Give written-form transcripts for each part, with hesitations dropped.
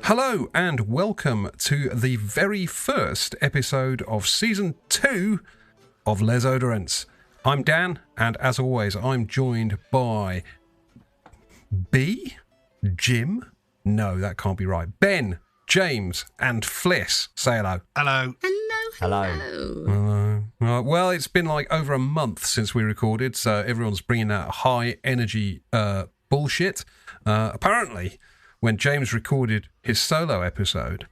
Hello and welcome to the very first episode of Season 2 of Les Oderants. I'm Dan, and as always, I'm joined by B, Jim, no, that can't be right, Ben, James, and Fliss. Say hello. Hello. Hello. Well, it's been like over a month since we recorded, so everyone's bringing that high energy bullshit. Apparently, when James recorded his solo episode,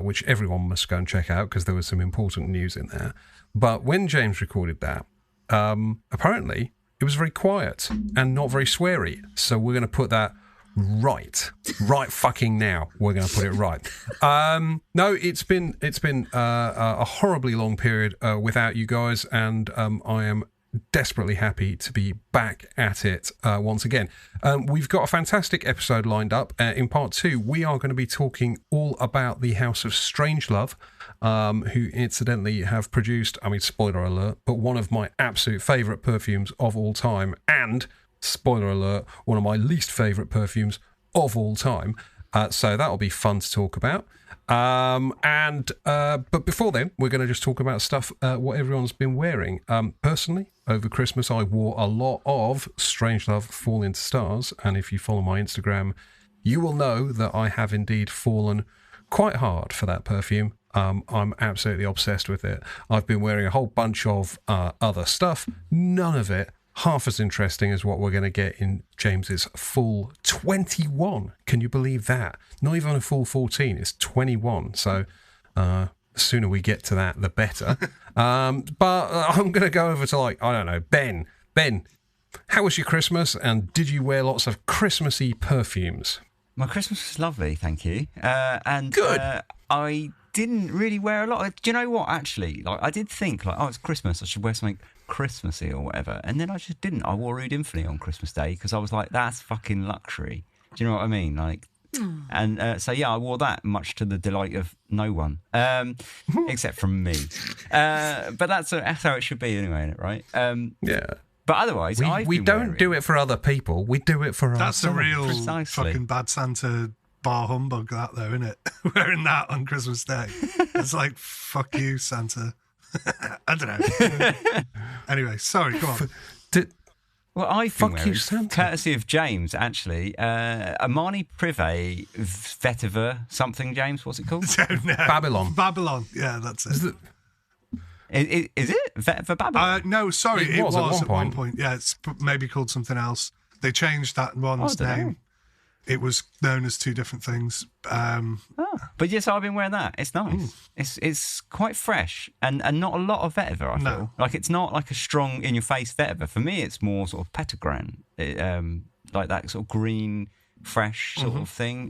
which everyone must go and check out because there was some important news in there, but when James recorded that, apparently it was very quiet and not very sweary. So we're going to put that right fucking now. We're going to put it right. No, it's been a horribly long period without you guys, and I am desperately happy to be back at it once again. We've got a fantastic episode lined up. In part 2, we are going to be talking all about the House of Strangelove, who incidentally have produced, I mean, spoiler alert, but one of my absolute favourite perfumes of all time, and, spoiler alert, one of my least favourite perfumes of all time. So that'll be fun to talk about. But before then, we're going to just talk about stuff, what everyone's been wearing. Personally, over Christmas, I wore a lot of Strangelove Fall Into Stars, and if you follow my Instagram, you will know that I have indeed fallen quite hard for that perfume. I'm absolutely obsessed with it. I've been wearing a whole bunch of other stuff, none of it half as interesting as what we're going to get in James's full 21. Can you believe that? Not even a full 14, it's 21. So the sooner we get to that, the better. But I'm going to go over to, like, I don't know, Ben. Ben, how was your Christmas, and did you wear lots of Christmassy perfumes? My Christmas was lovely, thank you. Good. I didn't really wear a lot. Do you know what, actually? Like, I did think, like, oh, it's Christmas, I should wear something Christmassy or whatever, and then I just didn't. I wore Oud Infinity on Christmas Day because I was like, that's fucking luxury. Do you know what I mean? Like, and so yeah, I wore that, much to the delight of no one, except from me. But that's how it should be anyway, isn't it, right? Yeah. But otherwise, we don't do it for other people. We do it for ourselves. That's a real Precisely. fucking bad Santa bar humbug, that though, isn't it? Wearing that on Christmas Day. It's like, fuck you, Santa. I don't know. Anyway, sorry, go on. Well, I've been wearing, you, Santa. courtesy of James, actually, Armani Privé Vetiver something, James, what's it called? No. Babylon. Yeah, that's it. Is it? Vetiver Babylon? No, sorry, It was at one point. Yeah, it's maybe called something else. They changed that one's I don't name. know. It was known as two different things. But yes, I've been wearing that. It's nice. It's quite fresh and not a lot of vetiver, I feel. Like, it's not like a strong in-your-face vetiver. For me, it's more sort of petitgrain, like that sort of green, fresh sort of thing.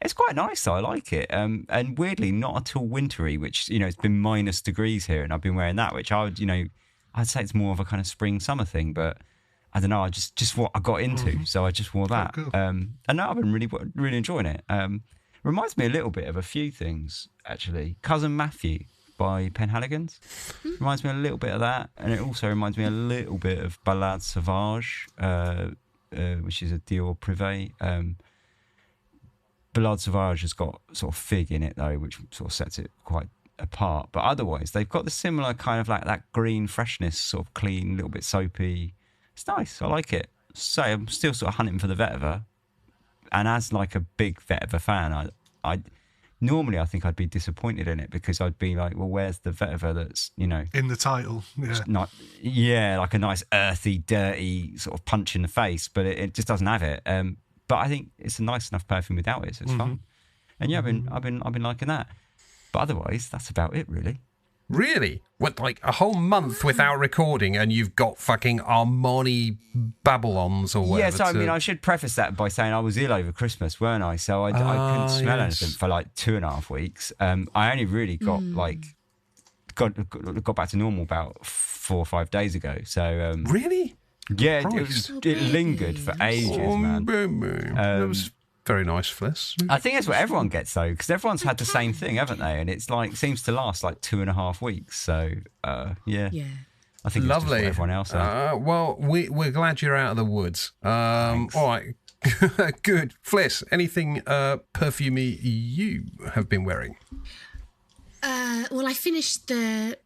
It's quite nice, though. I like it. And weirdly, not at all wintry, which, you know, it's been minus degrees here, and I've been wearing that, which I'd say it's more of a kind of spring-summer thing, but I don't know, I just what I got into, so I just wore that. Oh, cool. And now I've been really enjoying it. Reminds me a little bit of a few things, actually. Cousin Matthew by Penhaligon's reminds me a little bit of that, and it also reminds me a little bit of Ballade Sauvage, which is a Dior Privé. Ballade Sauvage has got sort of fig in it, though, which sort of sets it quite apart. But otherwise, they've got the similar kind of like that green freshness, sort of clean, a little bit soapy. It's nice. I like it. So I'm still sort of hunting for the vetiver, and as like a big vetiver fan, I normally I think I'd be disappointed in it because I'd be like, well, where's the vetiver that's, you know, In the title, yeah. Like a nice earthy, dirty sort of punch in the face, but it just doesn't have it. But I think it's a nice enough perfume without it, so it's fun. And yeah, I've been liking that. But otherwise, that's about it, really. Really? What, like a whole month without recording, and you've got fucking Armani Babylons or whatever? Yeah, so I mean, I should preface that by saying I was ill over Christmas, weren't I? So I couldn't smell anything for like 2.5 weeks. I only really got got back to normal about 4 or 5 days ago. So really? Yeah, Christ. it lingered for ages, man. That was very nice, Fliss. I think that's what everyone gets, though, because everyone's had the same thing, haven't they? And it's like seems to last like 2.5 weeks. So, yeah. I think it's lovely. Just what everyone else has. Well, we're glad you're out of the woods. All right, Good. Fliss, anything perfumey you have been wearing? Well, I finished the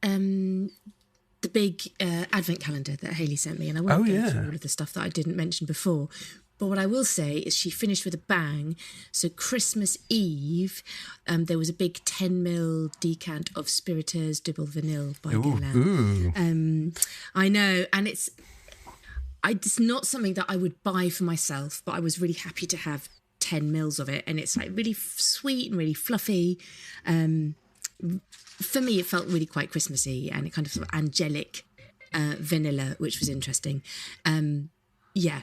big advent calendar that Hayley sent me, and I won't go through all of the stuff that I didn't mention before. But what I will say is she finished with a bang. So Christmas Eve, there was a big 10ml decant of Spiriteuse Double Vanille by Guerlain. I know, and it's not something that I would buy for myself, but I was really happy to have 10 mils of it, and it's like really sweet and really fluffy. For me, it felt really quite Christmassy and it kind of sort of angelic vanilla, which was interesting.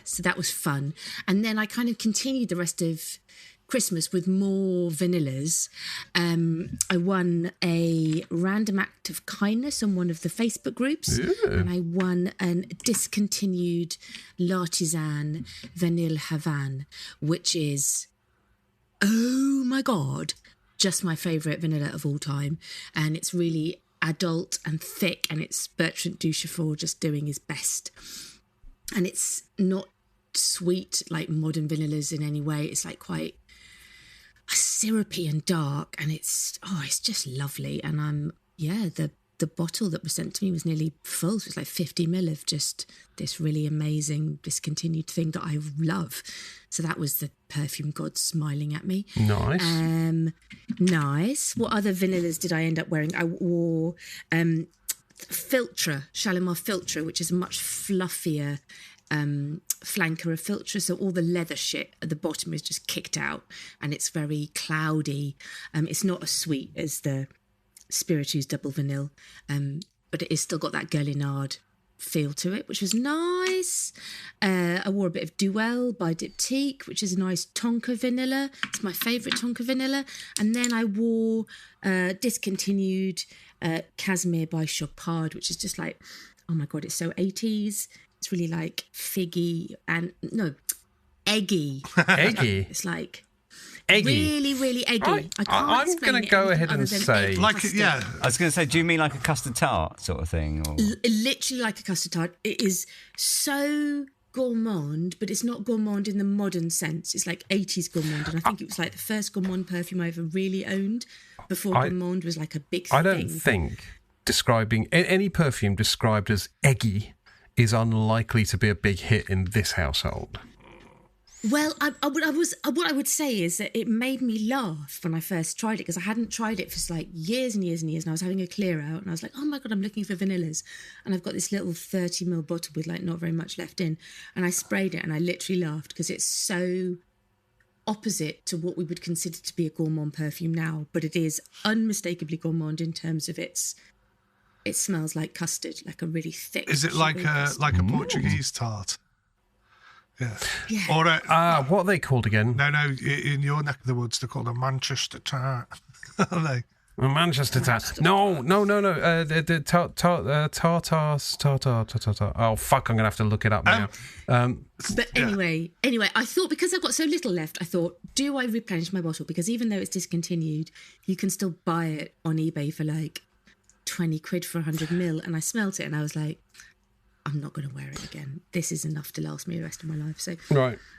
So that was fun. And then I kind of continued the rest of Christmas with more vanillas. I won a random act of kindness on one of the Facebook groups, and I won a discontinued L'Artisan Vanille Havane, which is, oh my God, just my favourite vanilla of all time. And it's really adult and thick, and it's Bertrand Duchefort just doing his best. And it's not sweet like modern vanillas in any way. It's like quite syrupy and dark, and it's just lovely. And the bottle that was sent to me was nearly full. So it's like 50 ml of just this really amazing discontinued thing that I love. So that was the perfume god smiling at me. Nice. Nice. What other vanillas did I end up wearing? I wore Filtre, Shalimar Filtre, which is a much fluffier flanker of Filtre. So all the leather shit at the bottom is just kicked out, and it's very cloudy. It's not as sweet as the Spiritueuse Double Vanille, but it is still got that Guerlain feel to it, which was nice. I wore a bit of Duel by Diptyque, which is a nice Tonka vanilla. It's my favourite Tonka vanilla. And then I wore discontinued Casimir by Chopard, which is just like, oh my God, it's so 80s. It's really like figgy and eggy. Eggy? It's like eggy. Really, really eggy. I'm going to go ahead and say... I was going to say, do you mean like a custard tart sort of thing? Or? Literally like a custard tart. It is so gourmand, but it's not gourmand in the modern sense. It's like 80s gourmand, and I think it was like the first gourmand perfume I ever really owned before gourmand was like a big thing. I don't think describing any perfume described as eggy is unlikely to be a big hit in this household. Well, what I would say is that it made me laugh when I first tried it, because I hadn't tried it for like years and years and years, and I was having a clear out, and I was like, oh my God, I'm looking for vanillas, and I've got this little 30ml bottle with like not very much left in, and I sprayed it, and I literally laughed because it's so opposite to what we would consider to be a gourmand perfume now, but it is unmistakably gourmand in terms of it smells like custard, like a really thick. Is it like a Portuguese tart? Yeah. Or what are they called again? No, in your neck of the woods, they're called a Manchester tart. Are they? A Manchester tart. No. The tartar. Oh, fuck, I'm going to have to look it up now. But anyway, I thought, because I've got so little left, I thought, do I replenish my bottle? Because even though it's discontinued, you can still buy it on eBay for like 20 quid for 100 ml. And I smelt it and I was like, I'm not going to wear it again. This is enough to last me the rest of my life. So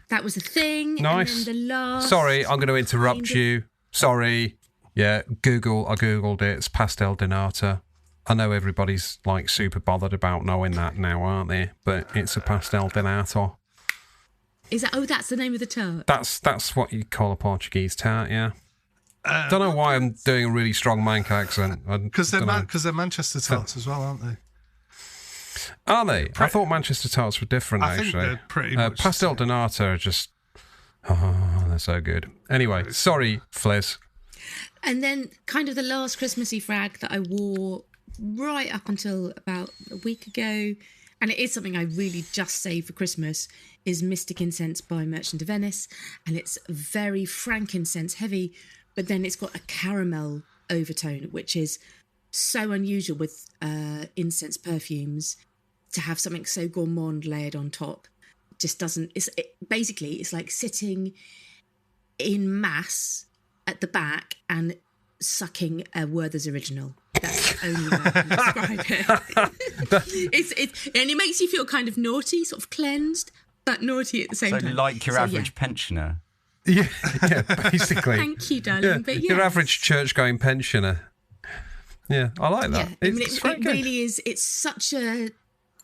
that was a thing. Nice. And then the last... Sorry, I'm going to interrupt you. Sorry. Yeah, I Googled it. It's Pastel Donata. I know everybody's like super bothered about knowing that now, aren't they? But it's a Pastel Donata. Is that... Oh, that's the name of the tart? That's what you call a Portuguese tart, yeah. Don't know why I'm doing a really strong Manc accent. Because they're Manchester tarts as well, aren't they? Are they? I thought Manchester tarts were different, I actually. think they're pretty much Pastel Donata are just... Oh, they're so good. Anyway, sorry, Fliss. And then kind of the last Christmassy frag that I wore right up until about a week ago, and it is something I really just saved for Christmas, is Mystic Incense by Merchant of Venice. And it's very frankincense heavy, but then it's got a caramel overtone, which is so unusual with incense perfumes, to have something so gourmand layered on top. Just doesn't... Basically, it's like sitting in mass at the back and sucking a Werther's Original. That's the only way I can describe it. And it makes you feel kind of naughty, sort of cleansed, but naughty at the same So time. like your average pensioner. Yeah, basically. Thank you, darling. Yeah, But your average church-going pensioner. Yeah, I like that. Yeah, It's very it good. really is. It's such a.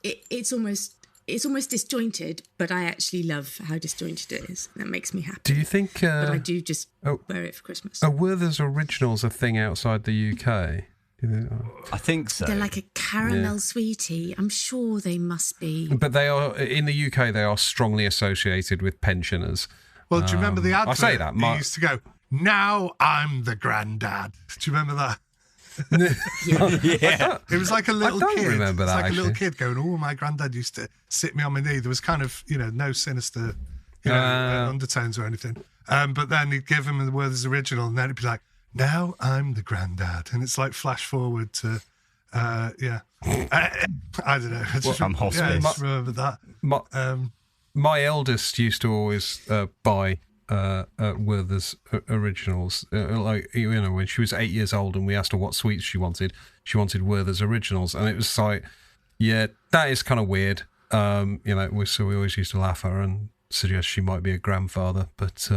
It's almost disjointed, but I actually love how disjointed it is. That makes me happy. Do you think? But I do just wear it for Christmas. Are Werther's Originals a thing outside the UK? I think so. They're like a caramel sweetie. I'm sure they must be. But they are in the UK. They are strongly associated with pensioners. Well, do you remember the advert? I say that. He used to go, "Now I'm the granddad." Do you remember that? Yeah. It was like a little I kid. don't remember that, It's like a little actually. kid going, "Oh, my granddad used to sit me on my knee." There was kind of, no sinister, undertones or anything. But then he'd give him the Werther's Original, and then it'd be like, "Now I'm the granddad," and it's like flash forward to, I don't know. I'm hospice. Yeah, I just remember that. My eldest used to always buy Werther's Originals. When she was 8 years old and we asked her what sweets she wanted Werther's Originals. And it was like, yeah, that is kind of weird. So we always used to laugh at her and suggest she might be a grandfather. But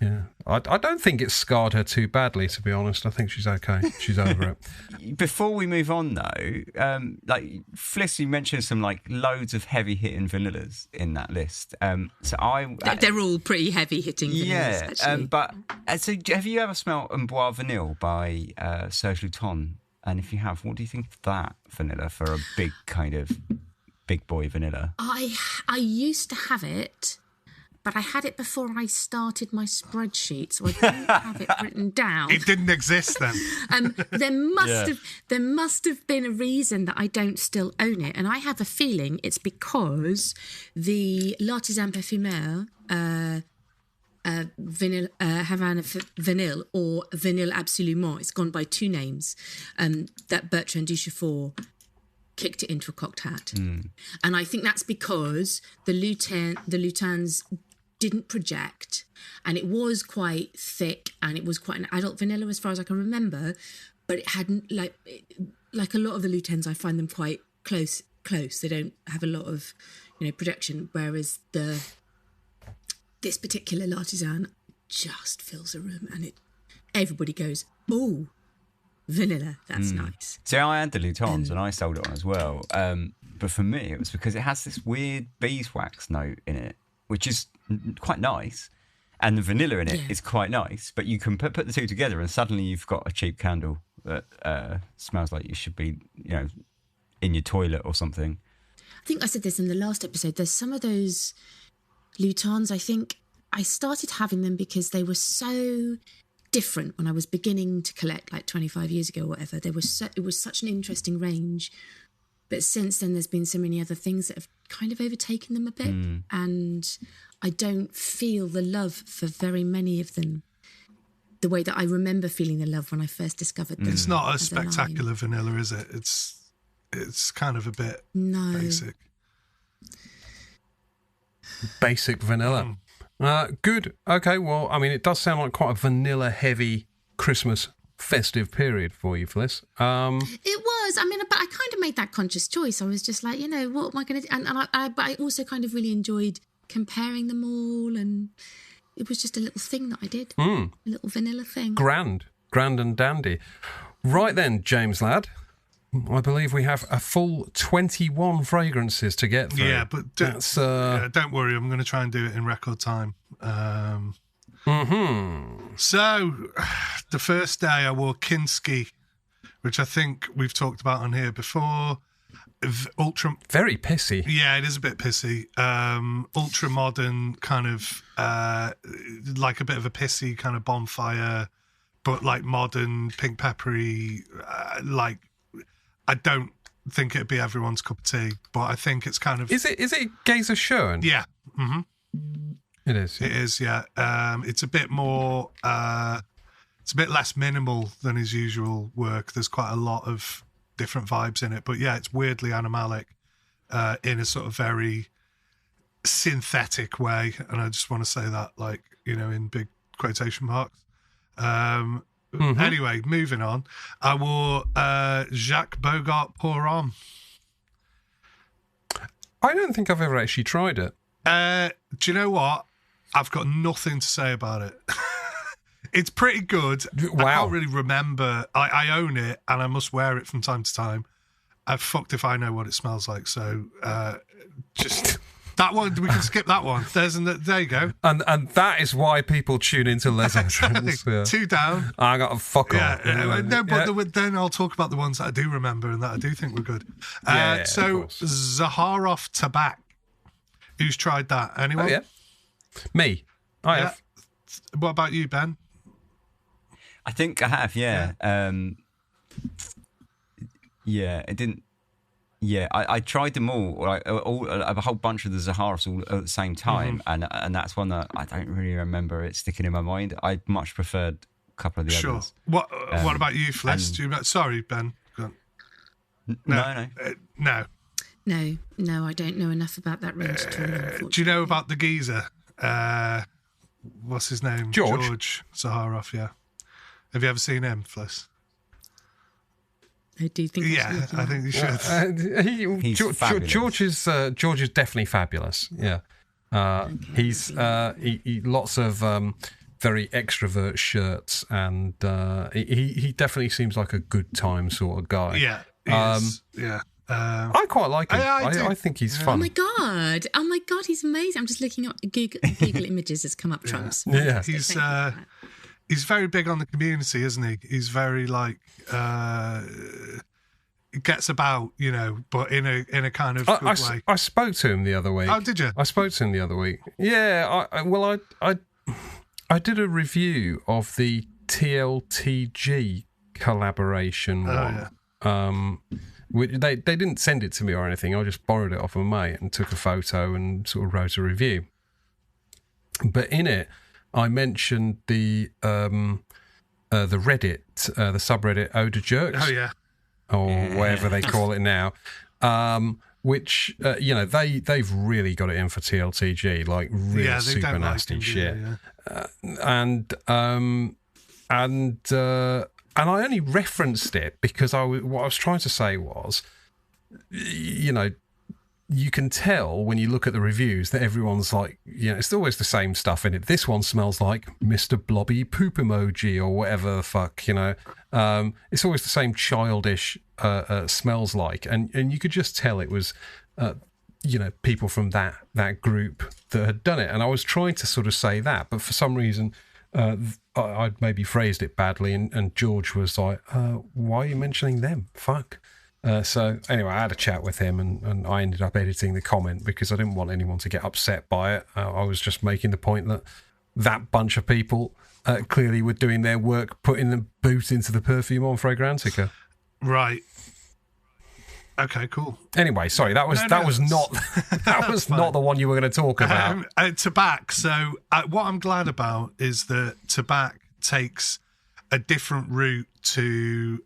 yeah, I don't think it scarred her too badly, to be honest. I think she's okay. She's over it. Before we move on, though, like Fliss, you mentioned some like loads of heavy hitting vanillas in that list. They're all pretty heavy hitting vanillas, actually. But so have you ever smelled Un Bois Vanille by Serge Luton? And if you have, what do you think of that vanilla for a big kind of big boy vanilla? I used to have it, but I had it before I started my spreadsheet, so I didn't have it written down. It didn't exist then. There must have been a reason that I don't still own it, and I have a feeling it's because the L'Artisan Parfumeur Havana Vanille or Vanille Absolument, it's gone by two names, that Bertrand Duchefort kicked it into a cocked hat. And I think that's because the Lutins didn't project, and it was quite thick, and it was quite an adult vanilla as far as I can remember, but it hadn't, like a lot of the Lutins, I find them quite close. They don't have a lot of, projection, whereas this particular L'Artisan just fills a room, and everybody goes, "Oh, vanilla, that's nice." So I had the Lutons and I sold it on as well. But for me, it was because it has this weird beeswax note in it, which is quite nice. And the vanilla in it is quite nice. But you can put the two together and suddenly you've got a cheap candle that smells like you should be, in your toilet or something. I think I said this in the last episode. There's some of those Lutons, I think I started having them because they were so different when I was beginning to collect, like 25 years ago or whatever. It was such an interesting range, but since then there's been so many other things that have kind of overtaken them a bit, and I don't feel the love for very many of them the way that I remember feeling the love when I first discovered them. It's not a as a line. spectacular vanilla, is it? It's kind of a bit basic. Basic vanilla. Good. Okay, well, I mean, it does sound like quite a vanilla-heavy Christmas festive period for you, Fliss. It was. I mean, but I kind of made that conscious choice. I was just like, what am I going to do? But I also kind of really enjoyed comparing them all, and it was just a little thing that I did. A little vanilla thing. Grand and dandy. Right then, James lad, I believe we have a full 21 fragrances to get through. Yeah, but don't worry, I'm going to try and do it in record time. So, the first day I wore Kinski, which I think we've talked about on here before. Ultra, very pissy. Yeah, it is a bit pissy. Ultra modern, kind of like a bit of a pissy kind of bonfire, but like modern, pink peppery. I don't think it'd be everyone's cup of tea, but I think it's kind of. Is it Geyser Schoen? Yeah. It is. It is. Yeah. It's a bit more. It's a bit less minimal than his usual work. There's quite a lot of different vibes in it, but yeah, it's weirdly animalic in a sort of very synthetic way, and I just want to say that, like, in big quotation marks. Anyway, moving on. I wore Jacques Bogart Pour Homme. I don't think I've ever actually tried it. Do you know what? I've got nothing to say about it. It's pretty good. Wow. I can't really remember. I own it and I must wear it from time to time. I'm fucked if I know what it smells like. So just that one, we can skip that one. There you go. And that is why people tune into Les Abstraites. Yeah. 2 down. I got to fuck off. No, but then I'll talk about the ones that I do remember and that I do think were good. So Zaharoff Tabak. Who's tried that? Anyone? Oh, yeah. Me. I have. What about you, Ben? I think I have, yeah. It didn't. Yeah, I tried them all, a whole bunch of the Zaharoffs all at the same time, and that's one that I don't really remember it sticking in my mind. I much preferred a couple of the others. What about you, Fliss? Sorry, Ben. Go on. No. No, I don't know enough about that range at all, unfortunately. Do you know about the geezer? What's his name? George Zaharoff, yeah. Have you ever seen him, Fliss? I do think. Yeah, I think you should. He's fabulous. George is definitely fabulous. Yeah, he's he lots of very extrovert shirts, and he definitely seems like a good time sort of guy. Yeah, yeah. I quite like him. I think he's fun. Oh my god, he's amazing. I'm just looking up Google images has come up trumps. Yeah. He's very big on the community, isn't he? He's very gets about, but in a kind of good way. I spoke to him the other week. Oh, did you? I spoke to him the other week. Yeah. I did a review of the TLTG collaboration one. Yeah. They didn't send it to me or anything. I just borrowed it off a mate and took a photo and sort of wrote a review. But in it, I mentioned the Reddit, the subreddit Odor Jerks. Oh yeah, or whatever they call it now. Which they've really got it in for TLTG, like really super nasty shit. And I only referenced it because what I was trying to say was, you can tell when you look at the reviews that everyone's like, it's always the same stuff in it. This one smells like Mr. Blobby poop emoji or whatever the fuck, It's always the same childish smells like. And you could just tell it was, people from that group that had done it. And I was trying to sort of say that, but for some reason, I'd maybe phrased it badly. And George was like, why are you mentioning them? Fuck. So anyway, I had a chat with him and I ended up editing the comment because I didn't want anyone to get upset by it. I was just making the point that bunch of people clearly were doing their work, putting the boot into the perfume on Fragrantica. Right. Okay, cool. Anyway, sorry, that was not the one you were going to talk about. Tabak. So what I'm glad about is that Tabak takes a different route to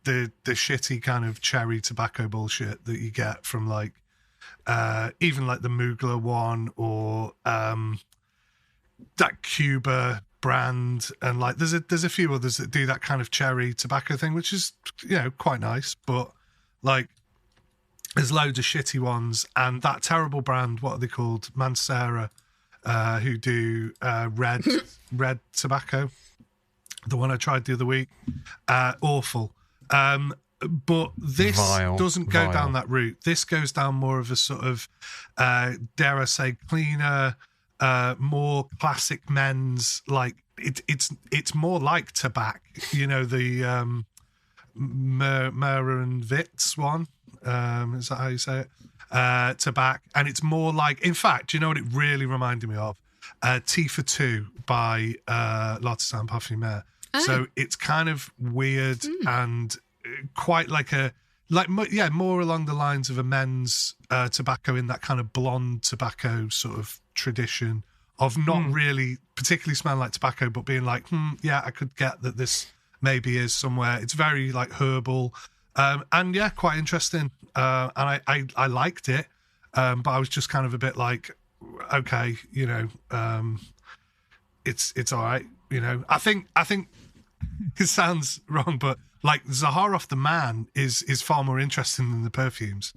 the shitty kind of cherry tobacco bullshit that you get from even the Mugler one or that Cuba brand, and there's a few others that do that kind of cherry tobacco thing, which is quite nice, but there's loads of shitty ones, and that terrible brand, what are they called, Mancera, who do red tobacco, the one I tried the other week, awful. But this doesn't go down that route. This goes down more of a sort of, dare I say, cleaner, more classic men's. It's more like Tabak, the Mer and Vitz one. Is that how you say it? Tabak, and it's more like. In fact, do you know what it really reminded me of? T for Two by L'Artisan Parfumeur. Oh. So it's kind of weird and quite more along the lines of a men's tobacco in that kind of blonde tobacco sort of tradition of not really particularly smelling like tobacco, but being like, I could get that this maybe is somewhere. It's very herbal, and quite interesting. And I liked it, but I was just kind of a bit like, okay, it's all right. I think it sounds wrong, but Zaharoff the man is far more interesting than the perfumes.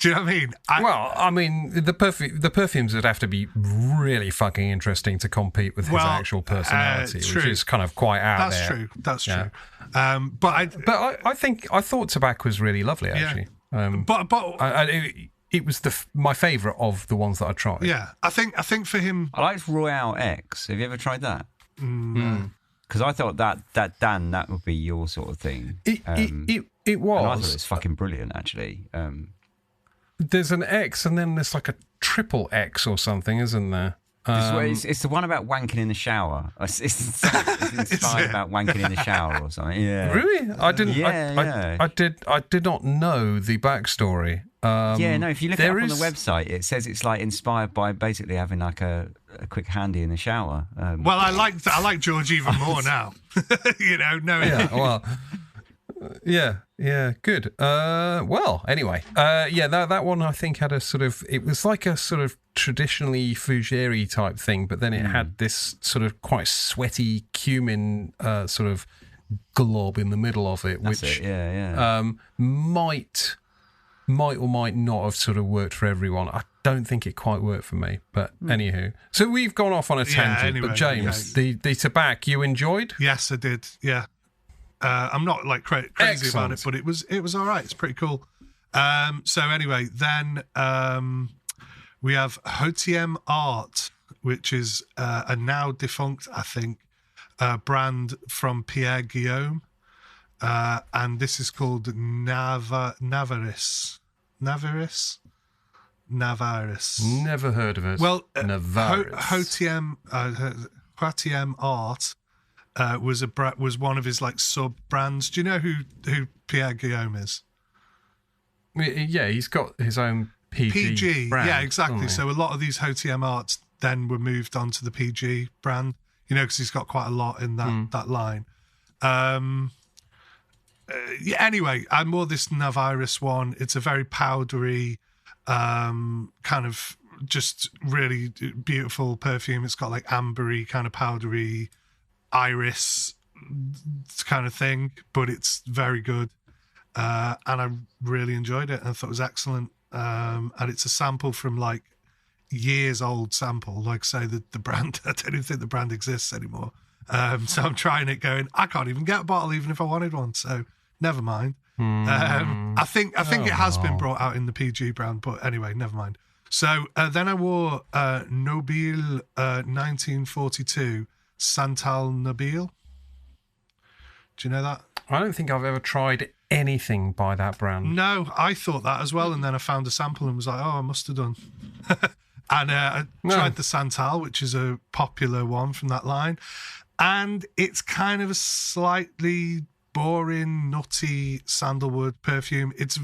Do you know what I mean? Well, I mean, the perfumes would have to be really fucking interesting to compete with his actual personality, which is kind of quite out there. That's true. But I thought Tobacco was really lovely, actually. It was my favourite of the ones that I tried. Yeah, I think for him, I liked Royale X. Have you ever tried that? Because I thought that Dan, that would be your sort of thing. It was. And I thought it was fucking brilliant, actually. There's an X and then there's like a triple X or something, isn't there? It's the one about wanking in the shower. It's inspired about wanking in the shower or something. Yeah. Really? I didn't. Yeah. I did not know the backstory. If you look it up on the website, it says it's like inspired by basically having like a quick handy in the shower. Well, I like George even more now. Yeah, good. Well, anyway, that one I think had a sort of, it was like a sort of traditionally fougere type thing, but then it had this sort of quite sweaty cumin sort of glob in the middle of it, which might or might not have sort of worked for everyone. I don't think it quite worked for me, but anywho. So we've gone off on a tangent, but James, the tobacco you enjoyed? Yes, I did, yeah. I'm not like crazy about it, but it was all right. It's pretty cool. So anyway, then we have Hautiem Art, which is a now defunct, I think, brand from Pierre Guillaume, and this is called Navaris. Never heard of it. Well, Navaris. Hautiem Art. Was one of his like sub brands. Do you know who Pierre Guillaume is? Yeah, he's got his own PG brand. Yeah, exactly. So a lot of these Hautiem Arts then were moved onto the PG brand. Because he's got quite a lot in that line. Anyway, I wore this Navaris one. It's a very powdery, kind of just really beautiful perfume. It's got like ambery kind of powdery iris kind of thing, but it's very good, and I really enjoyed it. I thought it was excellent, and it's a sample from like years old sample, like say the brand. I don't even think the brand exists anymore, so I'm trying it going, I can't even get a bottle even if I wanted one, so never mind. I think it has been brought out in the PG brand, but anyway, never mind. So then I wore Nobile 1942 Santal Nobile. Do you know that? I don't think I've ever tried anything by that brand. No, I thought that as well, and then I found a sample and was like, oh, I must have done. And I tried the Santal, which is a popular one from that line, and it's kind of a slightly boring, nutty sandalwood perfume. It's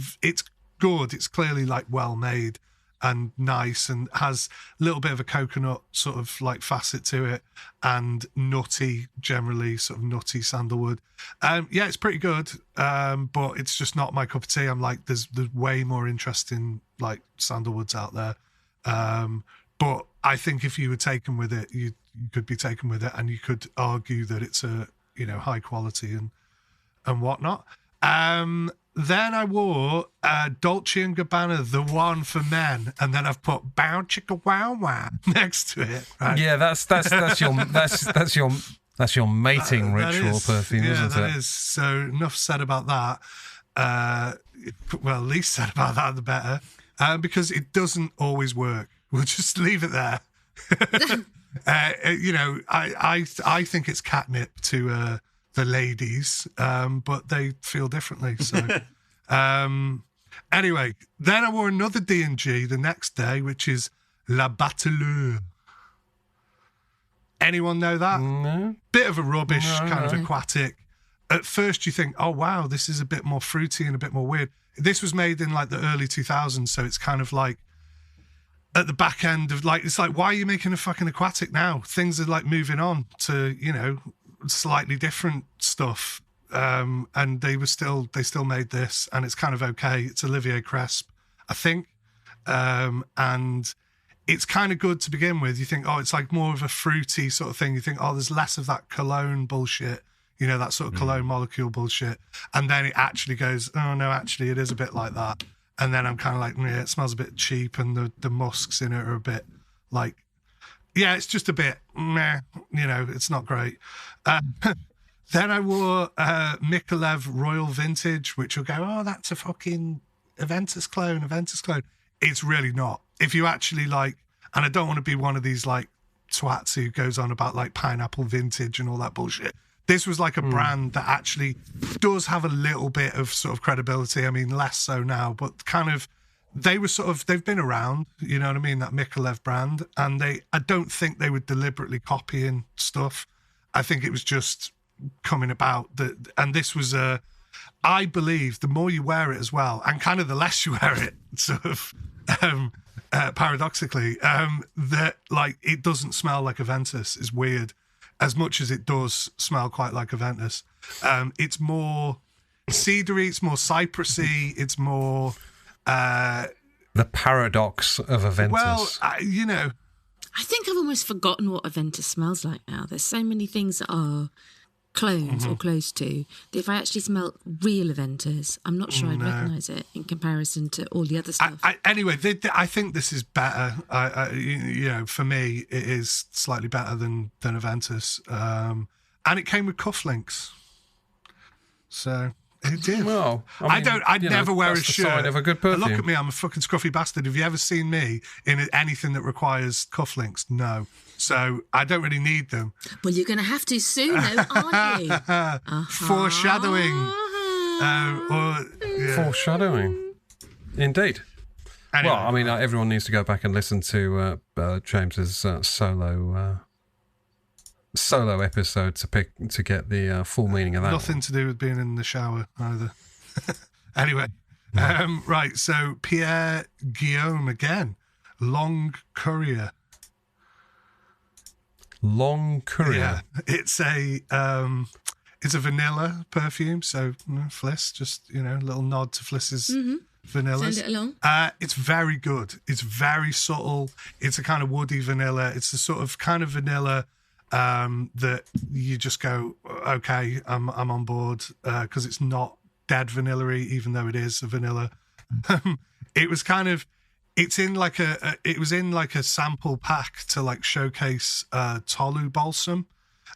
good. It's clearly like well made and nice, and has a little bit of a coconut sort of like facet to it, and nutty, generally sort of nutty sandalwood. It's pretty good, but it's just not my cup of tea. I'm like, there's way more interesting like sandalwoods out there, but I think if you were taken with it, you could be taken with it, and you could argue that it's a high quality and whatnot. Then I wore Dolce & Gabbana, the one for men, and then I've put Bow Chicka Wow Wow next to it. Right? Yeah, that's your mating ritual perfume, isn't it? Yeah, that is. So enough said about that. Well, least said about that, the better, because it doesn't always work. We'll just leave it there. I think it's catnip to the ladies, but they feel differently. So anyway, then I wore another D&G the next day, which is La Bateleur. Anyone know that? No. Bit of a rubbish kind of aquatic. At first you think, oh wow, this is a bit more fruity and a bit more weird. This was made in like the early 2000s, so it's kind of like at the back end of like, it's like, why are you making a fucking aquatic now? Things are like moving on to, slightly different stuff, and they still made this, and it's kind of okay. It's Olivier Cresp, I think, and it's kind of good to begin with. You think, oh, it's like more of a fruity sort of thing. You think, oh, there's less of that cologne bullshit, that sort of cologne molecule bullshit, and then it actually goes, oh no, actually it is a bit like that, and then I'm kind of like, yeah, it smells a bit cheap, and the musks in it are a bit like, yeah, it's just a bit meh, it's not great. Then I wore Mikolev Royal Vintage, which will go, oh, that's a fucking Aventus clone. It's really not. If you actually like, and I don't want to be one of these like twats who goes on about like pineapple vintage and all that bullshit. This was like a brand that actually does have a little bit of sort of credibility. I mean, less so now, but kind of, they've been around, you know what I mean? That Mikolev brand. And I don't think they were deliberately copying stuff. I think it was just coming about and this was I believe the more you wear it as well, and kind of the less you wear it, sort of, paradoxically, that like it doesn't smell like Aventus is weird, as much as it does smell quite like Aventus. It's more cedary, it's more cypressy, it's more the paradox of Aventus. Well, I think I've almost forgotten what Aventus smells like now. There's so many things that are clones or close to that if I actually smell real Aventus, I'm not sure I'd recognise it in comparison to all the other stuff. Anyway, I think this is better. For me, it is slightly better than Aventus. And it came with cufflinks. So it did. Well, I'd never wear a shirt. Sign of a good perfume. Look at me, I'm a fucking scruffy bastard. Have you ever seen me in anything that requires cufflinks? No. So I don't really need them. Well, you're going to have to soon, though, aren't you? Foreshadowing. Foreshadowing. Indeed. Anyway. Well, I mean, everyone needs to go back and listen to James's solo episode to get the full meaning of that. Nothing to do with being in the shower either. Anyway, right. So Pierre Guillaume again, Long Courier. Long Courier. Yeah, it's a vanilla perfume. So Fliss, just a little nod to Fliss's vanillas. Send it along. It's very good. It's very subtle. It's a kind of woody vanilla. It's the sort of kind of vanilla that you just go, okay, I'm on board, because it's not dead vanilla-y, even though it is a vanilla. It was kind of. It's in like it was in like a sample pack to like showcase Tolu Balsam,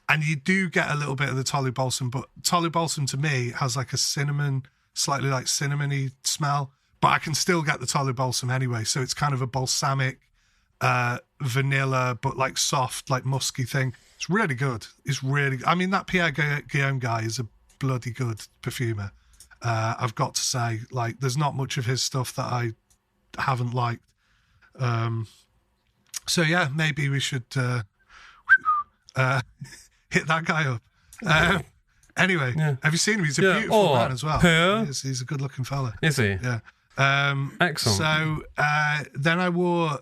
and you do get a little bit of the Tolu Balsam, but Tolu Balsam to me has like a slightly like cinnamony smell, but I can still get the Tolu Balsam anyway. So it's kind of a balsamic vanilla, but like soft, like musky thing. It's really good. I mean, that Pierre Guillaume guy is a bloody good perfumer. I've got to say, like, there's not much of his stuff that I haven't liked. So yeah, maybe we should hit that guy up. Anyway, Have you seen him? He's a beautiful man as well. He's a good looking fella. Is he? Yeah. Excellent. So then I wore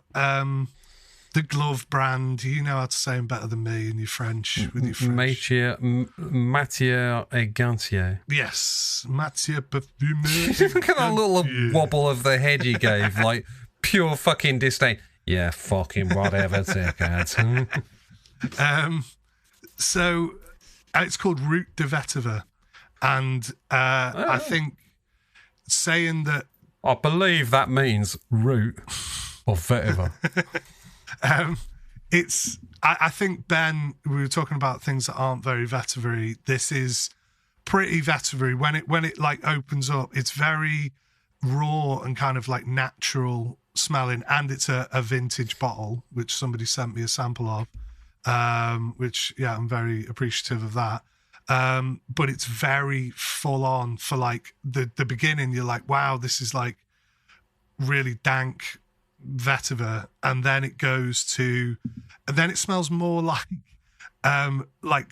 the glove brand. You know how to say them better than me in your French. With your French. Matière et Gantier. Yes, Matière Parfumée. Look at that little wobble of the head you gave, like pure fucking disdain. Yeah, fucking whatever, dickhead. So it's called Route de Vetiver, and I think saying that. I believe that means root of vetiver. I think, Ben, we were talking about things that aren't very vetiver-y. This is pretty vetiver-y. When it like opens up, it's very raw and kind of like natural smelling, and it's a vintage bottle, which somebody sent me a sample of, which, yeah, I'm very appreciative of that. But it's very full on for like the beginning. You're like, wow, this is like really dank vetiver, and then it goes to, and then it smells more like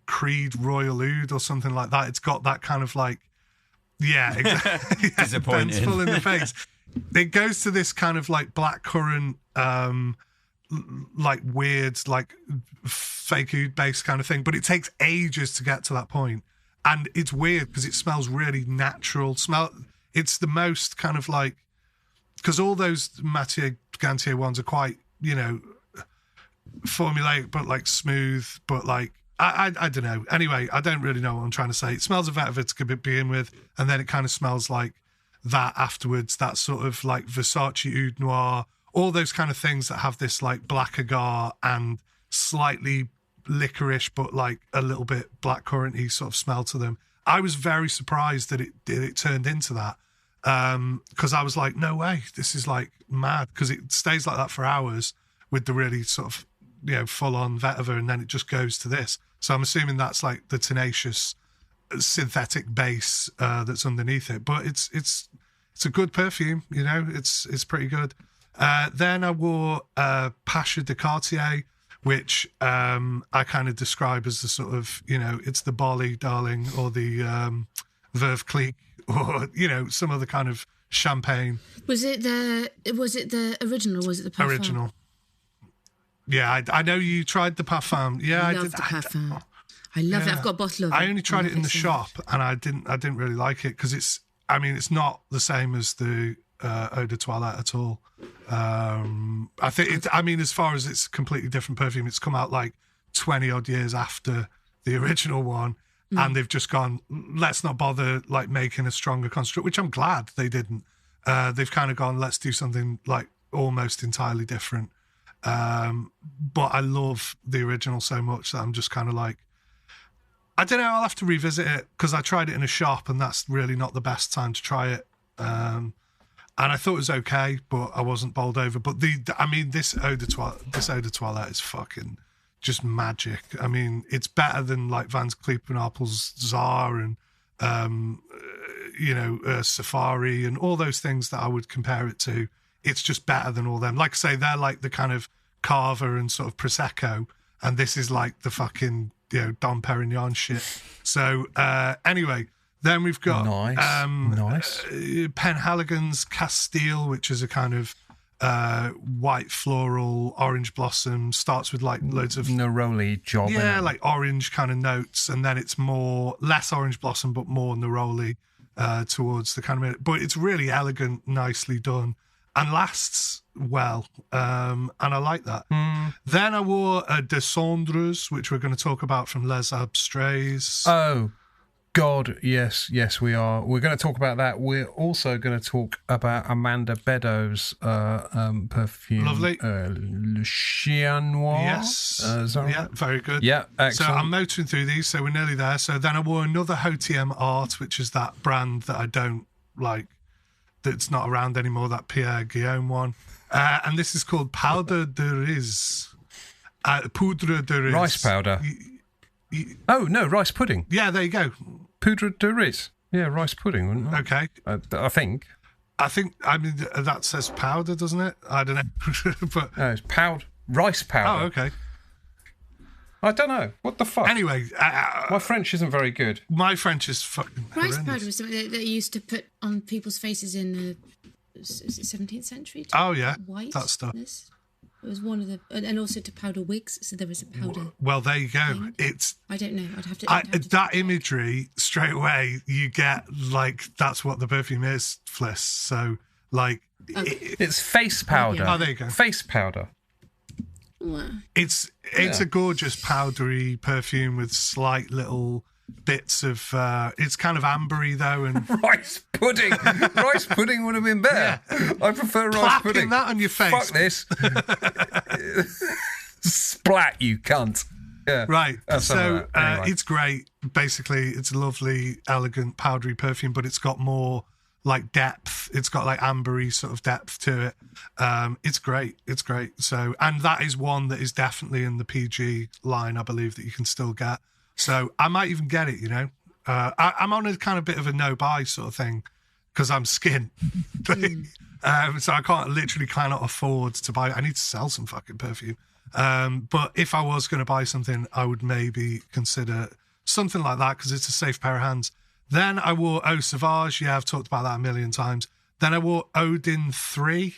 Creed Royal Oud or something like that. It's got that kind of like, yeah, exactly. Disappointing. Ben's full in the face. It goes to this kind of like blackcurrant, like weird, like fake oud based kind of thing, but it takes ages to get to that point, and it's weird because it smells really natural. It's the most kind of like, because all those Matière Gantier ones are quite, formulaic, but like smooth, but like, I don't know. Anyway, I don't really know what I'm trying to say. It smells of vetiver to begin with, and then it kind of smells like that afterwards. That sort of like Versace Oud Noir, all those kind of things that have this like black agar and slightly licorice, but like a little bit blackcurranty sort of smell to them. I was very surprised that it turned into that, because I was like, no way, this is like mad, because it stays like that for hours with the really sort of, you know, full on vetiver, and then it just goes to this. So I'm assuming that's like the tenacious synthetic base that's underneath it. But it's a good perfume, you know. It's pretty good. Then I wore Pasha de Cartier, which I kind of describe as the sort of, you know, it's the Barley Darling or the Veuve Clicquot, or, you know, some other kind of champagne. Was it the original, or was it the parfum? Original. Yeah, I know you tried the parfum. Yeah, I love the parfum. I love it. I've got a bottle of it. I only tried it in the shop, and I didn't really like it, because it's not the same as the Eau de Toilette at all. I think as far as it's a completely different perfume, it's come out like 20 odd years after the original one, and they've just gone, let's not bother like making a stronger construct, which I'm glad they didn't. They've kind of gone, let's do something like almost entirely different. But I love the original so much that I'm just kind of like, I don't know, I'll have to revisit it, because I tried it in a shop and that's really not the best time to try it. And I thought it was okay, but I wasn't bowled over. But this Eau de Toilette is fucking just magic. I mean, it's better than like Van Cleef & Arpels Czar and Safari and all those things that I would compare it to. It's just better than all them. Like I say, they're like the kind of Carver and sort of Prosecco, and this is like the fucking, you know, Dom Perignon shit. So anyway, then we've got nice. Penhaligon's Castile, which is a kind of white floral orange blossom. Starts with like loads of neroli job. Yeah, like orange kind of notes, and then it's more less orange blossom but more neroli towards the kind of. But it's really elegant, nicely done, and lasts well. And I like that. Then I wore a Des Cendres, which we're going to talk about, from Les Abstraites. Oh God, yes, we are. We're going to talk about that. We're also going to talk about Amanda Bedeau's perfume. Lovely. Le Chen Noir. Yes. Is that right? Yeah, very good. Yeah, excellent. So I'm motoring through these, so we're nearly there. So then I wore another Hautiem Art, which is that brand that I don't like, that's not around anymore, that Pierre Guillaume one. And this is called Poudre de Riz. Poudre de Riz. Rice powder. Oh, no, rice pudding. Yeah, there you go. Poudre de riz. Yeah, rice pudding, wouldn't it? Okay. I think, that says powder, doesn't it? I don't know. But no, it's rice powder. Oh, okay. I don't know. What the fuck? Anyway. My French isn't very good. My French is fucking rice horrendous. powder was something that they used to put on people's faces in the 17th century. Oh, yeah. White. That stuff. It was one of the, and also to powder wigs. So there was a powder. Well, there you go. Thing. It's. I don't know. I'd have to. That imagery straight away, you get like that's what the perfume is, Fliss. So like, it's face powder. Oh, there you go. Face powder. Wow. It's a gorgeous powdery perfume with slight little bits of. It's kind of ambery though, and rice pudding. Rice pudding would have been better. Yeah. I prefer rice pudding. That on your face. Fuck this. Splat, you cunt. Yeah. Right. So anyway. It's great. Basically, it's a lovely, elegant, powdery perfume, but it's got more like depth. It's got like ambery sort of depth to it. It's great. It's great. So, and that is one that is definitely in the PG line, I believe, that you can still get. So I might even get it, you know. I'm on a kind of bit of a no-buy sort of thing because I'm skint. So I cannot afford to buy it. I need to sell some fucking perfume. But if I was going to buy something, I would maybe consider something like that because it's a safe pair of hands. Then I wore Eau Sauvage. Yeah, I've talked about that a million times. Then I wore Odin 3,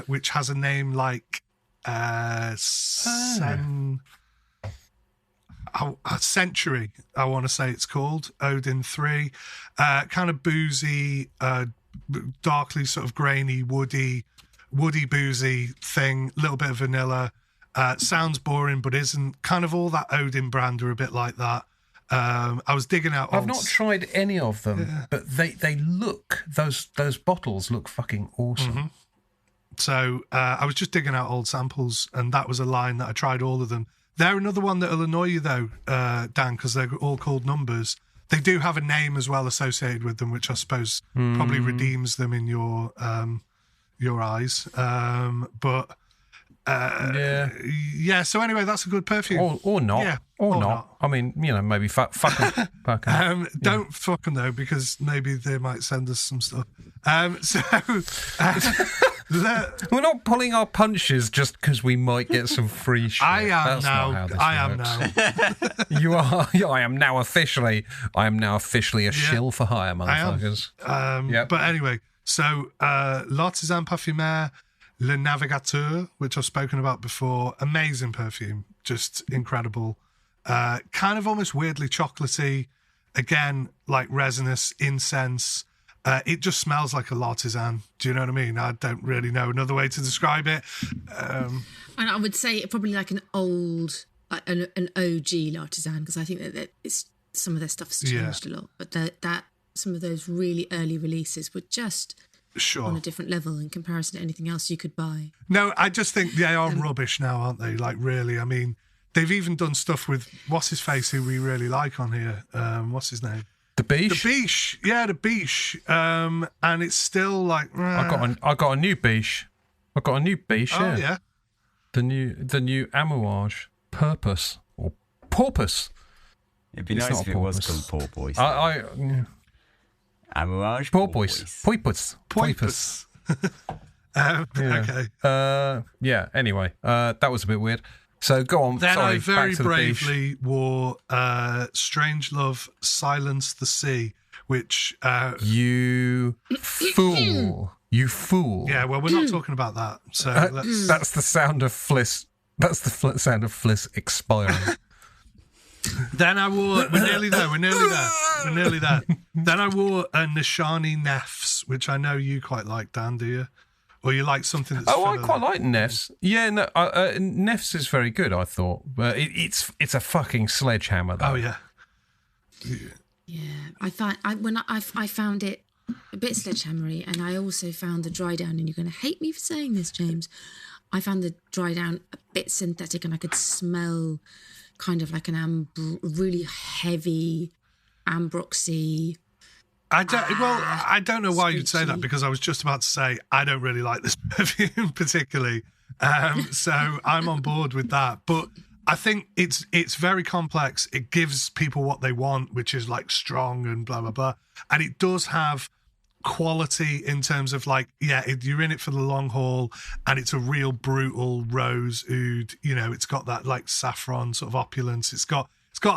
which has a name like Century, I want to say it's called. Odin 3. Kind of boozy, darkly sort of grainy, woody boozy thing. A little bit of vanilla. Sounds boring, but isn't. Kind of all that Odin brand are a bit like that. I was digging out. I've not tried any of them, but they look, those bottles look fucking awesome. Mm-hmm. So I was just digging out old samples, and that was a line that I tried all of them. They're another one that'll annoy you though, Dan, because they're all called numbers. They do have a name as well associated with them, which I suppose probably redeems them in your eyes. Yeah. So anyway, that's a good perfume, or not, yeah, or not. I mean, maybe fuck them. Don't fuck them though, because maybe they might send us some stuff. We're not pulling our punches just because we might get some free shit. I am That's now. not how this I am works. now. You are. I am now officially a shill for hire, motherfuckers. Yep. But anyway, so L'Artisan Parfumeur, Le Navigateur, which I've spoken about before, amazing perfume, just incredible. Kind of almost weirdly chocolatey, again, like resinous incense. It just smells like a L'Artisan. Do you know what I mean? I don't really know another way to describe it. And I would say probably like an old, like an OG L'Artisan, because I think that it's, some of their stuff has changed a lot. But that some of those really early releases were just on a different level in comparison to anything else you could buy. No, I just think they are rubbish now, aren't they? Like, really. I mean, they've even done stuff with what's his face, who we really like on here. What's his name? The Biche? The Biche. Yeah, the Biche. And it's still like... I got a new Biche. I got a new Biche, Oh, yeah. The new Amouage. Purpose. Or Porpoise. It'd be nice if it was called Porpoise. Amouage Porpoise. Porpoise. Okay. Yeah, anyway. That was a bit weird. So go on. Then Sorry, I very back to the Biche. bravely wore Strangelove Silence the Sea, which... You fool. You fool. Yeah, well, we're not talking about that. So that's the sound of Fliss. That's the sound of Fliss expiring. Then I wore... We're nearly there. Then I wore a Nishani Nefs, which I know you quite like, Dan, do you? Or you like something that's... I quite like Nefs. Yeah, no, Nefs is very good, I thought. But it's a fucking sledgehammer, though. Oh, yeah. Yeah, I found it a bit sledgehammery, and I also found the dry down, and you're going to hate me for saying this, James, I found the dry down a bit synthetic, and I could smell kind of like an really heavy ambroxy. I don't know why you'd say that, because I was just about to say I don't really like this perfume particularly. So I'm on board with that. But I think it's very complex. It gives people what they want, which is like strong and blah, blah, blah. And it does have quality in terms of like, you're in it for the long haul, and it's a real brutal rose oud. It's got that like saffron sort of opulence. It's got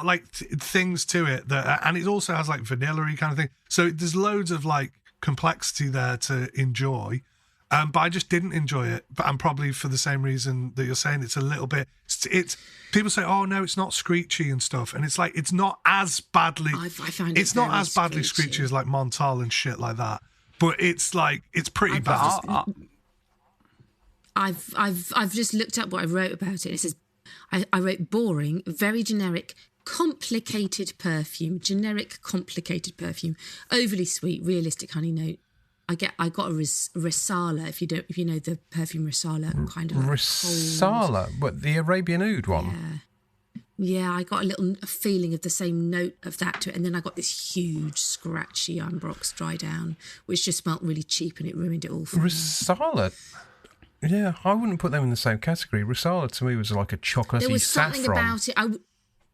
like things to it that, and it also has like vanilla-y kind of thing. So there's loads of like complexity there to enjoy. But I just didn't enjoy it. But I'm probably for the same reason that you're saying. It's a little bit. It's people say, "Oh no, it's not screechy and stuff," and it's like it's not as badly. I found it's not as badly screechy as like Montal and shit like that. But it's like it's pretty bad. I've just looked up what I wrote about it. It says I wrote boring, very generic, complicated perfume, overly sweet, realistic honey note. I got a Risala, if you know the perfume Risala, kind of like Risala, what, the Arabian Oud one? Yeah, I got a feeling of the same note of that to it, and then I got this huge scratchy Ambrox dry down, which just smelt really cheap, and it ruined it all for me. Risala. Yeah, I wouldn't put them in the same category. Risala to me was like a chocolatey There was saffron. something about it.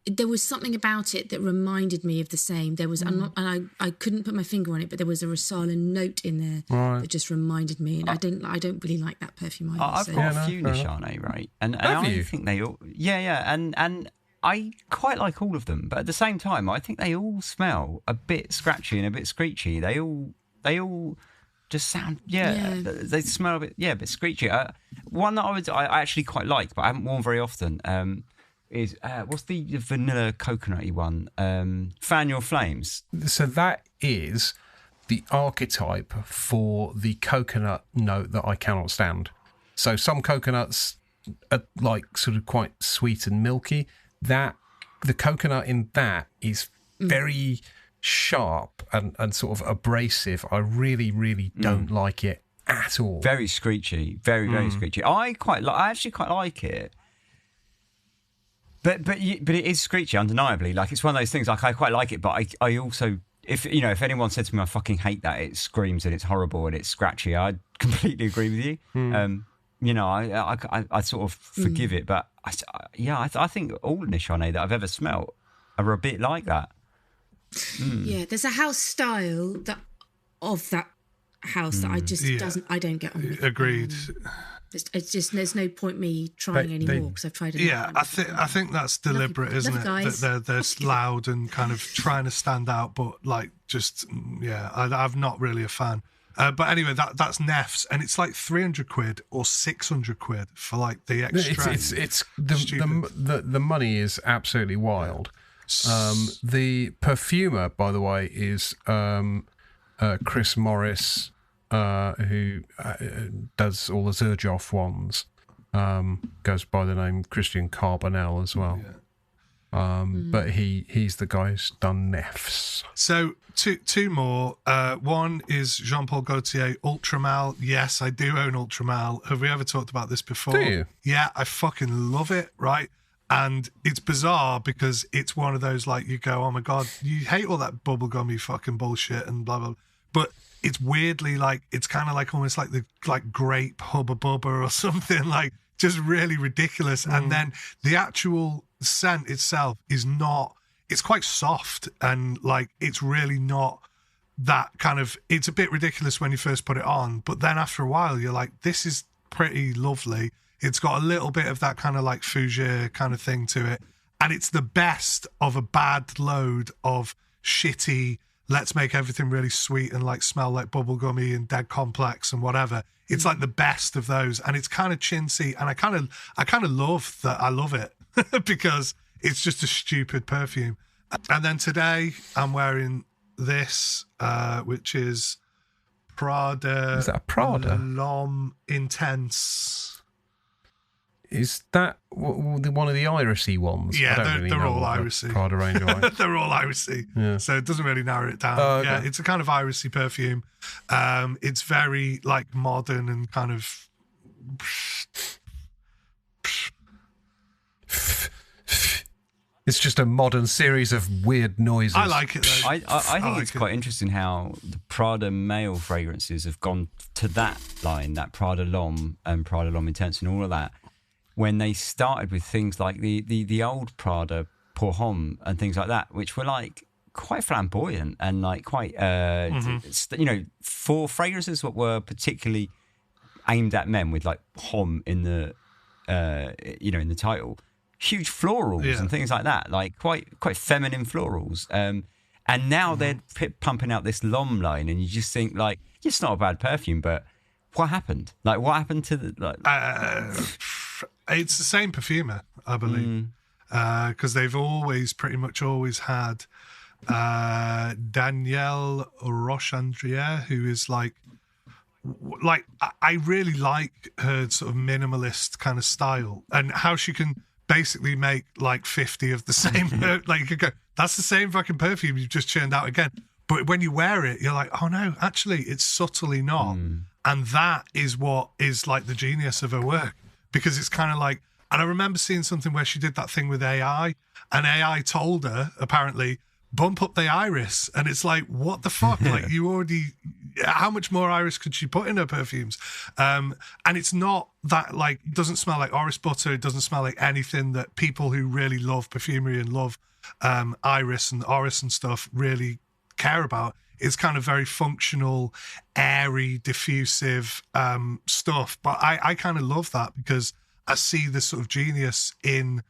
There was something about it that reminded me of the same. There was, I couldn't put my finger on it, but there was a Risala note in there that just reminded me, and I don't really like that perfume either. I've got a few Nishane, right? And I think they all, and I quite like all of them, but at the same time, I think they all smell a bit scratchy and a bit screechy. They all just sound, they smell a bit screechy. One that I actually quite like, but I haven't worn very often. Is what's the vanilla coconutty one? Fan Your Flames. So that is the archetype for the coconut note that I cannot stand. So some coconuts are like sort of quite sweet and milky. That the coconut in that is very sharp and sort of abrasive. I really, really don't like it at all. Very screechy, very screechy. I actually quite like it, but it is screechy, undeniably. Like, it's one of those things. Like, I quite like it, but I also, if anyone said to me, I fucking hate that, it screams and it's horrible and it's scratchy, I'd completely agree with you. I sort of forgive it, but I think all Nichane that I've ever smelt are a bit like that. Yeah, there's a house style of that house that I just I don't get on with. Agreed. It's just there's no point me trying anymore because I've tried it. Yeah, I think that's deliberate, isn't it? That they're loud and kind of trying to stand out, but like just I'm not really a fan. But anyway, that's Neff's, and it's like 300 quid or 600 quid for like the extra. It's the money is absolutely wild. The perfumer, by the way, is Chris Morris, who does all the Xerjoff ones. Goes by the name Christian Carbonell as well. Yeah. But he's the guy who's done Neff's. So two more. One is Jean-Paul Gaultier Ultramal. Yes, I do own Ultramal. Have we ever talked about this before? Do you? Yeah, I fucking love it, right? And it's bizarre because it's one of those, like, you go, oh my God, you hate all that bubblegummy fucking bullshit and blah, blah. But it's weirdly like, it's kind of like almost like the grape Hubba Bubba or something, like just really ridiculous. And then the actual scent itself is not, it's quite soft and like, it's really not that kind of, it's a bit ridiculous when you first put it on. But then after a while, you're like, this is pretty lovely. It's got a little bit of that kind of like fougere kind of thing to it. And it's the best of a bad load of shitty, let's make everything really sweet and like smell like bubblegummy and dead complex and whatever. It's like the best of those. And it's kind of chintzy. And I kind of love that. I love it because it's just a stupid perfume. And then today I'm wearing this, which is Prada. Is that a Prada? L'Homme Intense. Is that one of the irisy ones? Yeah, they're all irisy. Prada range, right? They're all irisy. Yeah. So it doesn't really narrow it down. Okay. Yeah, it's a kind of irisy perfume. It's very like modern and kind of. It's just a modern series of weird noises. I like it though. I think it's quite interesting how the Prada male fragrances have gone to that line, that Prada L'Homme and Prada L'Homme Intense and all of that, when they started with things like the old Prada Pour Homme and things like that, which were like quite flamboyant and like quite, for fragrances that were particularly aimed at men with like Homme in the, in the title. Huge florals and things like that, like quite feminine florals. And now they're pumping out this L'Homme line, and you just think like, it's not a bad perfume, but what happened? Like, what happened to the like? It's the same perfumer, I believe, because they've pretty much always had Danielle Rochandrier, who is like I really like her sort of minimalist kind of style and how she can basically make like 50 of the same like you could go, that's the same fucking perfume you've just churned out again, but when you wear it you're like, oh no, actually it's subtly not. And that is what is like the genius of her work, because it's kind of like, and I remember seeing something where she did that thing with AI, and AI told her apparently bump up the iris, and it's like, what the fuck? Like, you already, how much more iris could she put in her perfumes? And it's not that, like, it doesn't smell like orris butter. It doesn't smell like anything that people who really love perfumery and love iris and orris and stuff really care about. It's kind of very functional, airy, diffusive stuff. But I kind of love that because I see the sort of genius in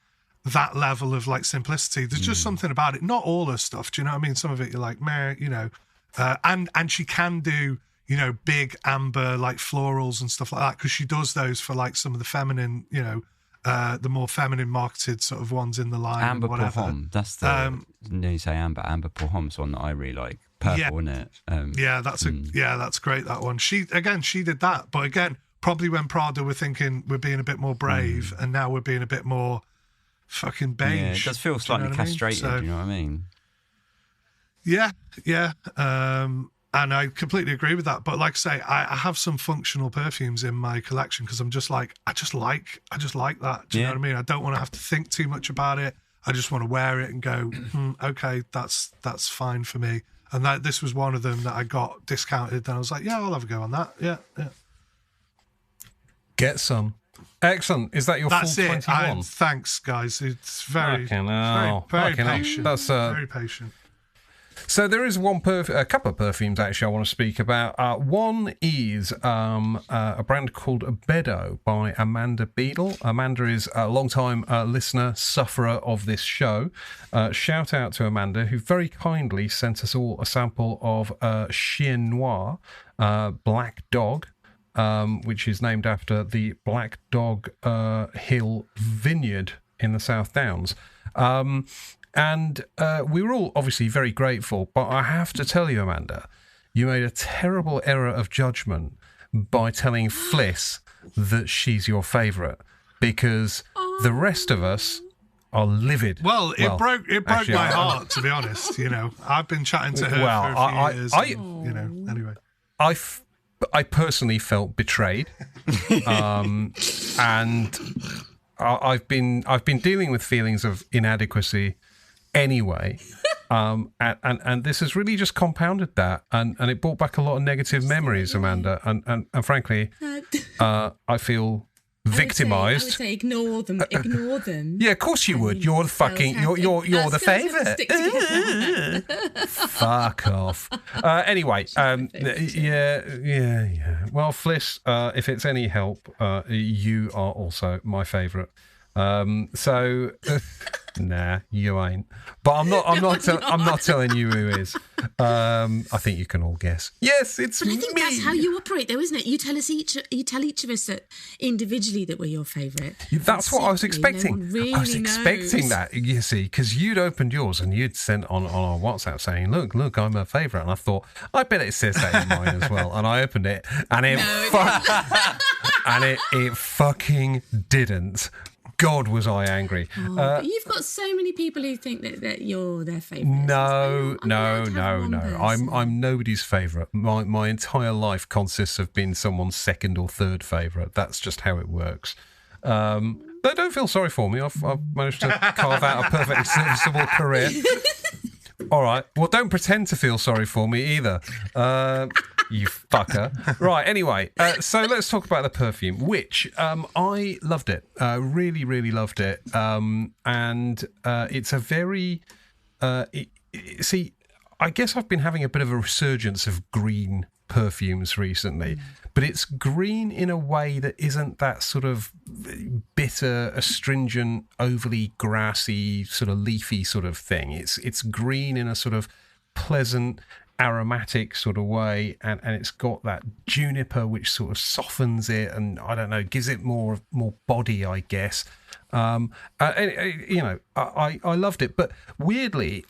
that level of like simplicity. There's just something about it. Not all her stuff, do you know what I mean? Some of it you're like, meh, and she can do, big amber like florals and stuff like that, because she does those for like some of the feminine, the more feminine marketed sort of ones in the line. Amber Pour Homme, that's the, you say Amber Pour Homme's one that I really like. Purple, isn't it? That's great, that one. She did that, but again, probably when Prada were thinking we're being a bit more brave, and now we're being a bit more fucking beige. Yeah, it does feel slightly castrated. So, you know what I mean? Yeah. And I completely agree with that. But like I say, I have some functional perfumes in my collection because I'm just like, I just like that. Do you know what I mean? I don't want to have to think too much about it. I just want to wear it and go, okay, that's fine for me. And this was one of them that I got discounted. And I was like, yeah, I'll have a go on that. Yeah. Get some. Excellent. Is that your That's full it. 21? Thanks, guys. It's very patient. That's very patient. So there is a couple of perfumes actually I want to speak about. One is a brand called Bedeaux by Amanda Beadle. Amanda is a long-time listener, sufferer of this show. Shout out to Amanda, who very kindly sent us all a sample of Chen Noir, Black Dog, which is named after the Black Dog Hill Vineyard in the South Downs. And we were all obviously very grateful, but I have to tell you, Amanda, you made a terrible error of judgment by telling Fliss that she's your favourite, because the rest of us are livid. Well, it broke my heart, to be honest. You know, I've been chatting to her for a few years. Anyway. I personally felt betrayed, and I've been dealing with feelings of inadequacy anyway, and this has really just compounded that, and it brought back a lot of negative memories, Amanda, and frankly, I feel victimized. I would say ignore them. Yeah, of course you would. You're the fucking you're the favourite. Fuck off. Anyway, yeah. Well, Fliss, if it's any help, you are also my favourite. So nah, you ain't. But I'm not telling you who is. I think you can all guess. Yes, it's me. I think that's how you operate, though, isn't it? You tell each of us that individually that we're your favourite. That's what I was expecting. Really I was expecting that. You see, because you'd opened yours and you'd sent on our WhatsApp saying, "Look, I'm a favourite," and I thought, I bet it says that in mine as well. And I opened it, and it fucking didn't. God, was I angry. But you've got so many people who think that you're their favourite. No. I'm nobody's favourite. My entire life consists of being someone's second or third favourite. That's just how it works. But don't feel sorry for me. I've managed to carve out a perfectly serviceable career. All right. Well, don't pretend to feel sorry for me either. You fucker. Right, anyway, so let's talk about the perfume, which I loved it. Really, really loved it. And it's a very... see, I guess I've been having a bit of a resurgence of green perfumes recently, but it's green in a way that isn't that sort of bitter, astringent, overly grassy, sort of leafy sort of thing. It's green in a sort of pleasant, aromatic sort of way, and it's got that juniper which sort of softens it, and I don't know, gives it more body, I guess. I loved it, but weirdly,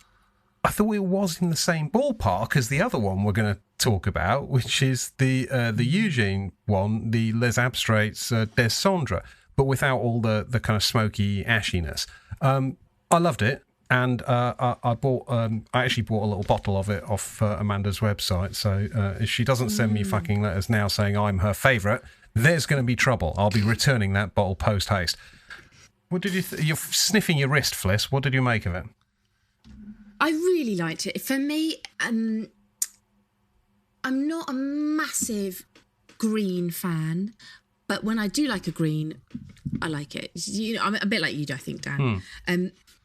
I thought it was in the same ballpark as the other one we're going to talk about, which is the Eugene one, the Les Abstraites Des Cendres, but without all the kind of smoky ashiness. I loved it. And I actually bought a little bottle of it off Amanda's website. So if she doesn't send me fucking letters now saying I'm her favourite, there's going to be trouble. I'll be returning that bottle post haste. What did you? You're sniffing your wrist, Fliss. What did you make of it? I really liked it. For me, I'm not a massive green fan, but when I do like a green, I like it. You know, I'm a bit like you, I think, Dan.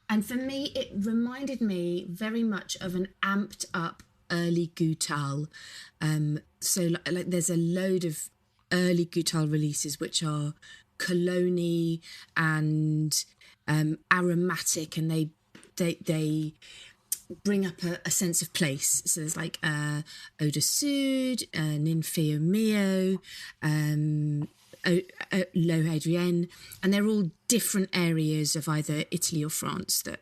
And for me, it reminded me very much of an amped up early Goutal. So like there's a load of early Goutal releases which are cologne-y and aromatic, and they bring up a sense of place. So there's like Eau de Sud, Ninfeo Mio, L'Eau Adrienne, and they're all different areas of either Italy or France that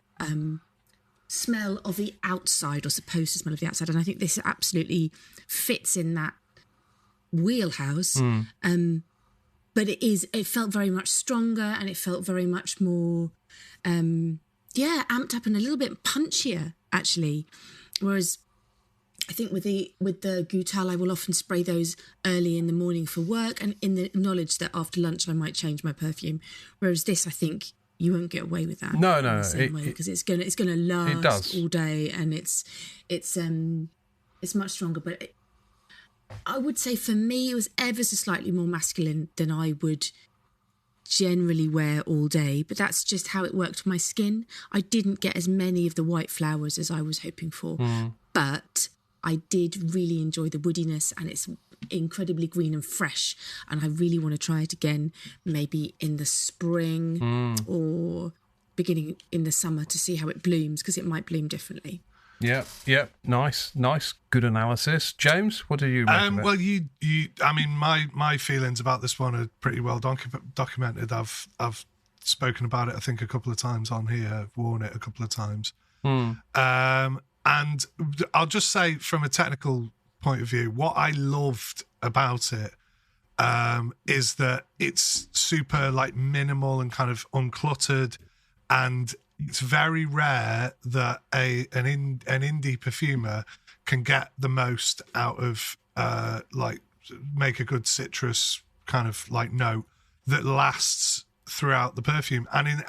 smell of the outside, or supposed to smell of the outside. And I think this absolutely fits in that wheelhouse. but it felt very much stronger, and it felt very much more, amped up and a little bit punchier, actually. Whereas I think with the Goutal, I will often spray those early in the morning for work, and in the knowledge that after lunch I might change my perfume. Whereas this, I think you won't get away with that. No, because it's gonna last all day, and it's much stronger. But I would say for me, it was ever so slightly more masculine than I would generally wear all day, but that's just how it worked for my skin. I didn't get as many of the white flowers as I was hoping for, but I did really enjoy the woodiness, and it's incredibly green and fresh, and I really want to try it again, maybe in the spring or beginning in the summer, to see how it blooms, because it might bloom differently. Yeah. Nice. Good analysis. James, what do you make of it? Well, I mean, my feelings about this one are pretty well documented. I've spoken about it, I think, a couple of times on here. I've worn it a couple of times. And I'll just say, from a technical point of view, what I loved about it is that it's super like minimal and kind of uncluttered, and it's very rare that an indie perfumer can get the most out of like make a good citrus kind of like note that lasts throughout the perfume, and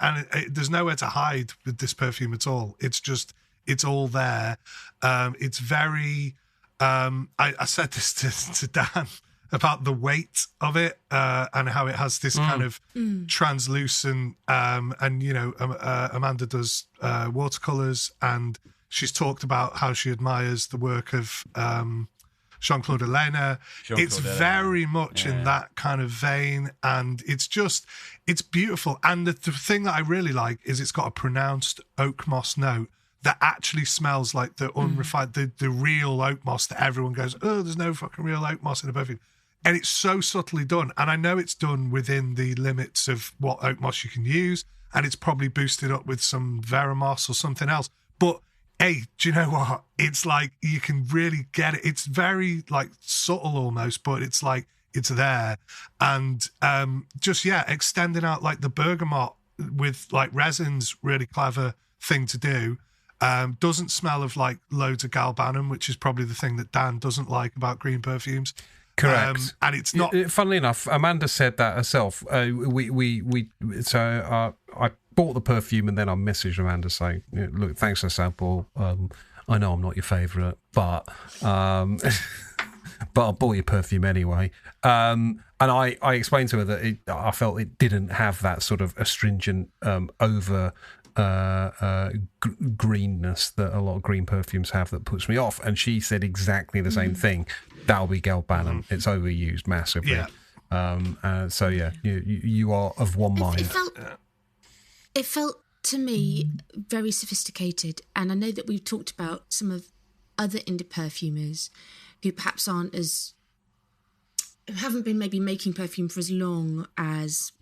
there's nowhere to hide with this perfume at all. It's all there. It's very I said this to Dan about the weight of it, and how it has this kind of translucent, and you know, Amanda does watercolors, and she's talked about how she admires the work of Jean-Claude Ellena. It's very much in that kind of vein, and it's beautiful. And the thing that I really like is it's got a pronounced oak moss note that actually smells like the unrefined, the real oak moss that everyone goes, oh, there's no fucking real oak moss in a perfume. And it's so subtly done. And I know it's done within the limits of what oak moss you can use, and it's probably boosted up with some Veramoss or something else. But hey, do you know what? It's like, you can really get it. It's very like subtle almost, but it's like, it's there. And extending out like the bergamot with like resins, really clever thing to do. Doesn't smell of like loads of galbanum, which is probably the thing that Dan doesn't like about green perfumes. Correct. And it's not. Funnily enough, Amanda said that herself. I bought the perfume, and then I messaged Amanda saying, "Look, thanks for the sample. I know I'm not your favourite, but I bought your perfume anyway." And I explained to her that I felt it didn't have that sort of astringent over greenness that a lot of green perfumes have that puts me off, and she said exactly the same thing. That'll be galbanum. It's overused massively. So yeah, you are of one mind. It felt to me very sophisticated, and I know that we've talked about some of other indie perfumers who perhaps haven't been maybe making perfume for as long as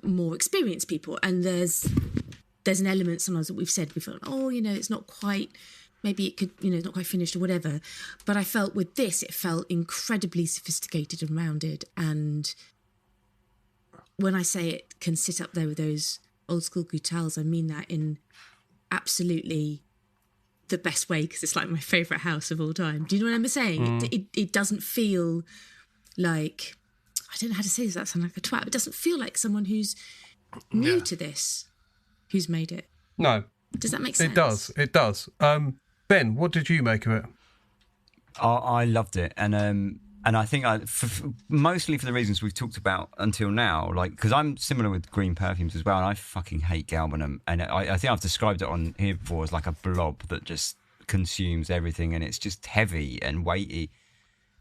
more experienced people, and there's an element sometimes that we've said, we felt, it's not quite, maybe it could, it's not quite finished or whatever. But I felt with this, it felt incredibly sophisticated and rounded. And when I say it can sit up there with those old school Goutals, I mean that in absolutely the best way, because it's like my favourite house of all time. Do you know what I'm saying? It doesn't feel like, I don't know how to say this, that sounds like a twat, it doesn't feel like someone who's new to this who's made it. No. Does that make sense? It does. Ben, what did you make of it? I loved it, and I think mostly for the reasons we've talked about until now, like, because I'm similar with green perfumes as well, and I fucking hate galbanum, and I think I've described it on here before as like a blob that just consumes everything, and it's just heavy and weighty.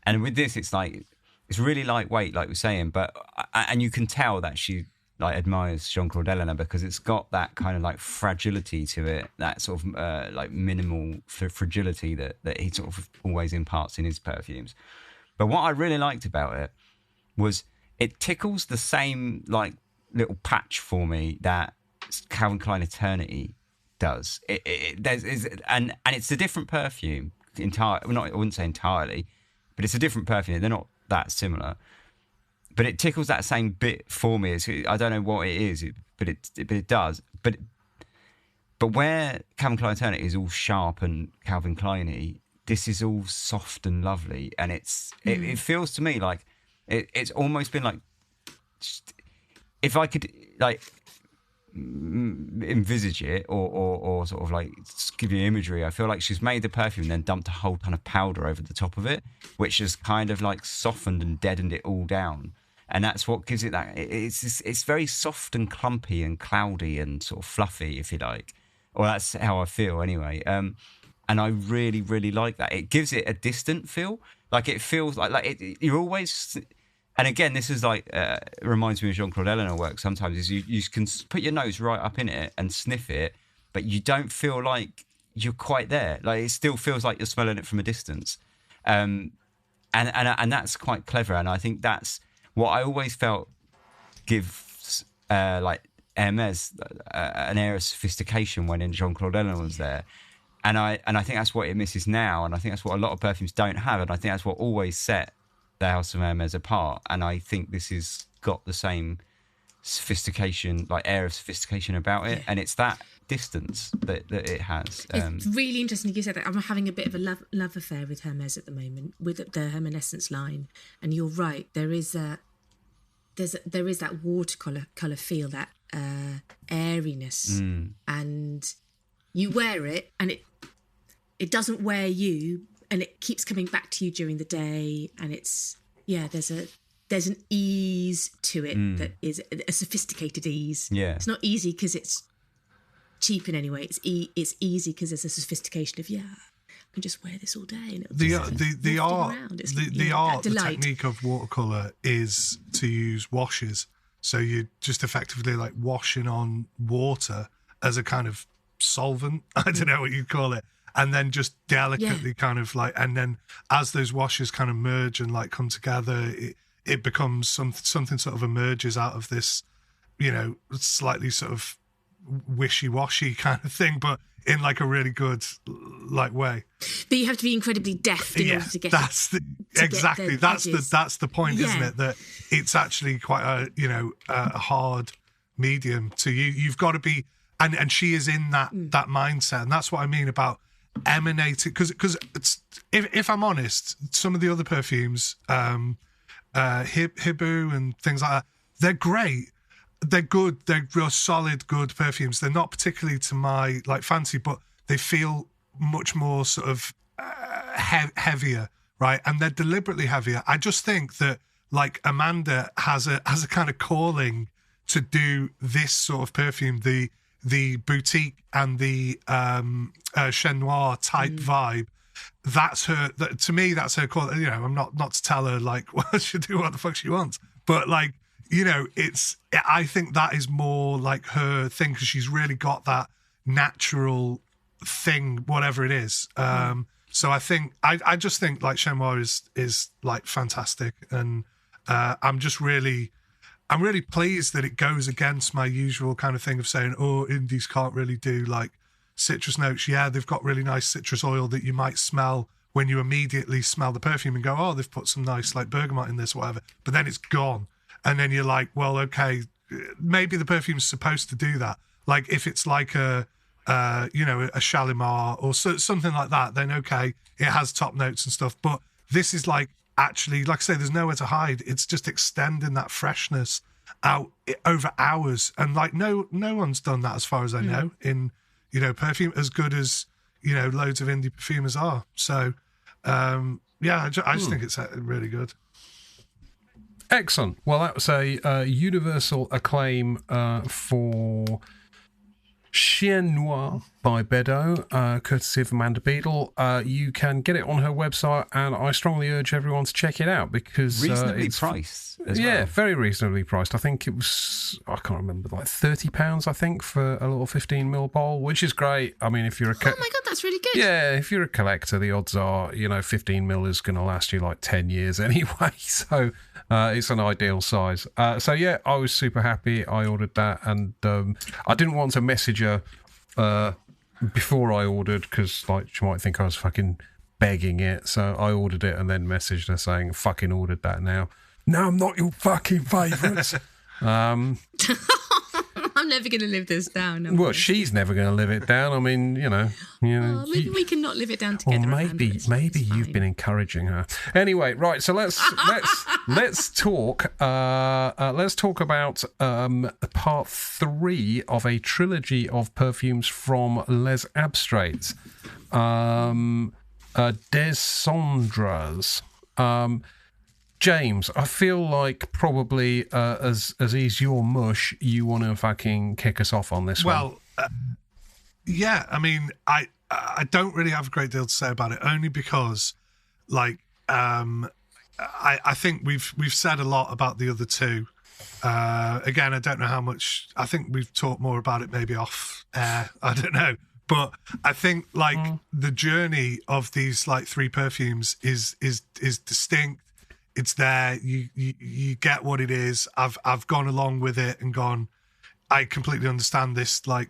And with this, it's like, it's really lightweight, like we're saying, and you can tell that she like admires Jean-Claude Ellena, because it's got that kind of like fragility to it, that sort of like minimal fragility that he sort of always imparts in his perfumes. But what I really liked about it was it tickles the same like little patch for me that Calvin Klein Eternity does. And it's a different perfume entirely. Well, I wouldn't say entirely, but it's a different perfume. They're not that similar. but it tickles that same bit for me. I don't know what it is, but it does. But where Calvin Klein Eternity is all sharp and Calvin Klein-y, this is all soft and lovely, and it feels to me like it's almost been like, if I could like envisage it or sort of like give you imagery, I feel like she's made the perfume and then dumped a whole ton of powder over the top of it, which has kind of like softened and deadened it all down, and that's what gives it that. It's very soft and clumpy and cloudy and sort of fluffy, if you like. Well, that's how I feel anyway. And I really, really like that. It gives it a distant feel. Like it feels like you're always. And again, this is like, it reminds me of Jean-Claude Eleanor work sometimes, is you can put your nose right up in it and sniff it, but you don't feel like you're quite there. Like it still feels like you're smelling it from a distance. And that's quite clever. And I think that's what I always felt gives like Hermès an air of sophistication when Jean-Claude Eleanor was there. And I think that's what it misses now. And I think that's what a lot of perfumes don't have. And I think that's what always set the House of Hermès apart, and I think this has got the same sophistication, like air of sophistication about it, and it's that distance that it has. It's really interesting you said that. I'm having a bit of a love affair with Hermès at the moment, with the Hermescence line, and you're right. There is that watercolor feel, that airiness, and you wear it, and it doesn't wear you. And it keeps coming back to you during the day, and there's an ease to it that is a sophisticated ease. Yeah, it's not easy because it's cheap in any way. It's easy because there's a sophistication of I can just wear this all day. And the technique of watercolor is to use washes. So you're just effectively like washing on water as a kind of solvent. I don't know what you'd call it. And then just delicately kind of like, and then as those washes kind of merge and like come together, it becomes something sort of emerges out of this, slightly sort of wishy-washy kind of thing, but in like a really good like way. But you have to be incredibly deft in order to get that's it. Exactly. That's the point, isn't it? That it's actually quite a hard medium to you. You've got to be, and she is in that mindset, and that's what I mean about emanating, because if I'm honest, some of the other perfumes, Hibou and things like that, they're great, they're good, they're real solid good perfumes. They're not particularly to my like fancy, but they feel much more sort of heavier, right? And they're deliberately heavier. I just think that like Amanda has a kind of calling to do this sort of perfume, the boutique and the Chen Noir type vibe. That's her. To me, that's her call. I'm not to tell her like what she do what the fuck she wants, but like it's. I think that is more like her thing, because she's really got that natural thing, whatever it is. So I think I just think like Chen Noir is like fantastic, and I'm really pleased that it goes against my usual kind of thing of saying, indies can't really do like citrus notes. Yeah, they've got really nice citrus oil that you might smell when you immediately smell the perfume and go, they've put some nice like bergamot in this or whatever. But then it's gone. And then you're like, well, okay, maybe the perfume's supposed to do that. Like if it's like a Shalimar or something like that, then okay, it has top notes and stuff. But this is like, actually, like I say, there's nowhere to hide. It's just extending that freshness out over hours, and like no one's done that as far as I know in perfume as good as loads of indie perfumers are. So I just think it's really good. Excellent. Well, that was a universal acclaim for Chen Noir by Bedeaux, courtesy of Amanda Beadle. You can get it on her website, and I strongly urge everyone to check it out because reasonably priced as well. Very reasonably priced. I think it was, I can't remember, like £30, I think, for a little 15ml bottle, which is great. I mean, if you're oh my god, that's really good. Yeah, if you're a collector, the odds are 15ml is going to last you like 10 years anyway. So it's an ideal size. I was super happy. I ordered that, and I didn't want to message her before I ordered, because like she might think I was fucking begging it. So I ordered it and then messaged her saying, fucking ordered that now. No, I'm not your fucking favourites. I'm never going to live this down. Well, she's never going to live it down. I mean, maybe we can not live it down together. Or maybe you've been encouraging her. Anyway, right. So let's talk. Let's talk about part 3 of a trilogy of perfumes from Les Abstraites, Des Cendres. James, I feel like probably as he's your mush, you want to fucking kick us off on this one. Well, yeah, I mean, I don't really have a great deal to say about it, only because, like, I think we've said a lot about the other two. Again, I don't know how much. I think we've talked more about it maybe off air. I don't know. But I think, like, the journey of these, like, 3 perfumes is distinct. It's there. You get what it is. I've gone along with it and gone, I completely understand this, like,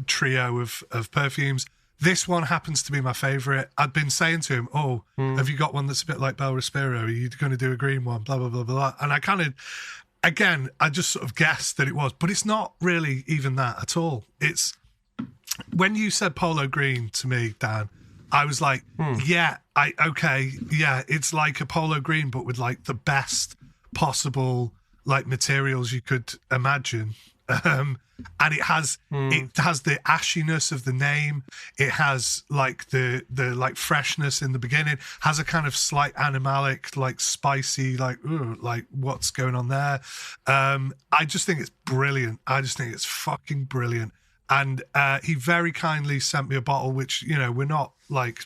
trio of perfumes. This one happens to be my favourite. I'd been saying to him, have you got one that's a bit like Bel Respiro? Are you going to do a green one? Blah, blah, blah, blah. And I kind of, again, I just sort of guessed that it was. But it's not really even that at all. It's, when you said polo green to me, Dan, I was like, it's like a polo green, but with, like, the best possible, like, materials you could imagine. And it has the ashiness of the name. It has, like, the like freshness in the beginning. Has a kind of slight animalic, like, spicy, like, ooh, like, what's going on there? I just think it's brilliant. I just think it's fucking brilliant. And he very kindly sent me a bottle, which, we're not, like,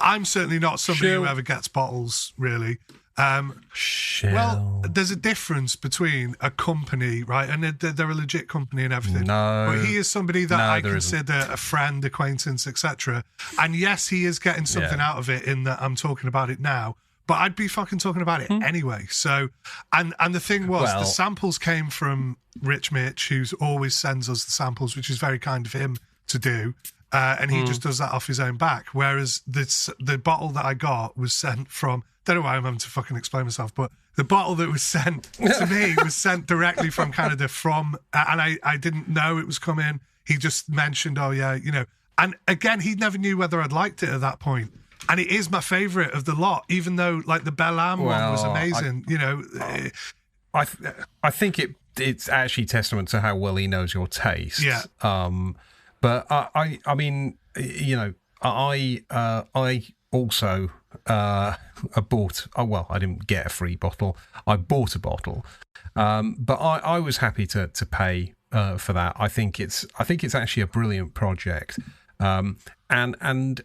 I'm certainly not somebody who ever gets bottles, really. Well, there's a difference between a company, right? And they're a legit company and everything. No. But he is somebody that I consider a friend, acquaintance, etc. And yes, he is getting something out of it in that I'm talking about it now. But I'd be fucking talking about it anyway. So, and the thing was, the samples came from Rich Mitch, who always sends us the samples, which is very kind of him to do. And he just does that off his own back. Whereas the bottle that I got was sent from, don't know why I'm having to fucking explain myself, but the bottle that was sent to me was sent directly from Canada and I didn't know it was coming. He just mentioned, and again, he never knew whether I'd liked it at that point. And it is my favourite of the lot, even though, like, the Bel Am one was amazing. I think it's actually testament to how well he knows your taste. Yeah. But I mean, I also bought. I didn't get a free bottle. I bought a bottle, but I was happy to pay for that. I think it's actually a brilliant project, and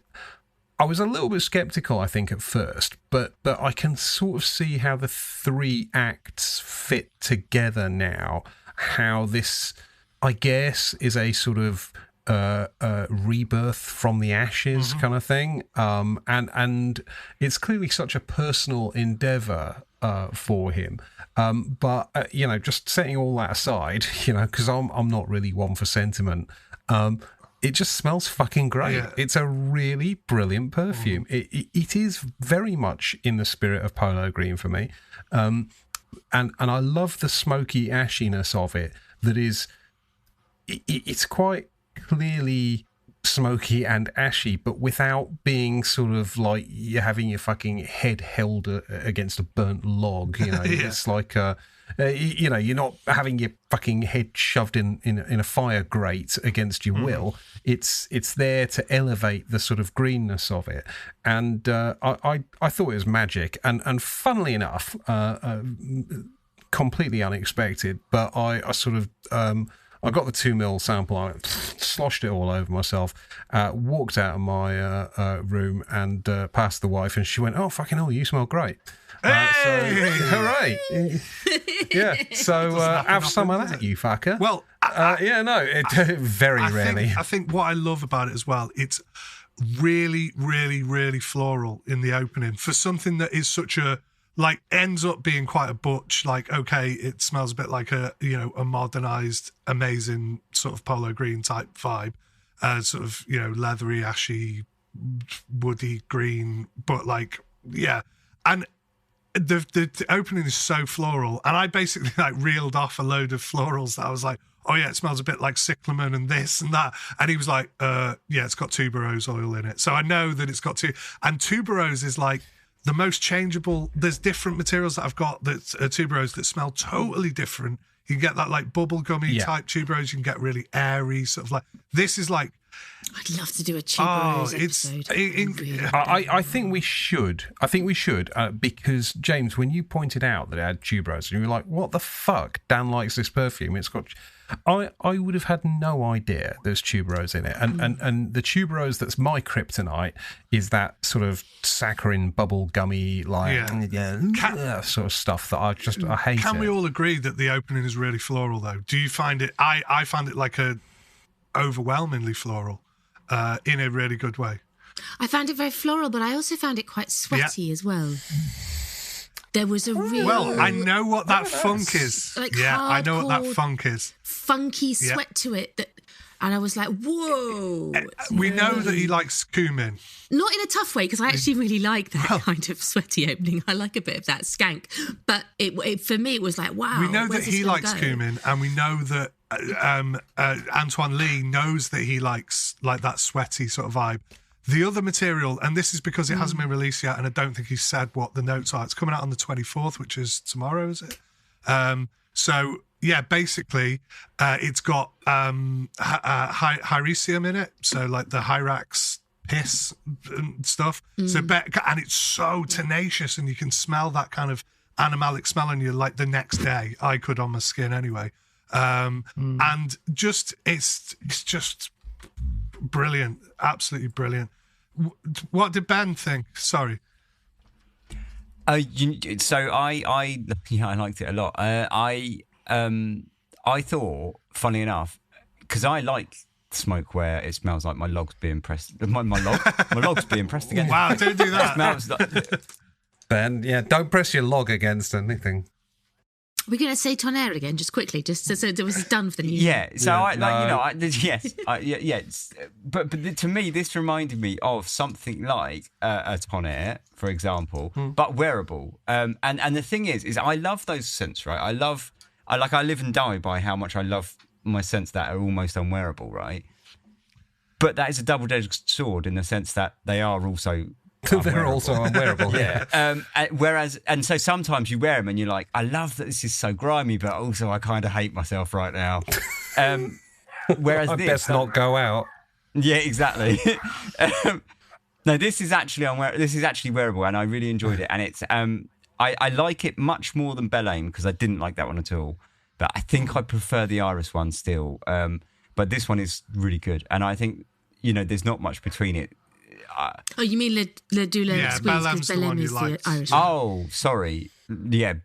I was a little bit skeptical, I think, at first, but I can sort of see how the 3 acts fit together now. How this, I guess, is a sort of rebirth from the ashes kind of thing, and it's clearly such a personal endeavour for him. But just setting all that aside, because I'm not really one for sentiment. It just smells fucking great. Yeah. It's a really brilliant perfume. It is very much in the spirit of Polo Green for me. And I love the smoky ashiness of it. That is, it's quite clearly smoky and ashy, but without being sort of like you're having your fucking head held against a burnt log. It's like you're not having your fucking head shoved in a fire grate against your will. It's there to elevate the sort of greenness of it, and I thought it was magic, and funnily enough, completely unexpected, but I sort of I got the 2 ml sample, I sloshed it all over myself, walked out of my room and passed the wife, and she went, "Oh, fucking hell, you smell great." Hey! So, hooray. Yeah, so have some of that, you fucker. Well, very rarely. I think what I love about it as well, it's really, really, really floral in the opening. For something that is such a, like, ends up being quite a butch, like, okay, it smells a bit like a modernized, amazing sort of polo green type vibe, sort of, leathery, ashy, woody green, but like, yeah. And the opening is so floral, and I basically like reeled off a load of florals that I was like, oh yeah, it smells a bit like cyclamen and this and that, and he was like, yeah, it's got tuberose oil in it, so I know that it's got and tuberose is like the most changeable. There's different materials that I've got that's tuberose that smell totally different. You can get that like bubblegummy type tuberose. You can get really airy sort of like. This is like. I'd love to do a tuberose episode. I think we should. Because James, when you pointed out that it had tuberose, and you were like, "What the fuck? Dan likes this perfume. It's got." I would have had no idea there's tuberose in it, and the tuberose that's my kryptonite is that sort of saccharine, bubble gummy, like sort of stuff that I hate. Can we all agree that the opening is really floral though? Do you find it? I find it like a overwhelmingly floral in a really good way. I found it very floral, but I also found it quite sweaty as well. There was a real... Well, I know what that funk is. Like I know what that funk is. Funky sweat to it. And I was like, whoa. We know that he likes cumin. Not in a tough way, because I actually really like that kind of sweaty opening. I like a bit of that skank. But it for me, it was like, wow. We know that he likes cumin, and we know that Antoine Lee knows that he likes like that sweaty sort of vibe. The other material, and this is because it hasn't been released yet, and I don't think he said what the notes are. It's coming out on the 24th, which is tomorrow, is it? So, yeah, basically, it's got Hyraceum in it, so like the Hyrax piss and stuff. So, and it's so tenacious, and you can smell that kind of animalic smell on you like the next day. I could on my skin anyway. And just, it's just brilliant, absolutely brilliant. What did Ben think? Sorry. So I liked it a lot. I thought, funny enough, because I like smoke where it smells like my log's being pressed. My log's being pressed against. Wow! Don't do that. It smells like... Ben, don't press your log against anything. We're going to say Tonnerre again, just quickly, just so it was done for the new year. But to me, this reminded me of something like a Tonnerre, for example, but wearable. And the thing is I love those scents, right? I live and die by how much I love my scents that are almost unwearable, right? But that is a double-edged sword in the sense that they are also... They're also unwearable. So sometimes you wear them and you're like, I love that this is so grimy, but also I kind of hate myself right now. Whereas I best not go out. Yeah, exactly. No, this is actually wearable, and I really enjoyed it. And it's I like it much more than Belle Aime because I didn't like that one at all. But I think I prefer the Iris one still. But this one is really good, and I think there's not much between it. Oh, you mean Le Douleur Exquise? Bellam's the one you liked. The Irish oh, sorry. Yeah.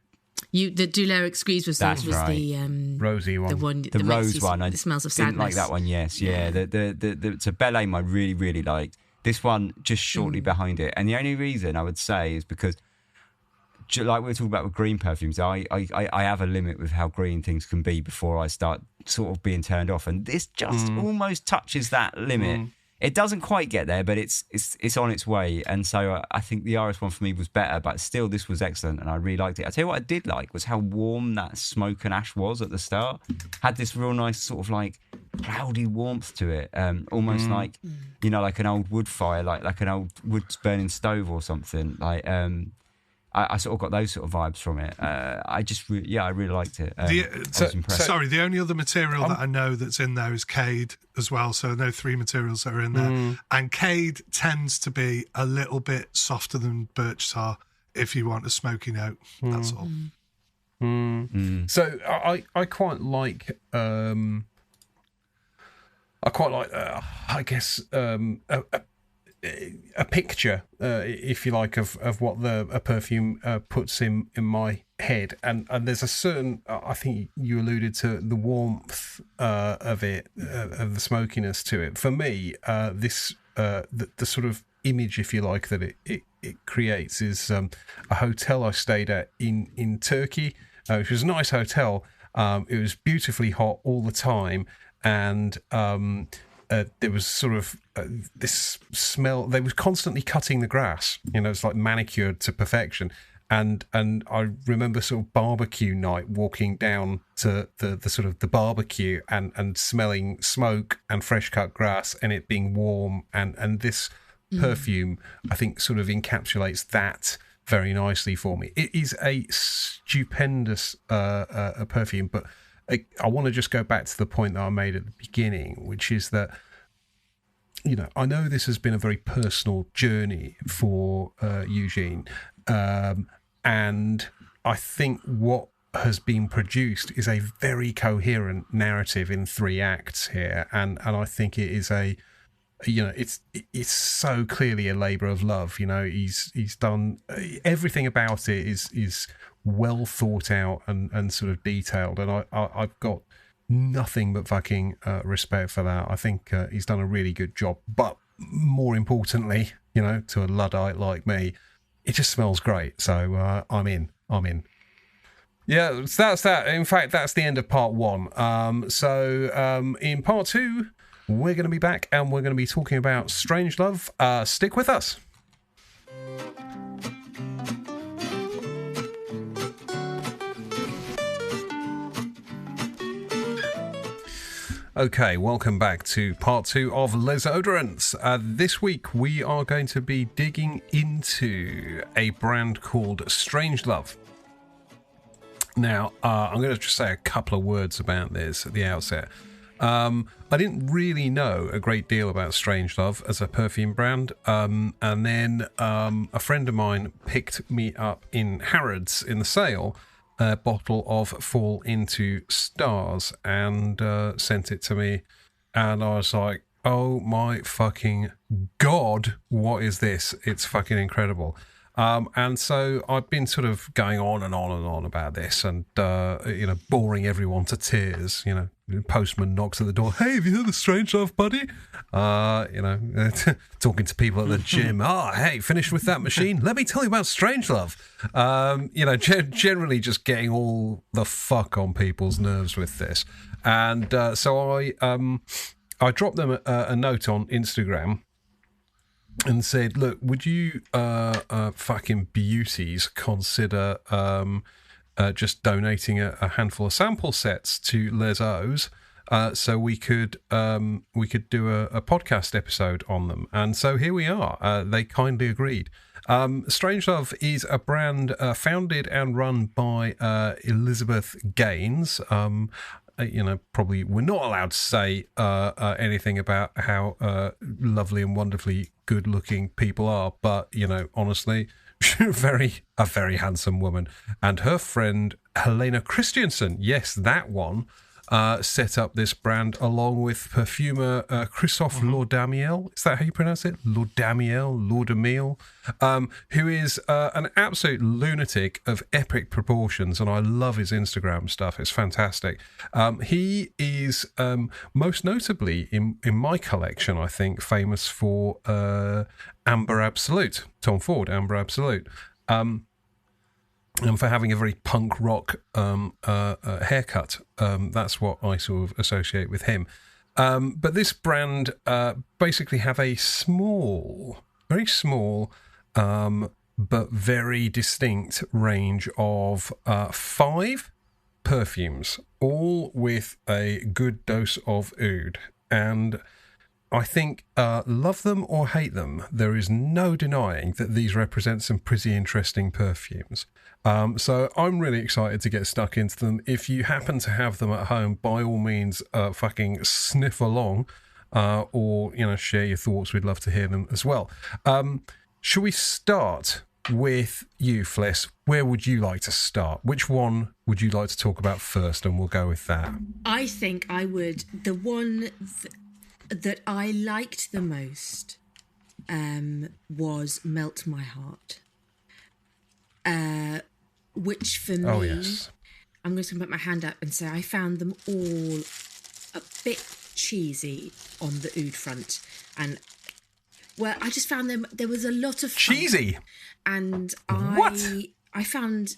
The Douleur Exquise was right. The rosy one. The rose one. The smells of sadness. Didn't like that one, yes. Yeah. The Belle Aime I really, really liked. This one just shortly behind it. And the only reason I would say is because, like we were talking about with green perfumes, I have a limit with how green things can be before I start sort of being turned off. And this just almost touches that limit. It doesn't quite get there, but it's on its way. And so I think the Iris one for me was better, but still this was excellent and I really liked it. I tell you what I did like was how warm that smoke and ash was at the start. Had this real nice sort of like cloudy warmth to it, almost like, like an old wood fire, like an old wood burning stove or something. Like I sort of got those sort of vibes from it. I really liked it. I was impressed. Sorry, the only other material that I know that's in there is Cade as well. So I know 3 materials that are in there. And Cade tends to be a little bit softer than birch tar if you want a smoky note. That's all. So I quite like... I guess... a picture, if you like, of what a perfume puts in my head, and there's a certain, I think you alluded to the warmth of it, of the smokiness to it. For me, this the sort of image, if you like, that it creates is a hotel I stayed at in Turkey, which was a nice hotel. It was beautifully hot all the time, and there was sort of this smell. They were constantly cutting the grass. It's like manicured to perfection. And I remember sort of barbecue night, walking down to the sort of the barbecue and smelling smoke and fresh cut grass and it being warm. And this perfume, I think, sort of encapsulates that very nicely for me. It is a stupendous a perfume, but I want to just go back to the point that I made at the beginning, which is that, you know, I know this has been a very personal journey for Eugene. And I think what has been produced is a very coherent narrative in 3 acts here. And I think it is it's so clearly a labour of love. You know, he's done everything about it is well thought out and sort of detailed. And I've got nothing but fucking respect for that. I think he's done a really good job. But more importantly, you know, to a Luddite like me, it just smells great. So I'm in. Yeah, so that's that. In fact, that's the end of part 1. So in part 2, we're going to be back and we're going to be talking about Strangelove. Stick with us. Okay, welcome back to part 2 of Les Odorants. This week we are going to be digging into a brand called Strangelove. Now, I'm going to just say a couple of words about this at the outset. I didn't really know a great deal about Strangelove as a perfume brand, and then a friend of mine picked me up in Harrods in the sale a bottle of Fall Into Stars and sent it to me, and I was like, oh my fucking god, what is this? It's fucking incredible. And so I've been sort of going on and on and on about this and, boring everyone to tears. You know, the postman knocks at the door. Hey, have you heard of Strangelove, buddy? Talking to people at the gym. Hey, finished with that machine? Let me tell you about Strangelove. Generally just getting all the fuck on people's nerves with this. And so I dropped them a note on Instagram and said, look, would you fucking beauties consider just donating a handful of sample sets to Les O's so we could do a podcast episode on them? And so here we are. They kindly agreed. Strangelove is a brand founded and run by Elizabeth Gaines. Probably we're not allowed to say anything about how lovely and wonderfully good-looking people are, but honestly, a very handsome woman. And her friend Helena Christiansen, yes, that one, set up this brand along with perfumer Christophe Laudamiel. Is that how you pronounce it? Laudamiel, who is an absolute lunatic of epic proportions, and I love his Instagram stuff. It's fantastic. He is most notably in my collection, I think, famous for Amber Absolute, Tom Ford Amber Absolute. And for having a very punk rock haircut. That's what I sort of associate with him. But this brand basically have a very small, but very distinct range of 5 perfumes, all with a good dose of oud. And I think, love them or hate them, there is no denying that these represent some pretty interesting perfumes. So I'm really excited to get stuck into them. If you happen to have them at home, by all means, fucking sniff along, or share your thoughts. We'd love to hear them as well. Should we start with you, Fliss? Where would you like to start? Which one would you like to talk about first? And we'll go with that. I think I would. The one that I liked the most was Melt My Heart. Which for me, yes. I'm just going to put my hand up and say I found them all a bit cheesy on the oud front. And, well, I just found them, there was a lot of fun. Cheesy? And I found,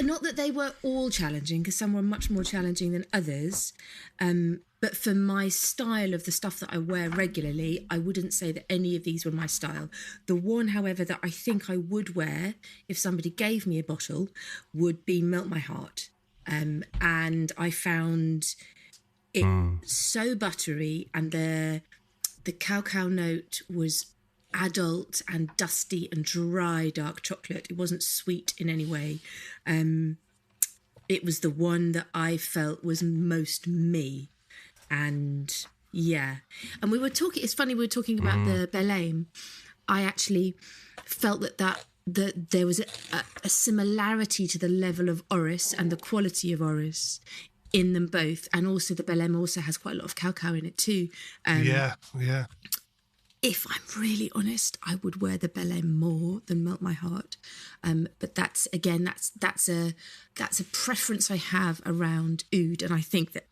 not that they were all challenging, because some were much more challenging than others, but But for my style of the stuff that I wear regularly, I wouldn't say that any of these were my style. The one, however, that I think I would wear if somebody gave me a bottle would be Melt My Heart. And I found it so buttery, and the cacao note was adult and dusty and dry dark chocolate. It wasn't sweet in any way. It was the one that I felt was most me. And yeah, and we were talking, it's funny, we were talking about the Bel Aim. I actually felt that there was a similarity to the level of Oris and the quality of Oris in them both. And also the Bel Aim also has quite a lot of cacao in it too. Yeah. If I'm really honest, I would wear the Bel Aim more than Melt My Heart. But that's a preference I have around oud. And I think that,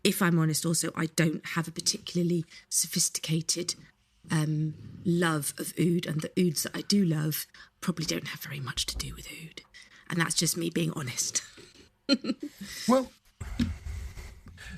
if I'm honest, also, I don't have a particularly sophisticated love of oud, and the ouds that I do love probably don't have very much to do with oud. And that's just me being honest. Well,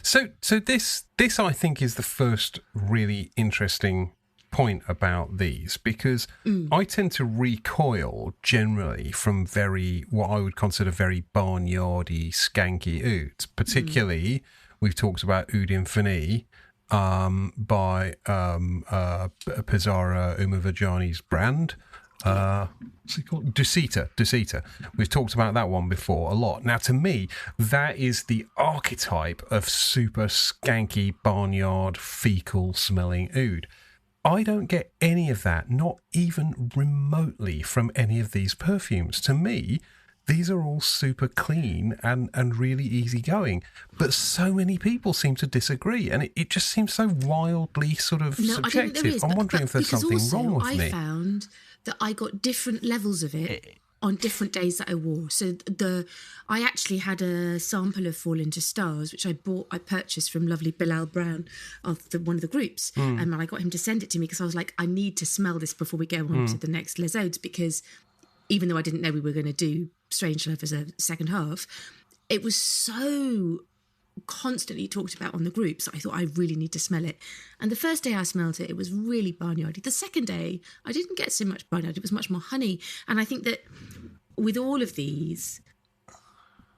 so this I think is the first really interesting point about these, because I tend to recoil generally from what I would consider very barnyardy, skanky ouds, particularly. We've talked about Oud Infini by Pizzara Umavajani's brand. What's it called? Dusita. We've talked about that one before a lot. Now, to me, that is the archetype of super skanky, barnyard, fecal-smelling oud. I don't get any of that, not even remotely, from any of these perfumes. To me, these are all super clean and really easygoing. But so many people seem to disagree, and it just seems so wildly sort of subjective. I think there is, I'm wondering if there's something wrong with me. I found that I got different levels of it on different days that I wore. So I actually had a sample of Fall Into Stars, which I purchased from lovely Bilal Brown of one of the groups. And I got him to send it to me because I was like, I need to smell this before we go on to the next Les Odes, because even though I didn't know we were going to do Strangelove as a second half, it was so constantly talked about on the groups that I thought I really need to smell it. And the first day I smelled it, it was really barnyardy. The second day, I didn't get so much barnyard. It was much more honey. And I think that with all of these,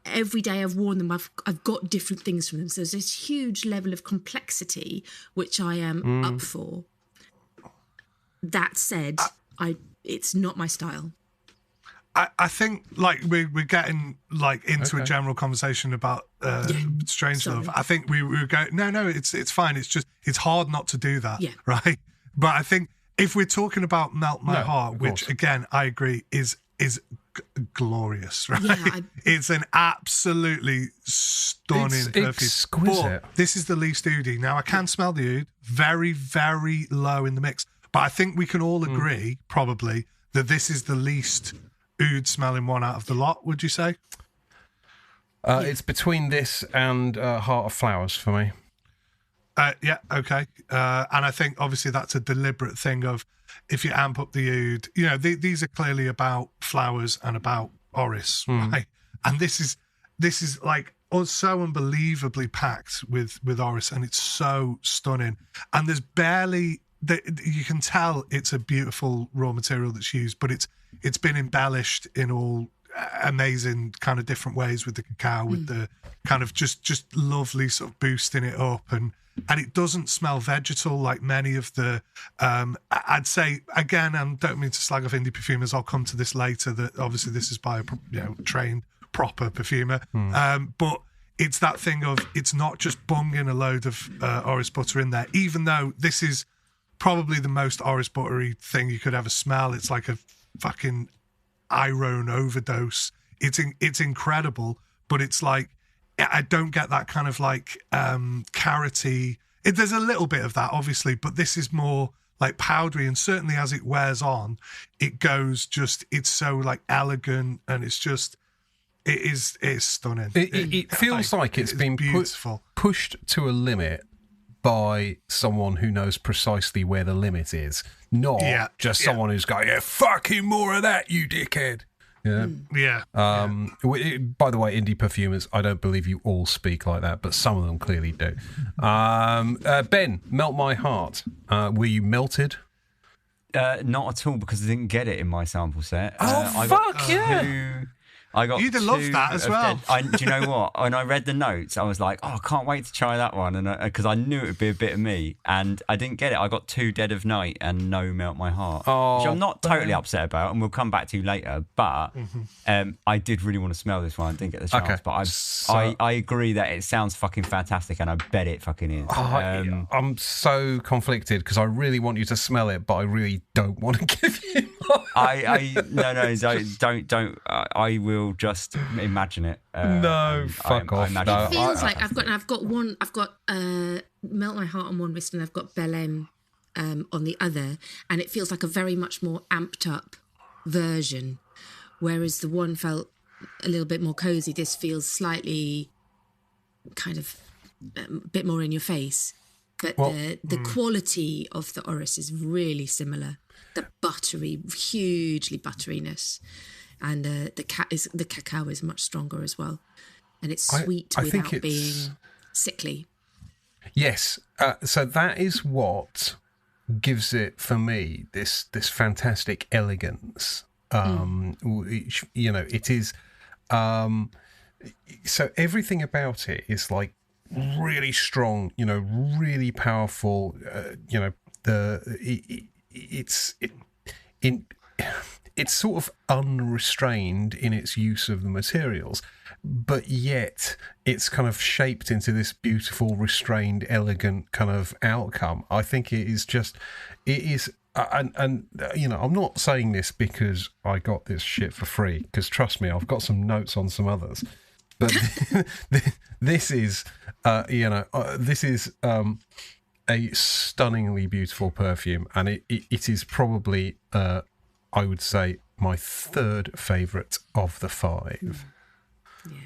every day I've worn them, I've got different things from them. So there's this huge level of complexity, which I am up for. That said, it's not my style. I think like we're getting like into a general conversation about Strangelove. I think we were going, no, it's fine. It's just, it's hard not to do that, right? But I think if we're talking about Melt My Heart, which again I agree is glorious, right? Yeah, it's an absolutely stunning perfume. Exquisite. But this is the least oudy. Now I can smell the oud, very, very low in the mix, but I think we can all agree probably that this is the least oud smelling one out of the lot, would you say? It's between this and Heart of Flowers for me. Yeah, okay. And I think obviously that's a deliberate thing of, if you amp up the oud, you know, these are clearly about flowers and about Oris, right? And this is like so unbelievably packed with Oris, and it's so stunning. And there's barely, you can tell it's a beautiful raw material that's used, but it's been embellished in all amazing kind of different ways with the cacao, with the kind of just lovely sort of boosting it up, and it doesn't smell vegetal like many of the I'd say, again, I don't mean to slag off indie perfumers, I'll come to this later, that obviously this is by a trained proper perfumer, but it's that thing of, it's not just bunging a load of Oris butter in there, even though this is probably the most Oris buttery thing you could ever smell. It's like a fucking iron overdose. It's incredible, but it's like, I don't get that kind of like carroty. There's a little bit of that, obviously, but this is more like powdery, and certainly as it wears on, it goes just, it's so like elegant, and it's just, it's stunning. It feels like it's been beautiful. Pushed to a limit by someone who knows precisely where the limit is, not just someone who's going, fucking more of that, you dickhead. Yeah. Yeah. By the way, indie perfumers, I don't believe you all speak like that, but some of them clearly do. Ben, Melt My Heart. Were you melted? Not at all, because I didn't get it in my sample set. I got You'd have loved that as well. Do you know what? When I read the notes, I was like, oh, I can't wait to try that one, and because I knew it would be a bit of me, and I didn't get it. I got 2 Dead of Night and no Melt My Heart, which I'm not totally upset about, and we'll come back to later. But I did really want to smell this one. I didn't get the chance, but I agree that it sounds fucking fantastic, and I bet it fucking is. I'm so conflicted because I really want you to smell it, but I really don't want to give you. Don't. I will just imagine it. Fuck off. It feels like I've got Melt My Heart on one wrist and I've got Bel on the other, and it feels like a very much more amped up version, whereas the one felt a little bit more cozy. This feels slightly kind of a bit more in your face, but the quality of the Oris is really similar. The hugely butteriness. And the cacao is much stronger as well, and it's sweet without being sickly. Yes, so that is what gives it for me this fantastic elegance. Which, it is. So everything about it is like really strong. Really powerful. It's sort of unrestrained in its use of the materials, but yet it's kind of shaped into this beautiful, restrained, elegant kind of outcome. I think it is, and I'm not saying this because I got this shit for free, because trust me, I've got some notes on some others, but this is a stunningly beautiful perfume, and it is probably I would say my 3rd favourite of the 5. Yeah,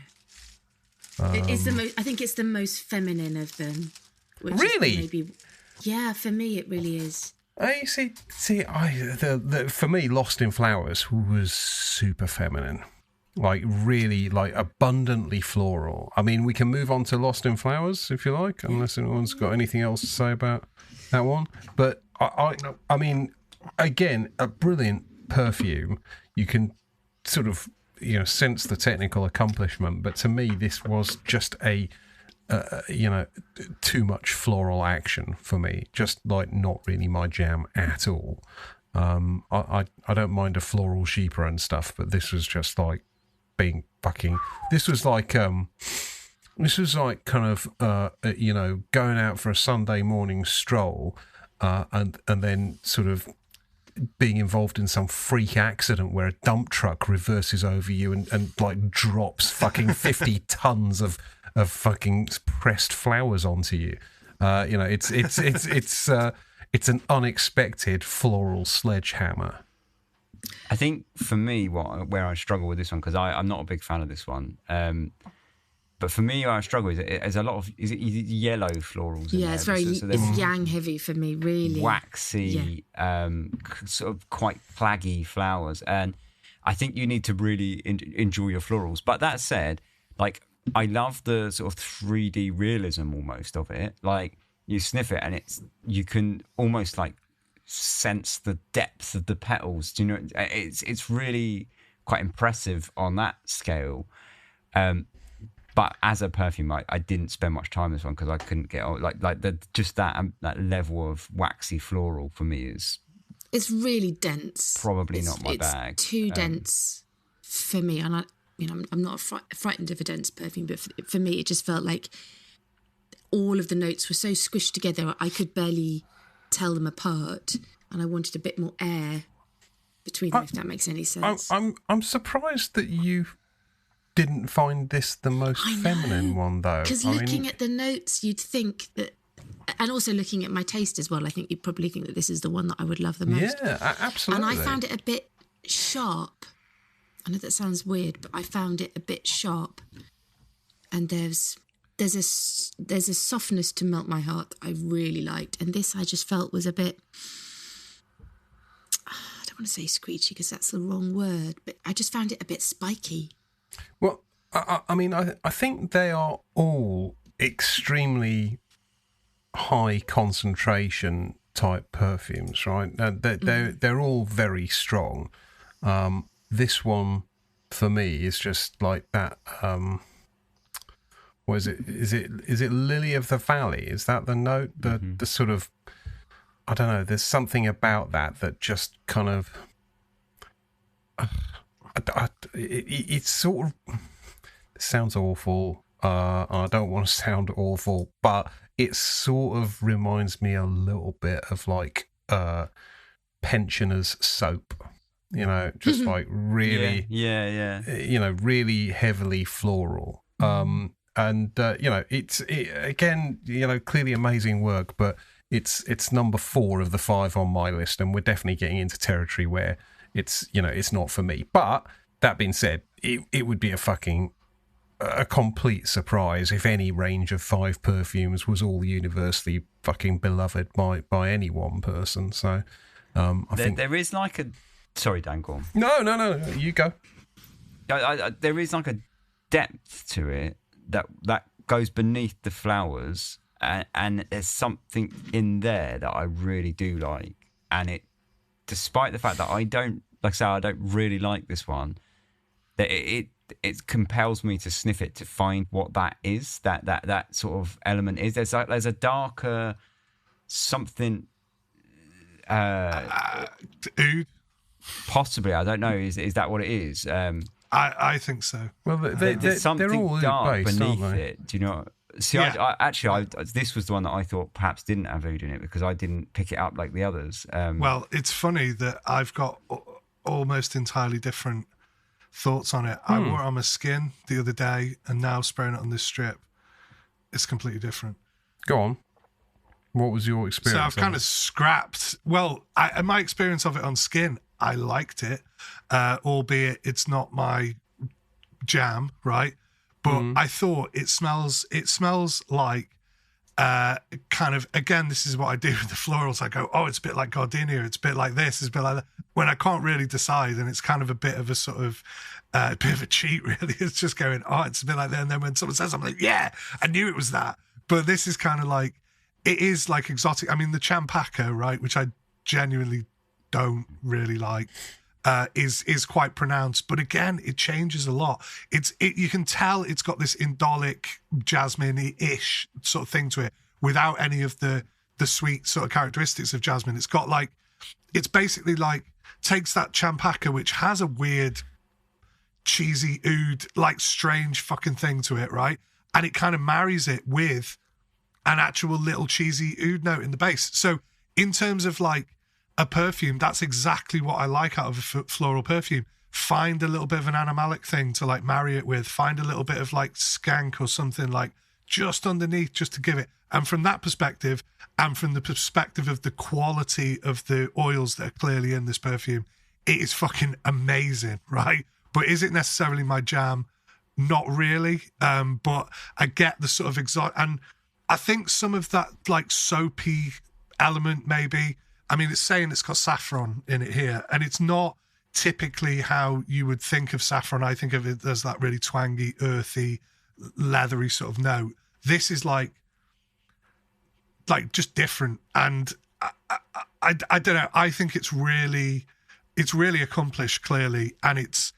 it's the most. I think it's the most feminine of them. Really? For me, it really is. For me, Lost in Flowers was super feminine, like really, like abundantly floral. I mean, we can move on to Lost in Flowers if you like, unless anyone's got anything else to say about that one. But I mean, again, a brilliant perfume. You can sort of sense the technical accomplishment, but to me this was just a too much floral action for me, just like not really my jam at all. I don't mind a floral sheeper and stuff, but this was just like being fucking, this was like kind of going out for a Sunday morning stroll and then sort of being involved in some freak accident where a dump truck reverses over you and like drops fucking 50 tons of fucking pressed flowers onto you. It's an unexpected floral sledgehammer. I think for me, where I struggle with this one, because I'm not a big fan of this one, but for me, where I struggle is there's a lot of yellow florals. In there. It's very it's yang heavy for me, really waxy, sort of quite plaggy flowers, and I think you need to really enjoy your florals. But that said, like I love the sort of 3D realism almost of it. Like you sniff it, and you can almost like sense the depth of the petals. Do you know? It's really quite impressive on that scale. But as a perfume, I didn't spend much time on this one because I couldn't get that level of waxy floral for me is. It's really dense. Probably not my bag. It's too dense for me, and I'm not frightened of a dense perfume, but for me, it just felt like all of the notes were so squished together, I could barely tell them apart, and I wanted a bit more air between them, if that makes any sense. I'm surprised that you didn't find this the most feminine one, though. Because looking at the notes, you'd think that, and also looking at my taste as well, I think you'd probably think that this is the one that I would love the most. Yeah, absolutely. And I found it a bit sharp. I know that sounds weird, but I found it a bit sharp. And there's a softness to Melt My Heart that I really liked, and this I just felt was a bit. I don't don't want to say screechy because that's the wrong word, but I just found it a bit spiky. Well, I mean, I think they are all extremely high concentration type perfumes, right? They're all very strong. This one, for me, is just like that. What is it? Is it Lily of the Valley? Is that the note? The sort of, I don't know. There's something about that just kind of. It's sort of. It sounds awful. I don't want to sound awful, but it sort of reminds me a little bit of like pensioners' soap. You know, just like really, really heavily floral. And you know, it's again, you know, clearly amazing work, but it's number 4 of the 5 on my list, and we're definitely getting into territory where it's, you know, it's not for me. But that being said, it would be a complete surprise if any range of 5 perfumes was all universally fucking beloved by any one person. So I think there is like a. Sorry, Dan, go on. No, you go. There is like a depth to it that goes beneath the flowers, and there's something in there that I really do like. And it, despite the fact that I don't really like this one, that it compels me to sniff it to find what that is. That sort of element is. There's a darker something. Oud. Possibly, I don't know. Is that what it is? I think so. Well, there's something they're all dark based, beneath aren't they? it. Do you know? See, Yeah. I this was the one that I thought perhaps didn't have oud in it because I didn't pick it up like the others. Well, it's funny that I've got almost entirely different thoughts on it. I wore it on my skin the other day, and now spraying it on this strip, it's completely different. Go on. What was your experience? So I've kind of scrapped. Well, my experience of it on skin, I liked it, albeit it's not my jam, right? But I thought it smells like kind of, again, this is what I do with the florals. I go, oh, it's a bit like gardenia, it's a bit like this, it's a bit like that. When I can't really decide, and it's kind of a bit of a sort of a bit of a cheat, really. It's just going, oh, it's a bit like that. And then when someone says, I'm like, yeah, I knew it was that. But this is kind of like, it is like exotic. I mean, the champaca, right, which I genuinely don't really like, is quite pronounced. But again, it changes a lot. You can tell it's got this indolic, jasmine-ish sort of thing to it without any of the sweet sort of characteristics of jasmine. It's got like, it's basically like, takes that champaca, which has a weird, cheesy oud, like strange fucking thing to it, right? And it kind of marries it with an actual little cheesy oud note in the base. So in terms of like a perfume, that's exactly what I like out of a floral perfume. Find a little bit of an animalic thing to like marry it with. Find a little bit of like skank or something like just underneath, just to give it. And from that perspective, and from the perspective of the quality of the oils that are clearly in this perfume, it is fucking amazing, right? But is it necessarily my jam? Not really. But I get the sort of exotic, and I think some of that like soapy element, maybe. I mean, it's saying it's got saffron in it here, and it's not typically how you would think of saffron. I think of it as that really twangy, earthy, leathery sort of note. This is like just different, and I don't know. I think it's really accomplished, clearly, and it's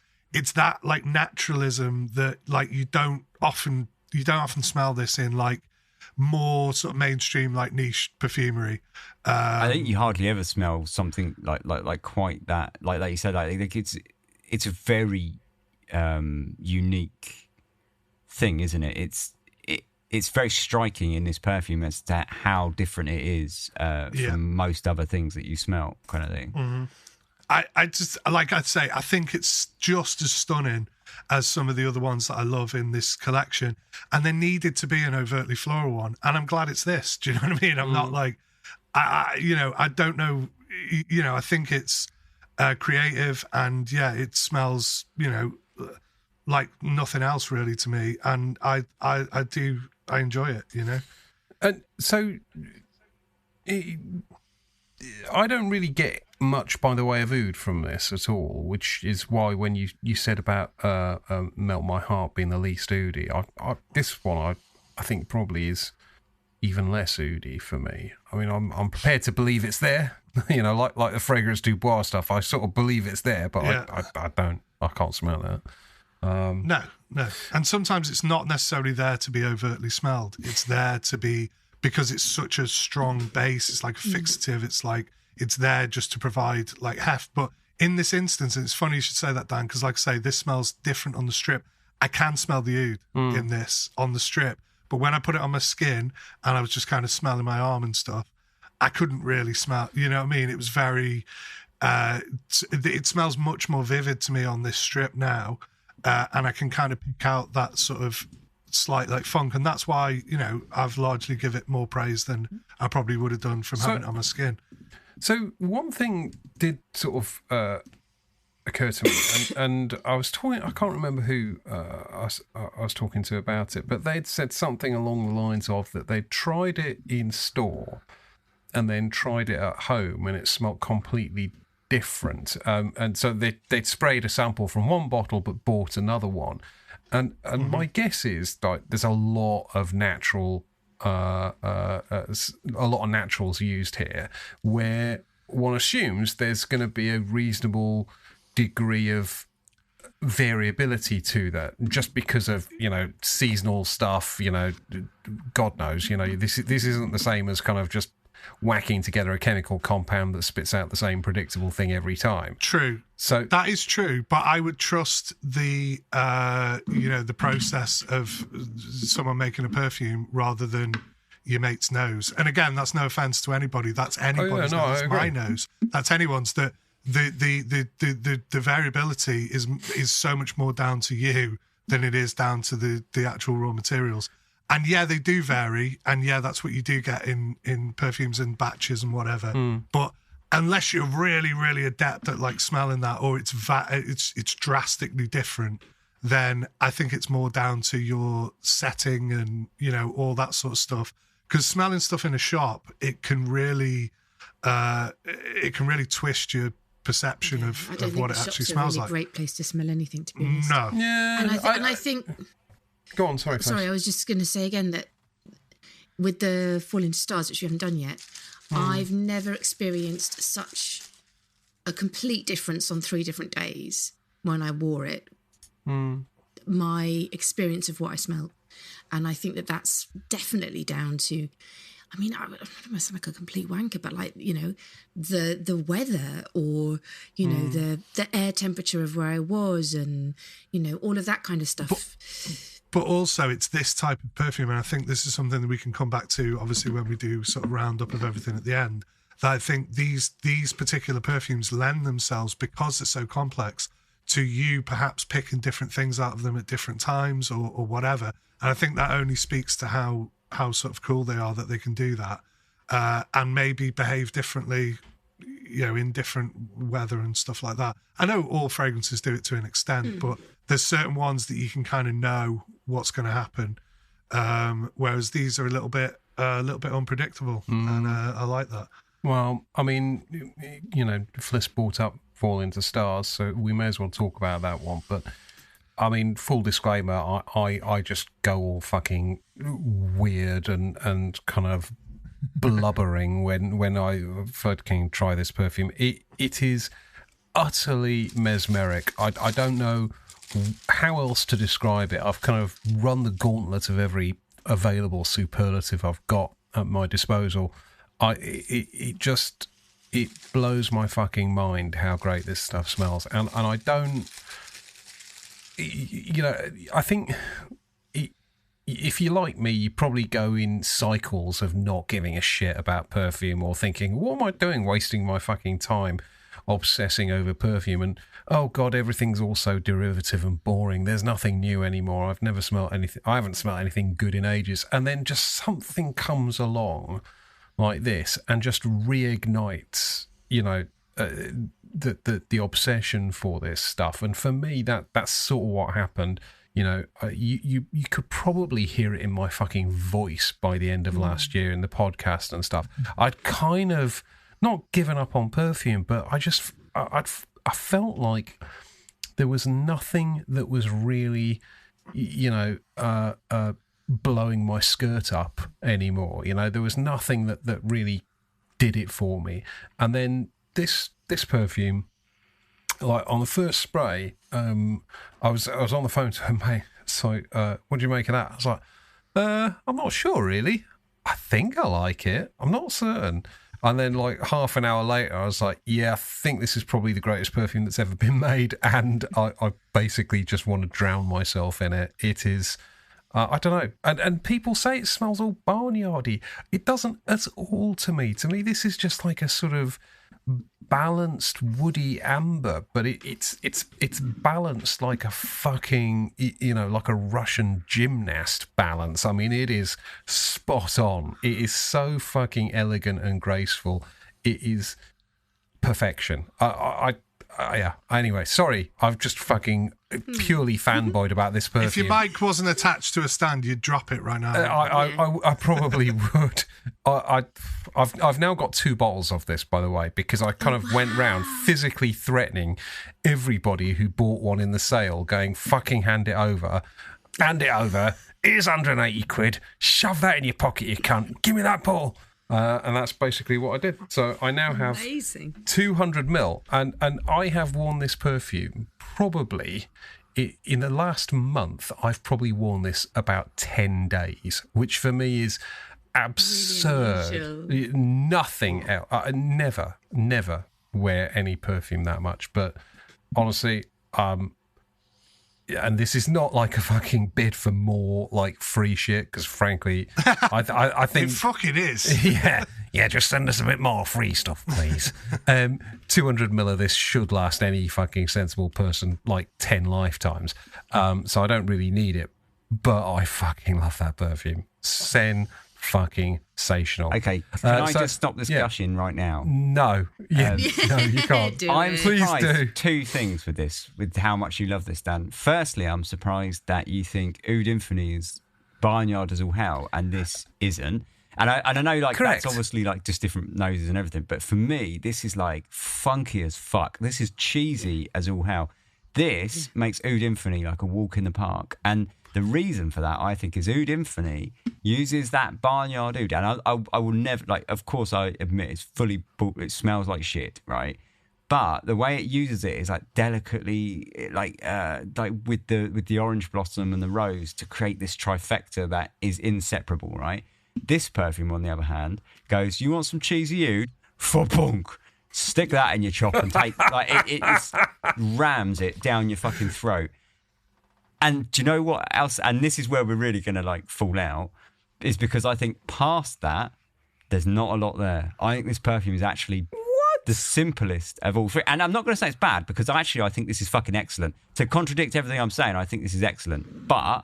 that like naturalism that like you don't often smell this in like more sort of mainstream like niche perfumery. I think you hardly ever smell something like quite that, like you said. I think it's a very unique thing, isn't it? It's very striking in this perfume as to how different it is from most other things that you smell, kind of thing. Mm-hmm. I just, like I'd say, I think it's just as stunning as some of the other ones that I love in this collection. And there needed to be an overtly floral one. And I'm glad it's this. Do you know what I mean? I'm not like, I don't know, I think it's creative, and it smells, like nothing else really to me. And I enjoy it, And so I don't really get much by the way of oud from this at all, which is why when you said about Melt My Heart being the least oudy, this one I think probably is even less oudy for me. I mean, I'm prepared to believe it's there. You know, like the Fragrance du Bois stuff, I sort of believe it's there, but I don't. I can't smell that. No. And sometimes it's not necessarily there to be overtly smelled. It's there to be, because it's such a strong base, it's like a fixative, it's there just to provide like heft. But in this instance, and it's funny you should say that, Dan, because like I say, this smells different on the strip. I can smell the oud in this on the strip, but when I put it on my skin and I was just kind of smelling my arm and stuff, I couldn't really smell, you know what I mean? It was very, it smells much more vivid to me on this strip now. And I can kind of pick out that sort of slight like funk, and that's why, you know, I've largely give it more praise than I probably would have done from having it on my skin. So one thing did sort of occur to me, and I was talking, I can't remember who I was talking to about it, but they'd said something along the lines of that they'd tried it in store and then tried it at home, and it smelled completely different. And so they'd sprayed a sample from one bottle but bought another one. And my guess is that there's a lot of natural, a lot of naturals used here, where one assumes there's going to be a reasonable degree of variability to that, just because of, you know, seasonal stuff. You know, God knows, you know, this isn't the same as kind of just whacking together a chemical compound that spits out the same predictable thing every time. True. So that is true, but I would trust the the process of someone making a perfume rather than your mate's nose. And again, that's no offense to anybody. That's anybody's nose. That's my nose. That's anyone's. That the variability is so much more down to you than it is down to the actual raw materials. And yeah, they do vary, and yeah, that's what you do get in perfumes and batches and whatever. But unless you're really, really adept at like smelling that, or it's drastically different, then I think it's more down to your setting and, you know, all that sort of stuff. Because smelling stuff in a shop, it can really twist your perception of what it actually smells like. A great place to smell anything, to be honest. No. Yeah, and I think. Go on, sorry. Sorry, I was just going to say again that with the Fall Into Stars, which we haven't done yet, I've never experienced such a complete difference on 3 different days when I wore it. My experience of what I smelled. And I think that that's definitely down to, I mean, I don't sound like a complete wanker, but like, you know, the weather, or, you know, the air temperature of where I was, and, you know, all of that kind of stuff. But also it's this type of perfume, and I think this is something that we can come back to, obviously, when we do sort of roundup of everything at the end, that I think these particular perfumes lend themselves, because they're so complex, to you perhaps picking different things out of them at different times or whatever. And I think that only speaks to how sort of cool they are that they can do that, and maybe behave differently, you know, in different weather and stuff like that. I know all fragrances do it to an extent, but there's certain ones that you can kind of know what's going to happen, whereas these are a little bit unpredictable, and I like that. Well, I mean, you know, Fliss brought up Fall Into Stars, so we may as well talk about that one. But I mean, full disclaimer, I just go all fucking weird and kind of blubbering when I fucking try this perfume. It is utterly mesmeric. I don't know how else to describe it. I've kind of run the gauntlet of every available superlative I've got at my disposal. It blows my fucking mind how great this stuff smells, and I don't, you know, I think if you're like me, you probably go in cycles of not giving a shit about perfume, or thinking, what am I doing wasting my fucking time obsessing over perfume, and oh god, everything's all so derivative and boring, there's nothing new anymore, I've never smelled anything, I haven't smelled anything good in ages, and then just something comes along like this and just reignites, you know, the obsession for this stuff. And for me, that's sort of what happened. You know, you could probably hear it in my fucking voice by the end of last year in the podcast and stuff. I'd kind of not given up on perfume, but I felt like there was nothing that was really, blowing my skirt up anymore. There was nothing that really did it for me. And then this perfume, like on the first spray, I was on the phone to her mate. So, what do you make of that? I was like, I'm not sure really. I think I like it. I'm not certain. And then like half an hour later, I was like, yeah, I think this is probably the greatest perfume that's ever been made. And I basically just want to drown myself in it. It is, I don't know. And people say it smells all barnyardy. It doesn't at all to me. To me, this is just like a sort of balanced woody amber, but it's balanced like a fucking, like a Russian gymnast balance. I mean, it is spot on. It is so fucking elegant and graceful. It is perfection. Yeah. Anyway, sorry, I've just fucking purely fanboyed about this perfume. If your bike wasn't attached to a stand, you'd drop it right now. I probably would. I've now got 2 bottles of this, by the way, because I kind of went round physically threatening everybody who bought one in the sale, going, fucking hand it over. Hand it over. Here's 180 quid. Shove that in your pocket, you cunt. Give me that bottle. And that's basically what I did. So I now have 200 ml, and I have worn this perfume probably in the last month. I've probably worn this about 10 days, which for me is absurd. Really nothing else. I never wear any perfume that much. But honestly, and this is not like a fucking bid for more like free shit, because frankly, I think it fucking is. Yeah, just send us a bit more free stuff, please. 200 ml of this should last any fucking sensible person like 10 lifetimes. So I don't really need it, but I fucking love that perfume. Fucking sensational. Okay, can I just stop this gushing right now? No, no, you can't. I'm Please surprised do. 2 things with this, with how much you love this, Dan. Firstly, I'm surprised that you think Oud Infinity is barnyard as all hell, and this isn't. And I know, like, Correct. That's obviously like just different noses and everything, but for me, this is like funky as fuck. This is cheesy as all hell. This makes Oud Infinity like a walk in the park, and the reason for that, I think, is Oud Infinity uses that barnyard oud, and I will never, like, of course, I admit it smells like shit, right? But the way it uses it is like delicately, like with the orange blossom and the rose to create this trifecta that is inseparable, right? This perfume, on the other hand, goes, you want some cheesy oud? Fa-bunk. Stick that in your chop and take, like, it rams it down your fucking throat. And do you know what else? And this is where we're really going to like fall out, is because I think past that, there's not a lot there. I think this perfume is actually the simplest of all 3. And I'm not going to say it's bad, because I think this is fucking excellent. To contradict everything I'm saying, I think this is excellent. But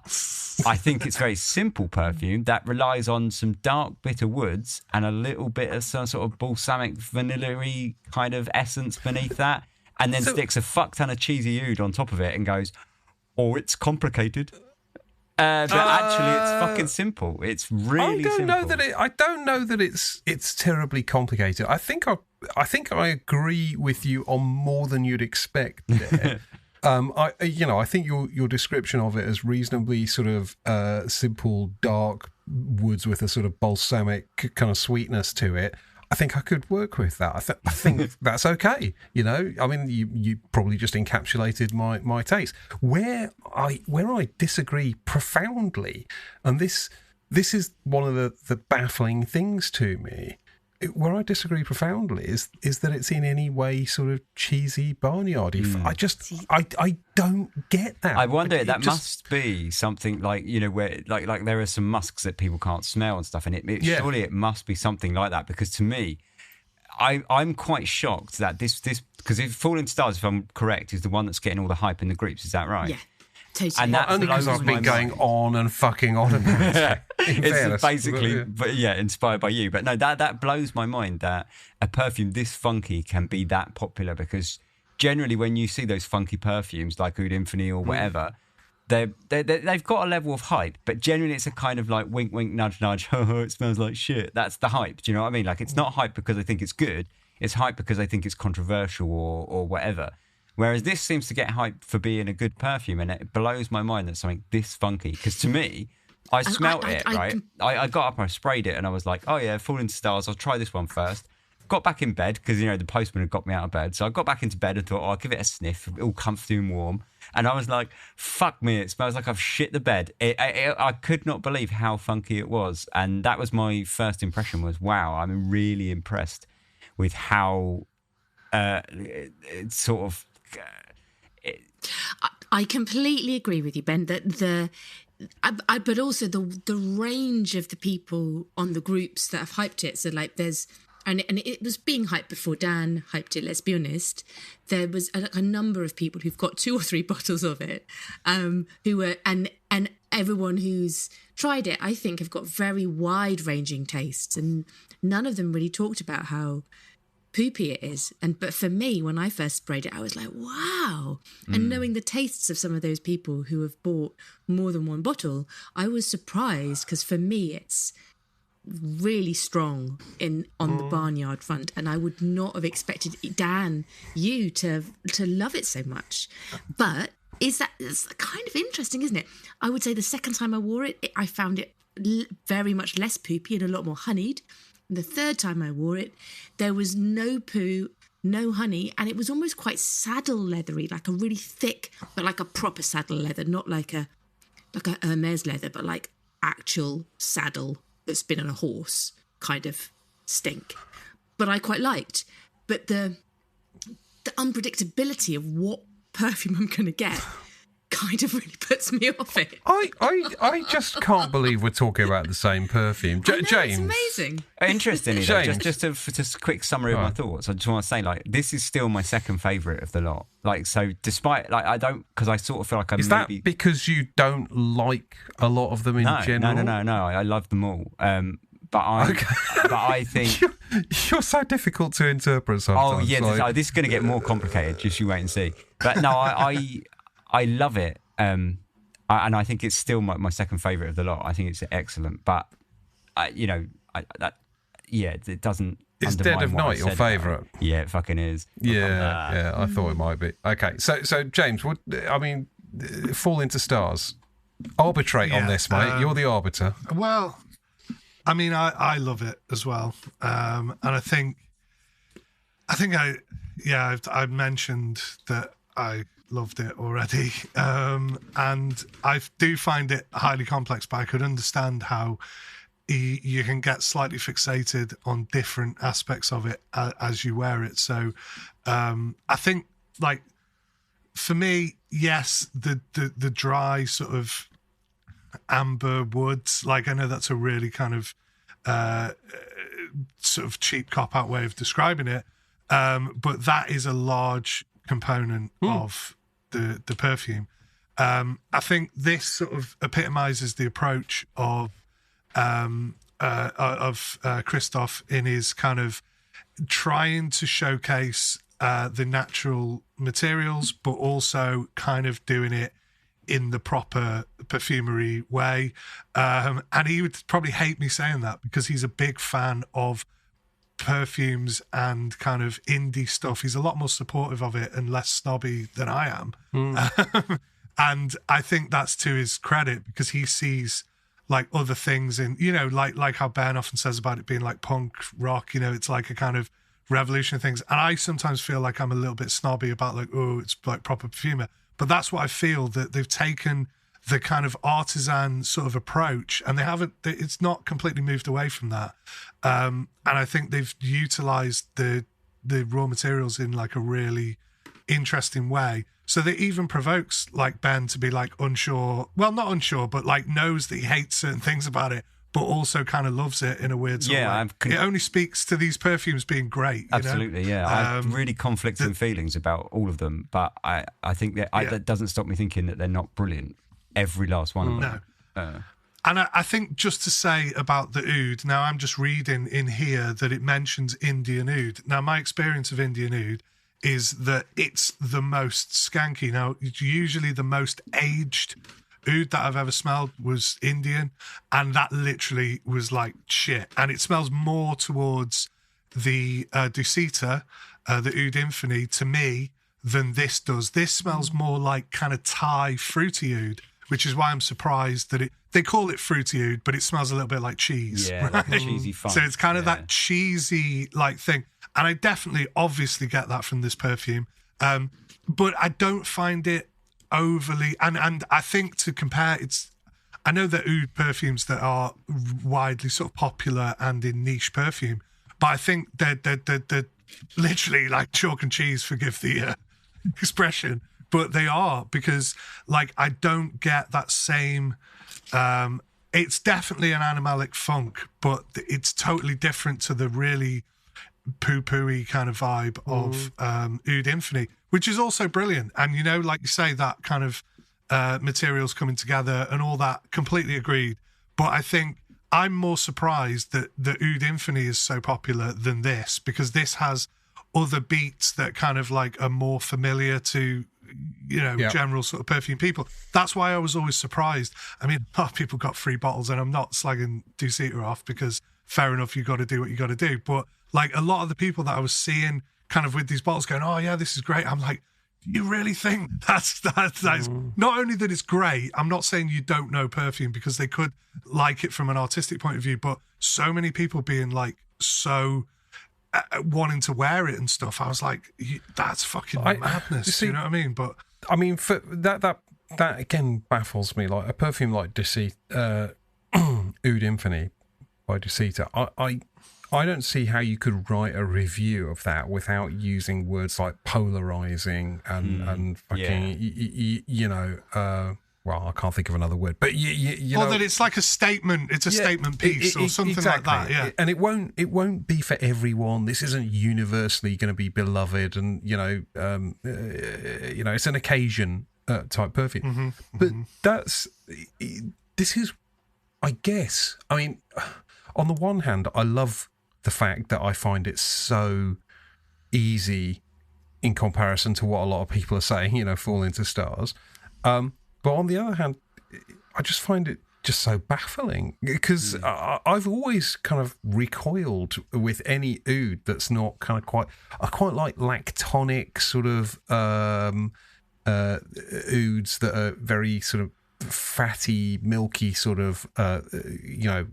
I think it's a very simple perfume that relies on some dark, bitter woods and a little bit of some sort of balsamic, vanilla-y kind of essence beneath that, and then sticks a fuck ton of cheesy oud on top of it and goes, oh, it's complicated. But actually, it's fucking simple. It's really simple. I don't know that it's terribly complicated. I think I agree with you on more than you'd expect there. I think your description of it as reasonably sort of simple, dark woods with a sort of balsamic kind of sweetness to it, I think I could work with that. I think that's okay. I mean, you probably just encapsulated my taste. Where I disagree profoundly, and this is one of the baffling things to me. Where I disagree profoundly is that it's in any way sort of cheesy, barnyardy. I don't get that. I wonder, must be something like, where like there are some musks that people can't smell and stuff, and surely it must be something like that, because to me, I'm quite shocked that this because if Falling Stars, if I'm correct, is the one that's getting all the hype in the groups. Is that right? Yeah. Totally. And that only because I've been going on and fucking on about it. It's basically, but inspired by you. But no, that blows my mind that a perfume this funky can be that popular, because generally when you see those funky perfumes like Oud Infinity or whatever, they've got a level of hype, but generally it's a kind of like wink, wink, nudge, nudge, it smells like shit. That's the hype. Do you know what I mean? Like, it's not hype because I think it's good. it's hype because they think it's controversial or whatever. Whereas this seems to get hype for being a good perfume, and it blows my mind that something this funky. Because to me, I smelt it, right? I got up, I sprayed it, and I was like, oh yeah, Falling to Stars, I'll try this one first. Got back in bed, because, the postman had got me out of bed. So I got back into bed and thought, I'll give it a sniff, all comfy and warm. And I was like, fuck me, it smells like I've shit the bed. I could not believe how funky it was. And that was my first impression was, wow, I'm really impressed with how it's sort of... I completely agree with you, Ben, that but also the range of the people on the groups that have hyped it. So like there's, and it was being hyped before Dan hyped it, let's be honest. There was a number of people who've got 2 or 3 bottles of it, who were, and everyone who's tried it, I think, have got very wide ranging tastes, and none of them really talked about how poopy it is. But for me, when I first sprayed it, I was like, wow. And knowing the tastes of some of those people who have bought more than one bottle, I was surprised, because for me it's really strong on the barnyard front, and I would not have expected Dan, you to love it so much. But it's kind of interesting, isn't it? I would say the second time I wore it, I found it very much less poopy and a lot more honeyed. The third time I wore it, there was no poo, no honey, and it was almost quite saddle leathery, like a really thick, but like a proper saddle leather, not like a Hermes leather, but like actual saddle that's been on a horse kind of stink. But I quite liked. But the unpredictability of what perfume I'm going to get kind of really puts me off it. I just can't believe we're talking about the same perfume. James, it's amazing. Interestingly, just a quick summary of my thoughts. I just want to say, like, this is still my second favourite of the lot. Like, so despite, like, I don't, because I sort of feel like I'm. Is that because you don't like a lot of them in general? No. I love them all. But I think you're so difficult to interpret sometimes. Oh yeah, this is going to get more complicated. Just you wait and see. But no, I love it, and I think it's still my second favourite of the lot. I think it's excellent, but it doesn't. Is Dead of Night your favourite? Yeah, it fucking is. Yeah, I thought it might be. Okay, so James, Falling to Stars. Arbitrate on this, mate. You're the arbiter. Well, I mean, I love it as well, and I think I've mentioned that I loved it already, and I do find it highly complex, but I could understand how you can get slightly fixated on different aspects of it as you wear it. So I think, like, for me, yes, the dry sort of amber woods, like, I know that's a really kind of sort of cheap cop-out way of describing it, but that is a large component of the perfume. I think this sort of epitomizes the approach of Christoph in his kind of trying to showcase the natural materials, but also kind of doing it in the proper perfumery way. And he would probably hate me saying that, because he's a big fan of perfumes and kind of indie stuff. He's a lot more supportive of it and less snobby than I am. And I think that's to his credit, because he sees like other things in, like how Ben often says about it being like punk rock, it's like a kind of revolution of things. And I sometimes feel like I'm a little bit snobby about like, oh, it's like proper perfumer. But that's what I feel, that they've taken the kind of artisan sort of approach, and it's not completely moved away from that. And I think they've utilized the raw materials in like a really interesting way. So that even provokes like Ben to be like unsure, well, not unsure, but like knows that he hates certain things about it, but also kind of loves it in a weird sort of way. It only speaks to these perfumes being great. Absolutely, yeah. I have really conflicting feelings about all of them, but I think that doesn't stop me thinking that they're not brilliant. Every last one of them. No. And I think just to say about the oud, now I'm just reading in here that it mentions Indian oud. Now, my experience of Indian oud is that it's the most skanky. Now, it's usually the most aged oud that I've ever smelled was Indian, and that literally was like shit. And it smells more towards the Dusita, the Oud Infinity, to me than this does. This smells more like kind of Thai fruity oud, which is why I'm surprised that they call it fruity oud, but it smells a little bit like cheese. Yeah, like a cheesy funk. So it's kind of that cheesy like thing. And I definitely, obviously get that from this perfume. But I don't find it overly, and I think to compare, I know that oud perfumes that are widely sort of popular and in niche perfume, but I think they're literally like chalk and cheese, forgive the expression, but they are, because like I don't get that same it's definitely an animalic funk, but it's totally different to the really poo-pooey kind of vibe of Oud Infinity, which is also brilliant. And you know, like you say, that kind of materials coming together and all that, completely agreed. But I think I'm more surprised that the Oud Infinity is so popular than this, because this has other beats that kind of like are more familiar to, you know, general sort of perfume people. That's why I was always surprised. I mean, a lot of people got free bottles, and I'm not slagging Dusita off, because fair enough, you got to do what you got to do. But like a lot of the people that I was seeing kind of with these bottles going, oh yeah, this is great, I'm like, you really think that's not only that it's great, I'm not saying you don't know perfume, because they could like it from an artistic point of view, but so many people being like so wanting to wear it and stuff, I was like, that's fucking madness. You know what I mean? But I mean, for that again baffles me. Like a perfume like Dusita, Oud Infinity by Dusita, I don't see how you could write a review of that without using words like polarizing and fucking, you know, well, I can't think of another word, but you know, that it's like a statement. It's a statement piece or something exactly like that. Yeah, and it won't be for everyone. This isn't universally going to be beloved, and you know, it's an occasion type perfume. But this is, I guess. I mean, on the one hand, I love the fact that I find it so easy in comparison to what a lot of people are saying, you know, fall into stars. But on the other hand, I just find it just so baffling, because I've always kind of recoiled with any oud that's not kind of I quite like lactonic sort of ouds that are very sort of fatty, milky, sort of, you know,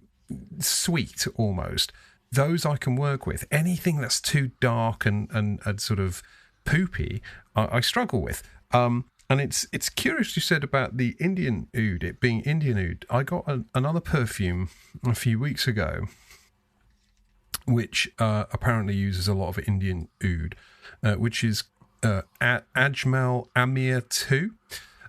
sweet almost. Those I can work with. Anything that's too dark and sort of poopy, I struggle with. And it's curious you said about the Indian oud, it being Indian oud. I got another perfume a few weeks ago, which apparently uses a lot of Indian oud, which is Ajmal Amir 2.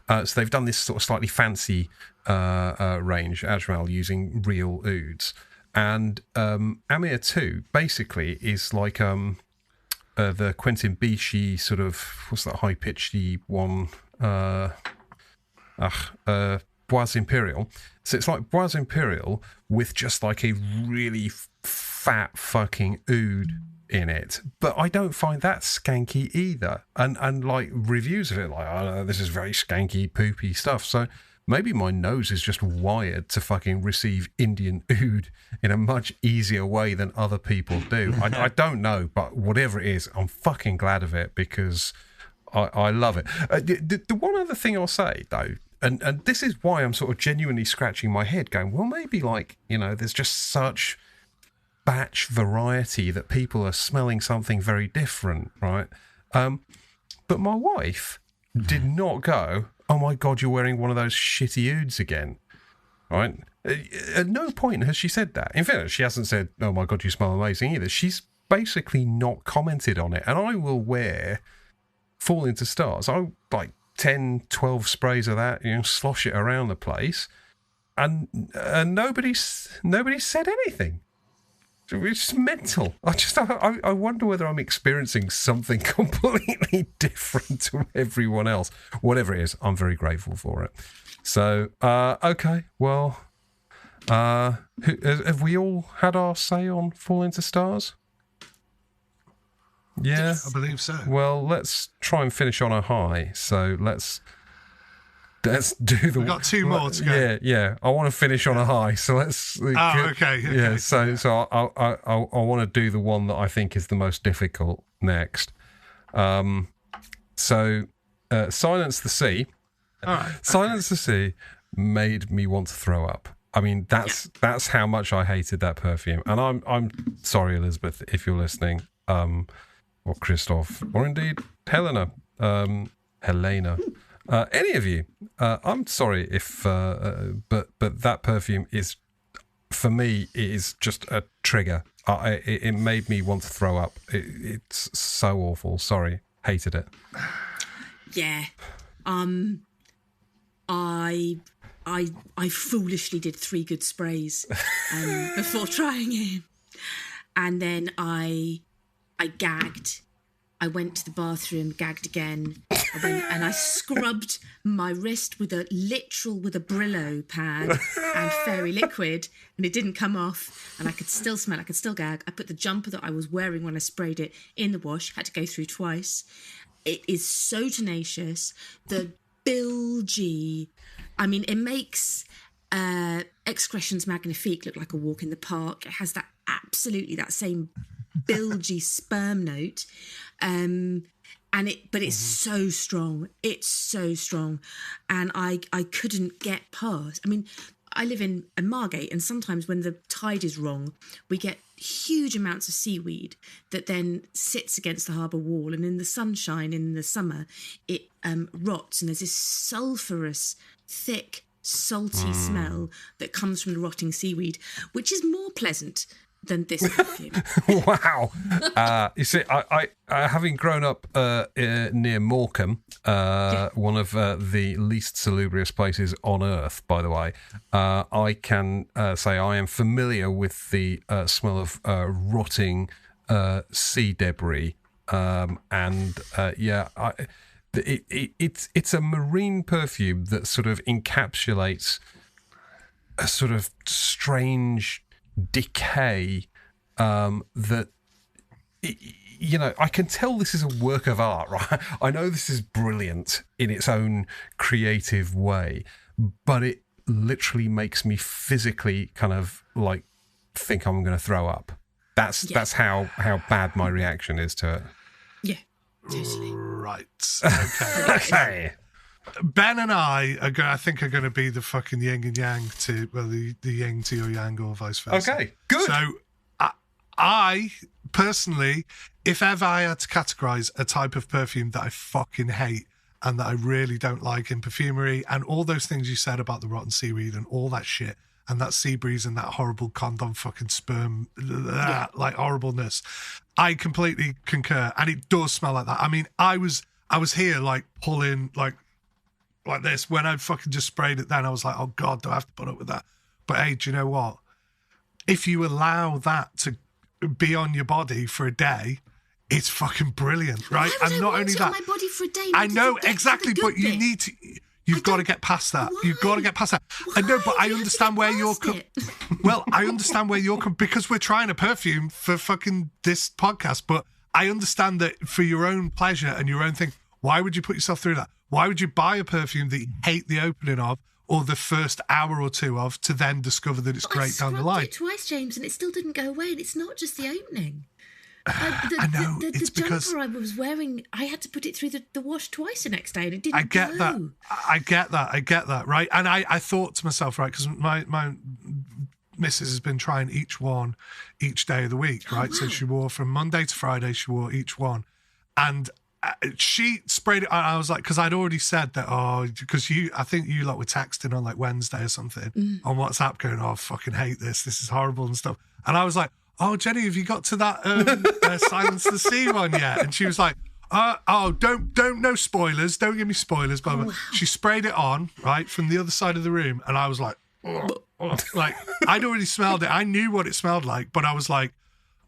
So they've done this sort of slightly fancy range, Ajmal, using real ouds. And Amir 2 basically is like the Quentin Bichy sort of, what's that high-pitchy one? Bois Imperial. So it's like Bois Imperial with just like a really fat fucking oud in it. But I don't find that skanky either. And like reviews of it, like, oh, this is very skanky, poopy stuff. So maybe my nose is just wired to fucking receive Indian oud in a much easier way than other people do. I don't know, but whatever it is, I'm fucking glad of it, because I love it. The one other thing I'll say, though, and this is why I'm sort of genuinely scratching my head going, well, maybe like, you know, there's just such batch variety that people are smelling something very different, right? But my wife did not go, oh my God, you're wearing one of those shitty ouds again, right? At no point has she said that. In fact, she hasn't said, oh my God, you smell amazing either. She's basically not commented on it. And I will wear Fall Into Stars. I like 10, 12 sprays of that, you know, slosh it around the place. And nobody's said anything. It's mental. I wonder whether I'm experiencing something completely different to everyone else. Whatever it is, I'm very grateful for it. So, okay, well, have we all had our say on Fall Into Stars? Yeah, I believe so. Well, let's try and finish on a high. So let's let's do the. We've got 2 more to go. Yeah. I want to finish on a high, so let's. Okay. Yeah. So I want to do the one that I think is the most difficult next. So, Silence the Sea. All right. Silence the Sea made me want to throw up. I mean, that's how much I hated that perfume. And I'm sorry, Elizabeth, if you're listening, or Christoph, or indeed Helena, any of you. I'm sorry if, but that perfume is, for me, it is just a trigger. It made me want to throw up. It's so awful. Sorry, hated it. Yeah. I foolishly did 3 good sprays before trying it, and then I gagged. I went to the bathroom, gagged again. I went and I scrubbed my wrist with a Brillo pad and fairy liquid, and it didn't come off. And I could still smell. I could still gag. I put the jumper that I was wearing when I sprayed it in the wash. Had to go through twice. It is so tenacious. The bilgy. I mean, it makes Excretions Magnifique look like a walk in the park. It has that same bilgy sperm note, but it's so strong. It's so strong, and I couldn't get past. I mean, I live in Margate, and sometimes when the tide is wrong, we get huge amounts of seaweed that then sits against the harbour wall, and in the sunshine in the summer, it rots, and there's this sulphurous, thick, salty smell that comes from the rotting seaweed, which is more pleasant than this perfume. Wow. You see, I having grown up near Morecambe, one of the least salubrious places on earth, by the way, I can say I am familiar with the smell of rotting sea debris. It's a marine perfume that sort of encapsulates a sort of strange decay that, you know, I can tell this is a work of art, right? I know this is brilliant in its own creative way, but it literally makes me physically kind of like think I'm going to throw up. That's how bad my reaction is to it. Yeah, totally. Right. Okay. Ben and I think are going to be the fucking yin and yang to, well, the yin to your yang or vice versa. Okay, good. So I personally, if ever I had to categorise a type of perfume that I fucking hate and that I really don't like in perfumery, and all those things you said about the rotten seaweed and all that shit, and that sea breeze and that horrible condom fucking sperm, like horribleness, I completely concur. And it does smell like that. I mean, I was here like pulling like this when I fucking just sprayed it. Then I was like, oh God, do I have to put up with that? But hey, do you know what? If you allow that to be on your body for a day, it's fucking brilliant, right? Why would and not I want only it that, on my body for a day? I know exactly, but you need to. You've got to get past that. You've got to get past that. I know, but I understand where you're well, I understand where you're because we're trying a perfume for fucking this podcast, but I understand that for your own pleasure and your own thing, why would you put yourself through that? Why would you buy a perfume that you hate the opening of or the first hour or two of to then discover that it's great down the line? I scrubbed it twice, James, and it still didn't go away. And it's not just the opening. I know, it's the because jumper I was wearing, I had to put it through the wash twice the next day, and it didn't I get go. I get that, right? And I thought to myself, right, because my missus has been trying each one each day of the week, right? Wow. So she wore from Monday to Friday, she wore each one. And she sprayed it, and I was like, because I'd already said that, because I think you lot were texting on like Wednesday or something on WhatsApp going, oh, I fucking hate this is horrible and stuff. And I was like, oh, Jenny, have you got to that Silence the Sea one yet? And she was like, don't no spoilers, don't give me spoilers, blah, blah. Wow. She sprayed it on, right, from the other side of the room, and I was like, like, I'd already smelled it. I knew what it smelled like, but I was like,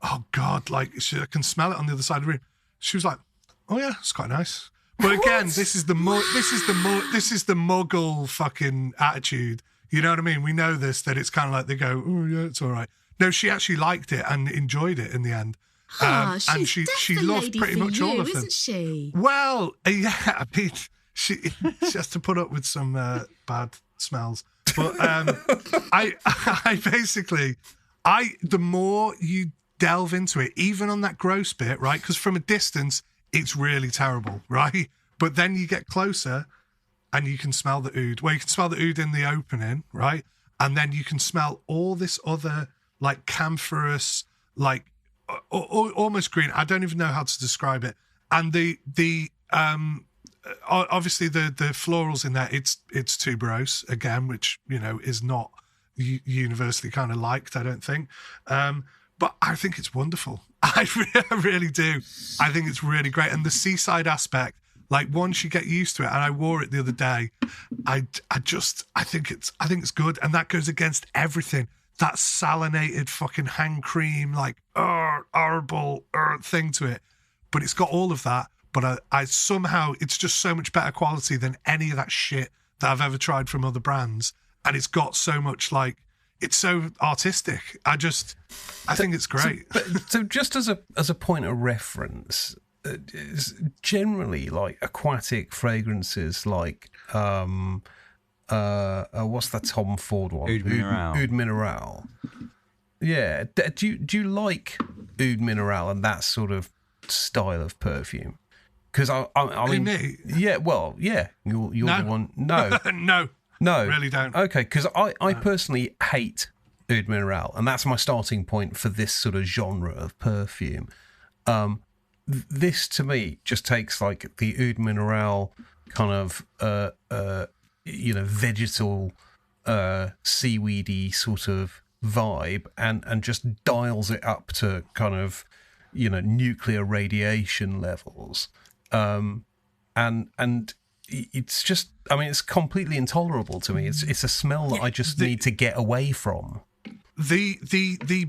oh God, like, I can smell it on the other side of the room. She was like, oh yeah, it's quite nice. But again, this is the muggle fucking attitude. You know what I mean? We know this, that it's kind of like they go, oh yeah, it's all right. No, she actually liked it and enjoyed it in the end. And she loved pretty much all of them. Isn't she? Well, yeah, I mean, she has to put up with some bad smells. But I basically, the more you delve into it, even on that gross bit, right? Because from a distance, it's really terrible, right? But then you get closer and you can smell the oud. Well, you can smell the oud in the opening, right? And then you can smell all this other, like, camphorous, like, almost green. I don't even know how to describe it. And obviously the florals in there, it's tuberose again, which, you know, is not universally kind of liked, I don't think. But I think it's wonderful. I really do. I think it's really great. And the seaside aspect, like, once you get used to it, and I wore it the other day, I think it's good. And that goes against everything. That salinated fucking hand cream, like, horrible thing to it. But it's got all of that. But I somehow, it's just so much better quality than any of that shit that I've ever tried from other brands. And it's got so much, like, it's so artistic. I think it's great. So just as a point of reference, generally, like, aquatic fragrances, like what's that Tom Ford one? Oud Mineral. Yeah. Do you like Oud Mineral and that sort of style of perfume? Because I mean, me? Yeah. Well, yeah. You're the one. No. No, really don't. Okay, because I personally hate Oud Mineral, and that's my starting point for this sort of genre of perfume. This, to me, just takes, like, the Oud Mineral kind of, vegetal, seaweedy sort of vibe, and just dials it up to kind of, nuclear radiation levels. And it's just, I mean, it's completely intolerable to me. It's a smell that I just need to get away from. The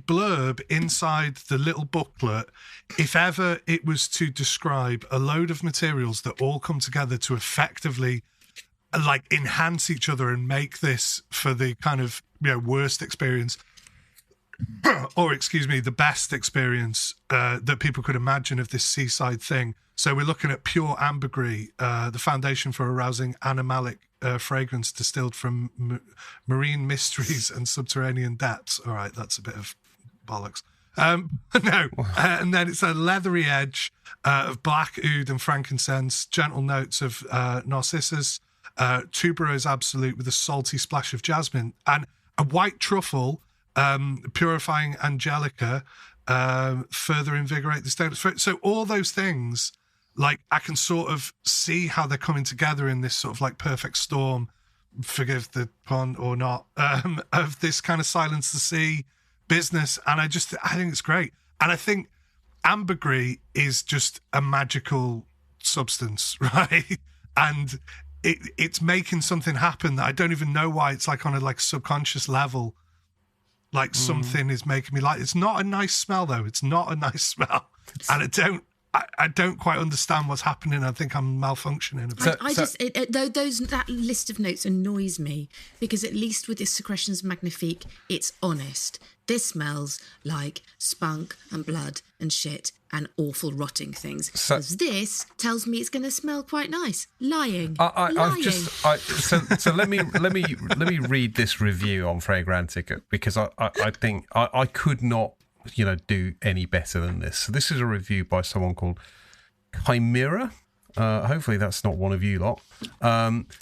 blurb inside the little booklet, if ever it was to describe a load of materials that all come together to effectively, like, enhance each other and make this for the kind of, worst experience, or, excuse me, the best experience that people could imagine of this seaside thing. So we're looking at pure ambergris, the foundation for arousing animalic fragrance distilled from marine mysteries and subterranean depths. All right, that's a bit of bollocks. No, and then it's a leathery edge of black oud and frankincense, gentle notes of narcissus, tuberose absolute with a salty splash of jasmine, and a white truffle, purifying angelica, further invigorate the status. So all those things, like, I can sort of see how they're coming together in this sort of, like, perfect storm, forgive the pun or not, of this kind of silence the sea business. And I think it's great. And I think ambergris is just a magical substance, right? And it's making something happen that I don't even know why. It's like on a, like, subconscious level, like something is making me like. It's not a nice smell, though. It's not a nice smell. And I don't quite understand what's happening. I think I'm malfunctioning a bit. That list of notes annoys me, because at least with this Secretions Magnifique, it's honest. This smells like spunk and blood and shit and awful rotting things. Because this tells me it's going to smell quite nice. Lying. So let me read this review on Fragrantica, because I think I could not, do any better than this. So this is a review by someone called Chimera. Hopefully that's not one of you lot.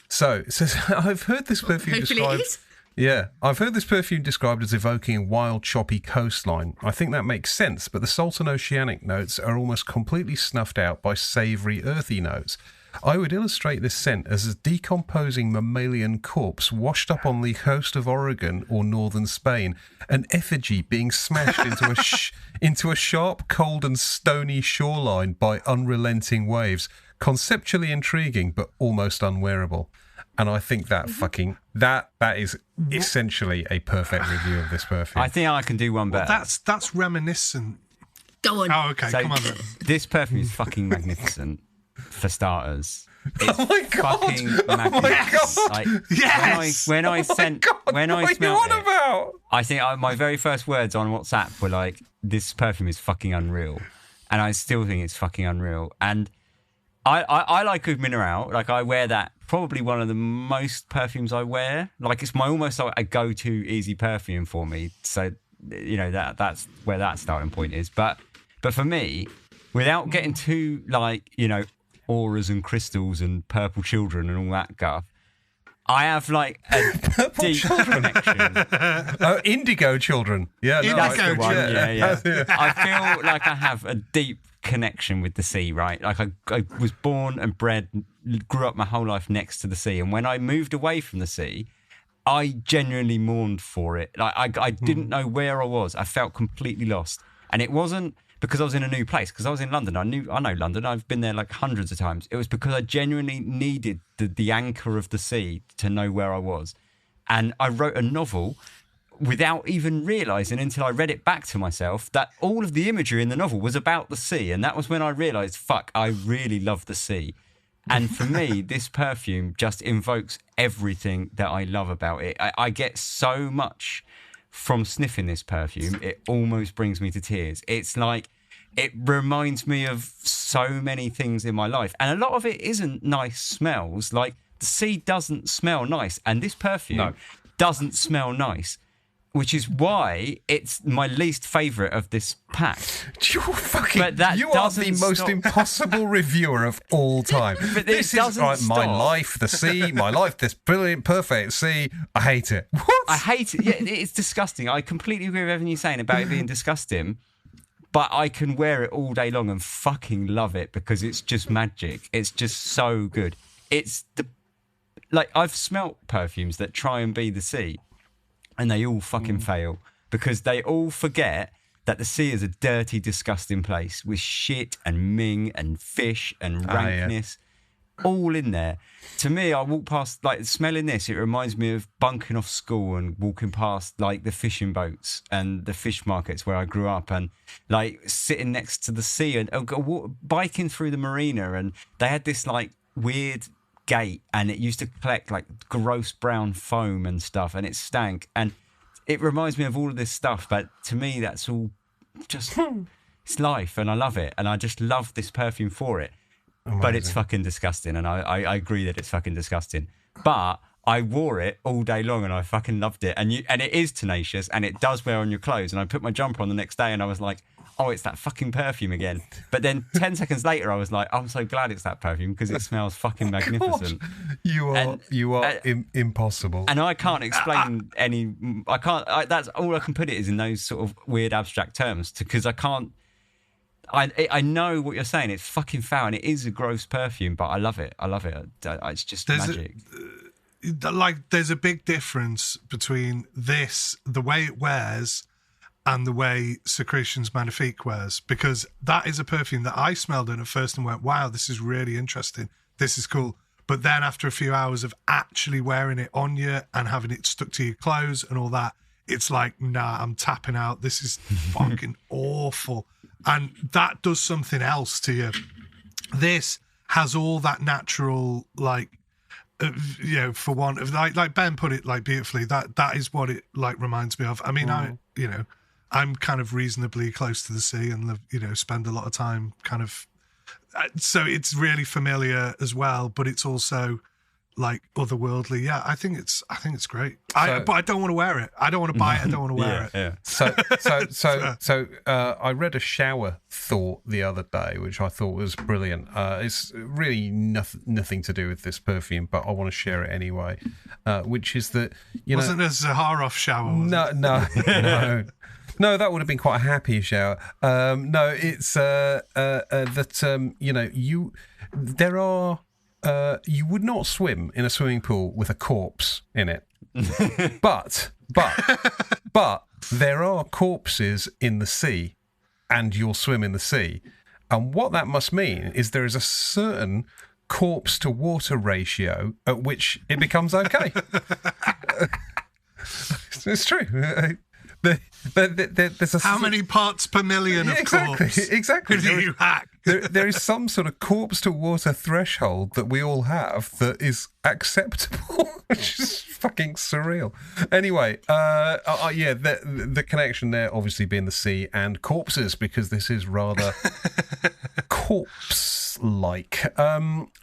So it says, I've heard this perfume described. Yeah, I've heard this perfume described as evoking a wild, choppy coastline. I think that makes sense, but the salt and oceanic notes are almost completely snuffed out by savoury, earthy notes. I would illustrate this scent as a decomposing mammalian corpse washed up on the coast of Oregon or northern Spain, an effigy being smashed into a sharp, cold and stony shoreline by unrelenting waves. Conceptually intriguing, but almost unwearable. And I think that that is essentially a perfect review of this perfume. I think I can do one better. That's reminiscent. Go on. Oh, okay, so come on then. This perfume is fucking magnificent, for starters. It's oh my god! Fucking magnificent. Like, yes! When I smelled it, I think my very first words on WhatsApp were like, "This perfume is fucking unreal," and I still think it's fucking unreal. And I like Oud Mineral. Like I wear that, probably one of the most perfumes I wear. Like it's my almost like a go-to easy perfume for me. So that's where that starting point is. But for me, without getting too like auras and crystals and purple children and all that guff, I have like a deep connection. Oh, indigo children. Yeah, that's the one. Yeah. I feel like I have a deep connection with the sea, right? Like I was born and bred, grew up my whole life next to the sea, and when I moved away from the sea, I genuinely mourned for it. Like I didn't know where I was. I felt completely lost, and it wasn't because I was in a new place. Because I was in London. I know London. I've been there like hundreds of times. It was because I genuinely needed the anchor of the sea to know where I was, and I wrote a novel without even realising until I read it back to myself that all of the imagery in the novel was about the sea. And that was when I realised, fuck, I really love the sea. And for me, this perfume just invokes everything that I love about it. I get so much from sniffing this perfume, it almost brings me to tears. It's like, it reminds me of so many things in my life. And a lot of it isn't nice smells. Like, the sea doesn't smell nice. And this perfume doesn't smell nice. Which is why it's my least favourite of this pack. You are the most impossible reviewer of all time. But this is like my life, the sea, my life, this brilliant, perfect sea. I hate it. What? I hate it. Yeah, it's disgusting. I completely agree with everything you're saying about it being disgusting. But I can wear it all day long and fucking love it because it's just magic. It's just so good. I've smelt perfumes that try and be the sea. And they all fucking fail because they all forget that the sea is a dirty, disgusting place with shit and ming and fish and rankness all in there. To me, I walk past, like, smelling this, it reminds me of bunking off school and walking past, like, the fishing boats and the fish markets where I grew up and, like, sitting next to the sea and biking through the marina. And they had this, like, weird gate and it used to collect like gross brown foam and stuff and it stank, and it reminds me of all of this stuff, but to me that's all just it's life and I love it and I just love this perfume for it. Amazing. But it's fucking disgusting and I agree that it's fucking disgusting, but I wore it all day long and I fucking loved it, and it is tenacious and it does wear on your clothes, and I put my jumper on the next day and I was like, oh, it's that fucking perfume again. But then 10 seconds later, I was like, I'm so glad it's that perfume because it smells fucking magnificent. God, you are impossible. And I can't explain that's all I can put it is in those sort of weird abstract terms because I can't. I know what you're saying. It's fucking foul and it is a gross perfume, but I love it. It's just magic. There's a big difference between this, the way it wears, and the way Secretions Magnifique wears, because that is a perfume that I smelled it at first and went, wow, this is really interesting. This is cool. But then after a few hours of actually wearing it on you and having it stuck to your clothes and all that, it's like, nah, I'm tapping out. This is fucking awful. And that does something else to you. This has all that natural, like, for want of, like Ben put it like beautifully, that is what it like reminds me of. I mean, I'm kind of reasonably close to the sea and spend a lot of time kind of, so it's really familiar as well, but it's also like otherworldly. Yeah, I think it's great. But I don't want to wear it. I don't want to buy it. I don't want to wear it. Yeah. So I read a shower thought the other day, which I thought was brilliant. It's really nothing to do with this perfume, but I want to share it anyway. Which is that wasn't a Zaharoff shower? No. No, that would have been quite a happy shower. No, it's that you would not swim in a swimming pool with a corpse in it, but there are corpses in the sea, and you'll swim in the sea, and what that must mean is there is a certain corpse to water ratio at which it becomes okay. It's true. There's how many parts per million of corpse? Exactly. Do you hack? There is some sort of corpse to water threshold that we all have that is acceptable, which is fucking surreal. Anyway, the connection there obviously being the sea and corpses, because this is rather corpse that's like.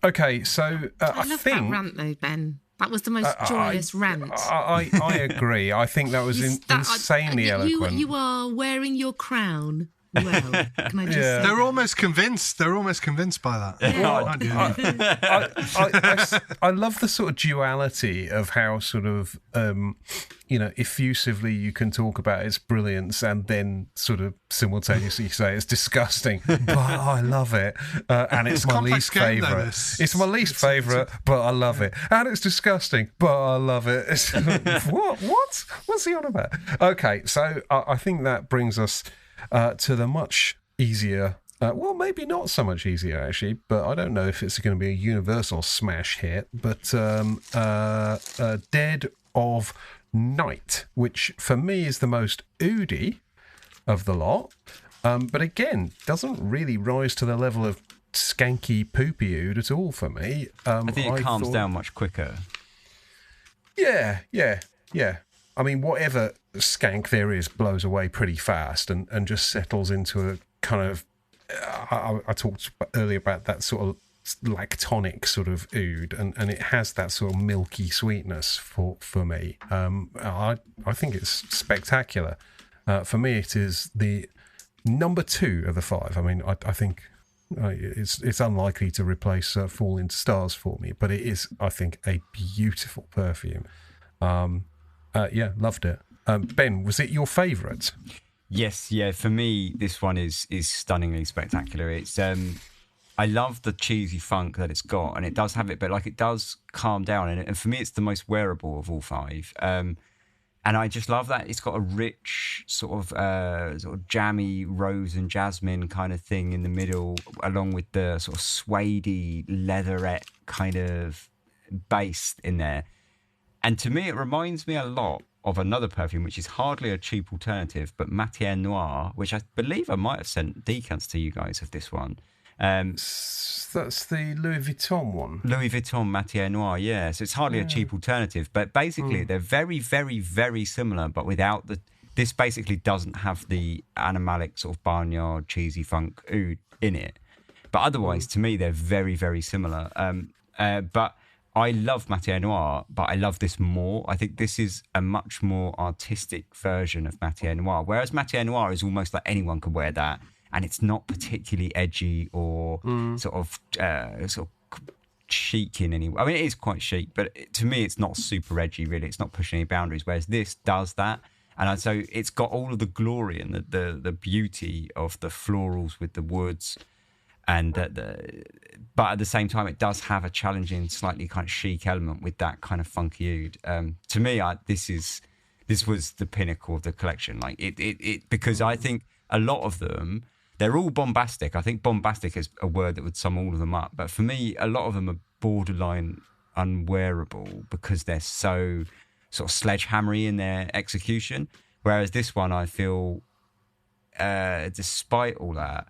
Okay, so I love that rant though, Ben. That was the most joyous rant. I agree. I think that was insanely eloquent. You are wearing your crown. Well, can I just say They're almost convinced. They're almost convinced by that. I love the sort of duality of how sort of effusively you can talk about its brilliance and then sort of simultaneously say it's disgusting, but I love it, and it's my least favourite. It's my least favourite, but I love it, and it's disgusting, but I love it. It's, what's he on about? Okay, so I think that brings us to the much easier, well, maybe not so much easier actually, but I don't know if it's going to be a universal smash hit, but Dead of Night, which for me is the most oody of the lot, but again, doesn't really rise to the level of skanky poopy oud at all for me. I think it calms down much quicker. Yeah. I mean, whatever skank there is blows away pretty fast and just settles into a kind of... I talked earlier about that sort of lactonic sort of oud, and it has that sort of milky sweetness for me. I think it's spectacular. For me, it is the number 2 of the 5. I mean, I think it's unlikely to replace Falling Stars for me, but it is, I think, a beautiful perfume. Yeah, loved it. Ben, was it your favourite? Yes, yeah. For me, this one is stunningly spectacular. It's I love the cheesy funk that it's got, and it does have it, but like it does calm down. And for me, it's the most wearable of all 5. And I just love that it's got a rich sort of jammy rose and jasmine kind of thing in the middle, along with the sort of suede-y leatherette kind of bass in there. And to me, it reminds me a lot of another perfume, which is hardly a cheap alternative, but Matière Noire, which I believe I might have sent decants to you guys of this one. That's the Louis Vuitton one. Louis Vuitton Matière Noire, yeah. So it's hardly a cheap alternative, but basically they're very, very, very similar, but without the... This basically doesn't have the animalic sort of barnyard cheesy funk oud in it. But otherwise, to me, they're very, very similar. But I love Matière Noire, but I love this more. I think this is a much more artistic version of Matière Noire, whereas Matière Noire is almost like anyone can wear that, and it's not particularly edgy or sort of chic in any way. I mean, it is quite chic, but to me, it's not super edgy, really. It's not pushing any boundaries, whereas this does that. And so it's got all of the glory and the beauty of the florals with the woods, and but at the same time, it does have a challenging, slightly kind of chic element with that kind of funky oud. To me, this was the pinnacle of the collection. Like it because I think a lot of them, they're all bombastic. I think bombastic is a word that would sum all of them up. But for me, a lot of them are borderline unwearable because they're so sort of sledgehammery in their execution. Whereas this one, I feel, despite all that,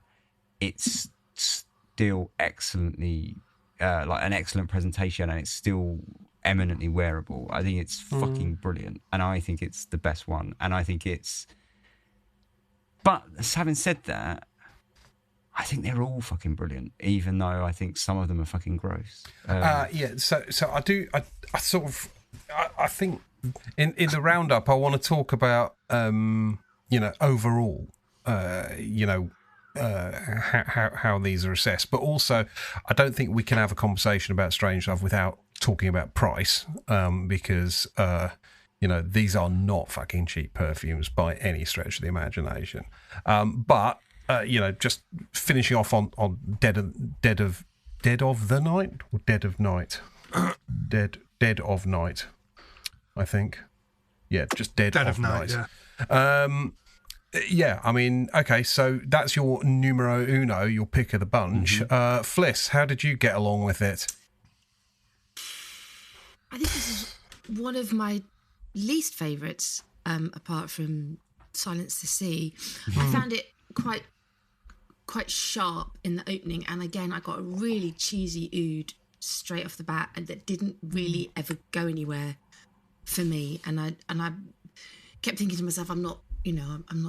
it's still excellently like an excellent presentation, and it's still eminently wearable. I think it's fucking brilliant, and I think it's the best one, and I think it's... But having said that, I think they're all fucking brilliant, even though I think some of them are fucking gross. Yeah, so I think in the roundup I want to talk about overall how these are assessed, but also I don't think we can have a conversation about Strangelove without talking about price, because these are not fucking cheap perfumes by any stretch of the imagination. But just finishing off on Dead of the Night or Dead of Night, Dead of Night, I think. Yeah, just Dead of Night. Yeah. Yeah, I mean, okay, so that's your numero uno, your pick of the bunch. Fliss, how did you get along with it? I think this is one of my least favourites, apart from Silence the Sea. I found it quite sharp in the opening, and again, I got a really cheesy oud straight off the bat, and that didn't really ever go anywhere for me. And I kept thinking to myself, I'm not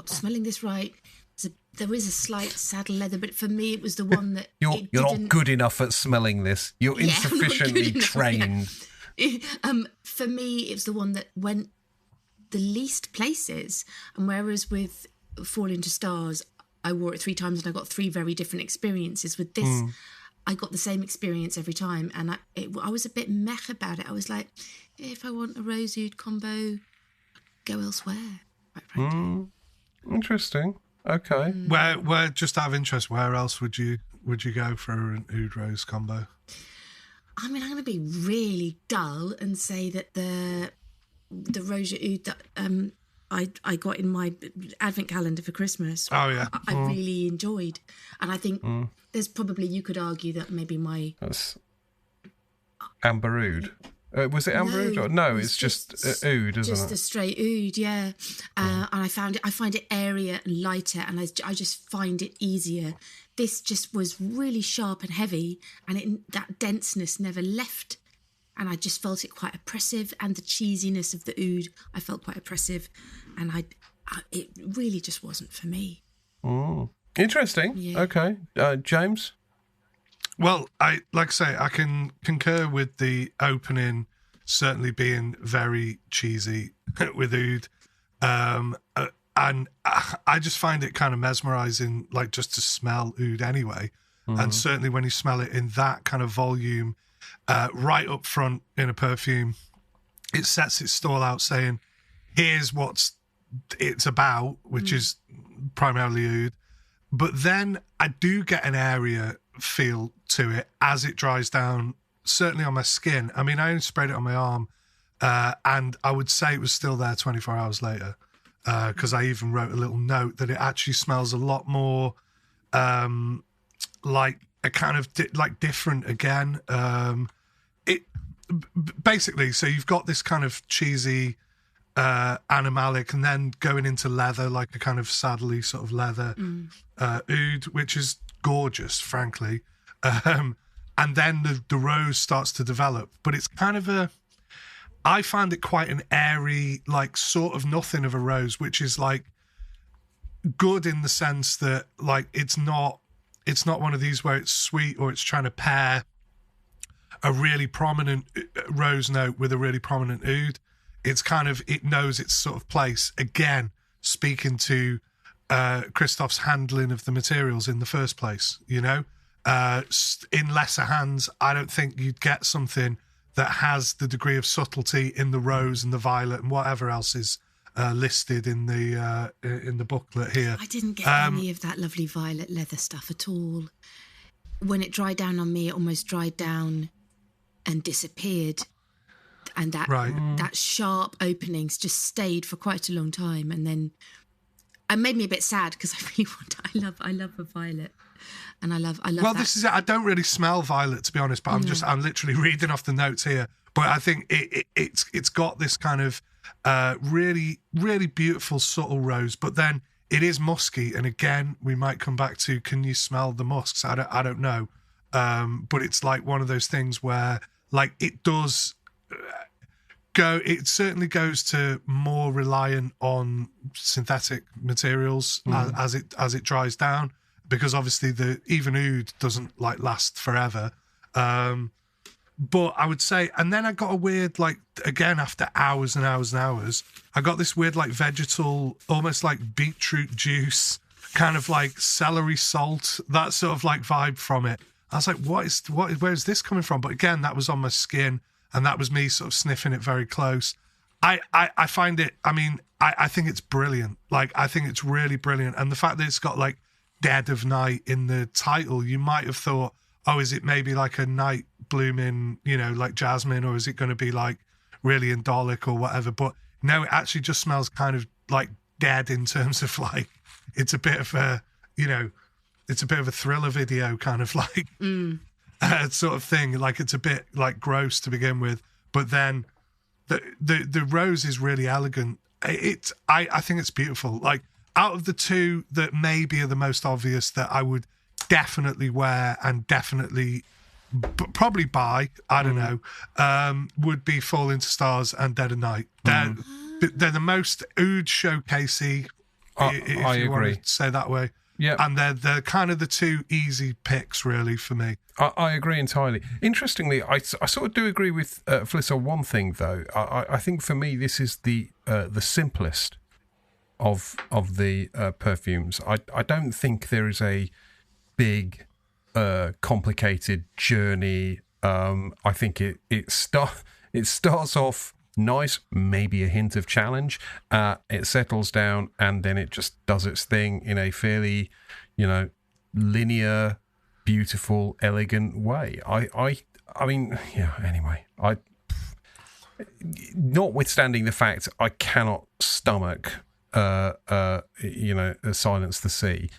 smelling this right. there is a slight saddle leather, but for me it was the one that you're not good enough at smelling this. You're insufficiently trained. For me, it was the one that went the least places, and whereas with Fall Into Stars, I wore it 3 times and I got 3 very different experiences. With this, I got the same experience every time, and I was a bit meh about it. I was like, if I want a rose oud combo, go elsewhere. Quite frankly. Interesting. Okay. Where just out of interest, where else would you go for an oud rose combo? I mean, I'm going to be really dull and say that the rose oud that I got in my advent calendar for Christmas. Oh yeah, I really enjoyed, and I think there's probably, you could argue that maybe that's amber oud. Was it amber oud? No, it's just oud, isn't it? Just a straight oud, yeah. And I find it airier and lighter, and I just find it easier. This just was really sharp and heavy, and that denseness never left. And I just felt it quite oppressive, and the cheesiness of the oud I felt quite oppressive, and it really just wasn't for me. Interesting. Yeah. Okay, James. Well, I can concur with the opening certainly being very cheesy with oud, and I just find it kind of mesmerising, like just to smell oud anyway, and certainly when you smell it in that kind of volume, right up front in a perfume, it sets its stall out saying, "Here's what it's about," which is primarily oud, but then I do get an area feel to it as it dries down, certainly on my skin. I mean, I only sprayed it on my arm, and I would say it was still there 24 hours later, because I even wrote a little note that it actually smells a lot more like a kind of different again. It basically, so you've got this kind of cheesy animalic, and then going into leather, like a kind of saddly sort of leather oud, which is gorgeous, frankly. And then the rose starts to develop, but it's kind of I find it quite an airy, like sort of nothing of a rose, which is like good in the sense that like it's not one of these where it's sweet or it's trying to pair a really prominent rose note with a really prominent oud. It's kind of, it knows its sort of place. Again, speaking to Christoph's handling of the materials in the first place, you know? In lesser hands, I don't think you'd get something that has the degree of subtlety in the rose and the violet and whatever else is listed in the booklet here. I didn't get any of that lovely violet leather stuff at all. When it dried down on me, it almost dried down and disappeared. And that sharp openings just stayed for quite a long time, and then it made me a bit sad because I really I love a violet, and I love. Well, this is it. I don't really smell violet, to be honest, but I'm literally reading off the notes here. But I think it's got this kind of really, really beautiful subtle rose, but then it is musky, and again we might come back to, can you smell the musks? I don't know, but it's like one of those things where like it does. It certainly goes to more reliant on synthetic materials as it dries down, because obviously even oud doesn't like last forever. But I would say, and then I got a weird, like, again, after hours and hours and hours, I got this weird, like, vegetal, almost like beetroot juice, kind of like celery salt, that sort of like vibe from it. I was like, where is this coming from? But again, that was on my skin, and that was me sort of sniffing it very close. I find it, I mean, I think it's brilliant. Like, I think it's really brilliant. And the fact that it's got like Dead of Night in the title, you might have thought, oh, is it maybe like a night blooming, you know, like jasmine, or is it going to be like really indolic or whatever? But no, it actually just smells kind of like dead in terms of like, it's a bit of a, you know, it's a bit of a thriller video kind of like sort of thing. Like, it's a bit like gross to begin with, but then the rose is really elegant. I think it's beautiful. Like, out of the two that maybe are the most obvious that I would definitely wear and definitely probably buy, I don't know, would be Fall Into Stars and Dead of Night. They're the most oud showcasey, if you agree. want to say that way. Yeah. And they're kind of the two easy picks, really, for me. I agree entirely. Interestingly, I sort of do agree with Fliss on one thing, though. I think for me, this is the simplest of the perfumes. I don't think there is a big, complicated journey. I think it starts off nice, maybe a hint of challenge. It settles down, and then it just does its thing in a fairly, linear, beautiful, elegant way. I mean, yeah. Anyway, notwithstanding the fact I cannot stomach, Silence the Sea.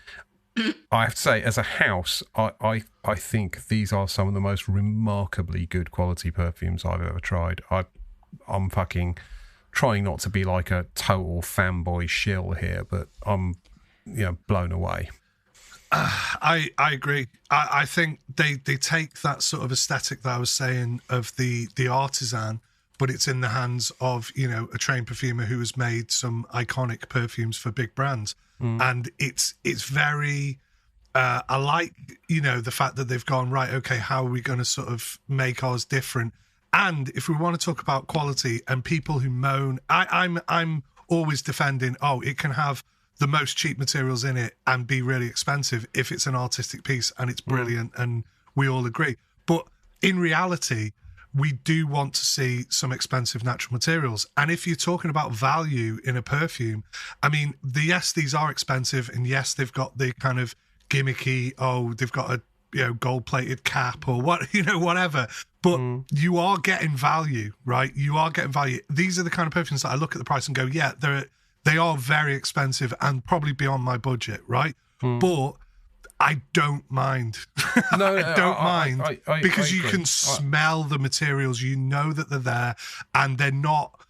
I have to say, as a house, I think these are some of the most remarkably good quality perfumes I've ever tried. I'm fucking trying not to be like a total fanboy shill here, but I'm, blown away. I agree. I think they take that sort of aesthetic that I was saying of the artisan, but it's in the hands of, a trained perfumer who has made some iconic perfumes for big brands. And it's very, I like, the fact that they've gone, right, okay, how are we going to sort of make ours different? And if we want to talk about quality and people who moan, I'm always defending, it can have the most cheap materials in it and be really expensive if it's an artistic piece and it's brilliant and we all agree. But in reality, we do want to see some expensive natural materials. And if you're talking about value in a perfume, I mean, yes, these are expensive, and yes, they've got the kind of gimmicky, they've got a gold-plated cap or what, whatever. But you are getting value, right? You are getting value. These are the kind of perfumes that I look at the price and go, yeah, they are very expensive and probably beyond my budget, right? But I don't mind. No, I don't mind because you agree. can smell the materials. You know that they're there, and they're not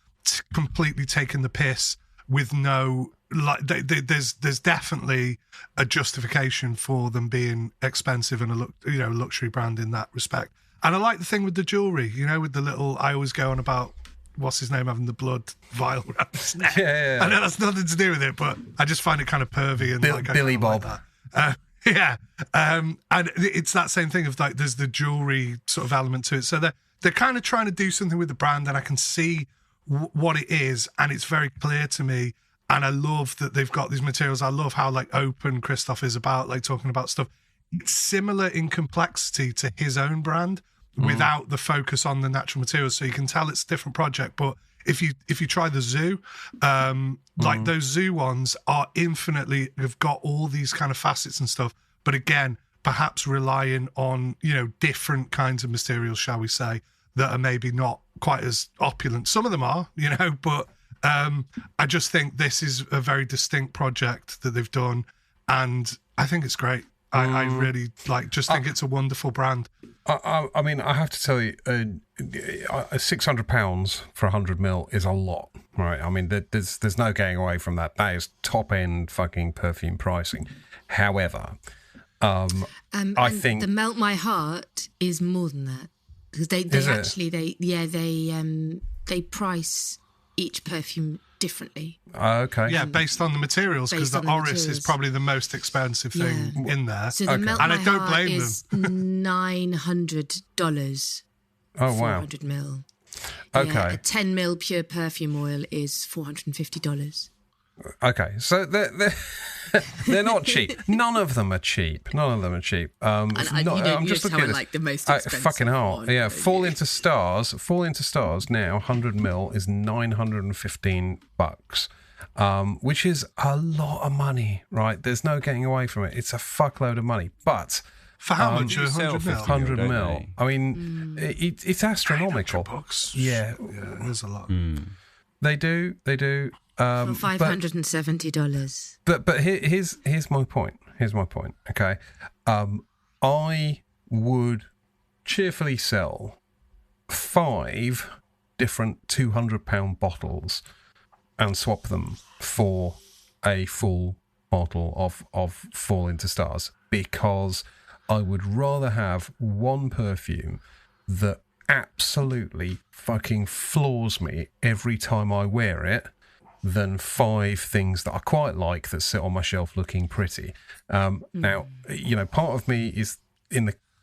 completely taking the piss with no. There's definitely a justification for them being expensive and a luxury brand in that respect. And I like the thing with the jewelry, with the little. I always go on about what's his name having the blood vial around his neck. Yeah. I know that's nothing to do with it, but I just find it kind of pervy and Billy Bob. Like that. Yeah, and it's that same thing of like there's the jewelry sort of element to it. So they're kind of trying to do something with the brand, and I can see what it is, and it's very clear to me. And I love that they've got these materials. I love how like open Christoph is about like talking about stuff. It's similar in complexity to his own brand without the focus on the natural materials. So you can tell it's a different project. But if you try the zoo, like those zoo ones are have got all these kind of facets and stuff. But again, perhaps relying on, different kinds of materials, shall we say, that are maybe not quite as opulent. Some of them are, but I just think this is a very distinct project that they've done. And I think it's great. I really think it's a wonderful brand. I mean, I have to tell you, £600 for 100ml is a lot, right? I mean, there's no getting away from that. That is top end fucking perfume pricing. However, I think the Melt My Heart is more than that, because they price each perfume differently. Okay. Yeah, based on the materials, because the Oris is probably the most expensive thing in there. So the Melt and My I don't Heart blame is them. $900. Oh, wow. 400ml. Okay. Yeah, a 10ml pure perfume oil is $450. Okay, so they're not cheap. None of them are cheap. I'm just looking at this. Like the most expensive fucking hell. one. Yeah, Fall Into Stars now 100ml is $915, which is a lot of money, right? There's no getting away from it. It's a fuckload of money, but for how much? 100ml. 100ml. I mean, it's astronomical. $100. Yeah, there's a lot. They do. For $570. But here's my point. Okay, I would cheerfully sell 5 different £200 bottles and swap them for a full bottle of Fall Into Stars, because I would rather have one perfume that absolutely fucking floors me every time I wear it than 5 things that I quite like that sit on my shelf looking pretty. Now, part of me is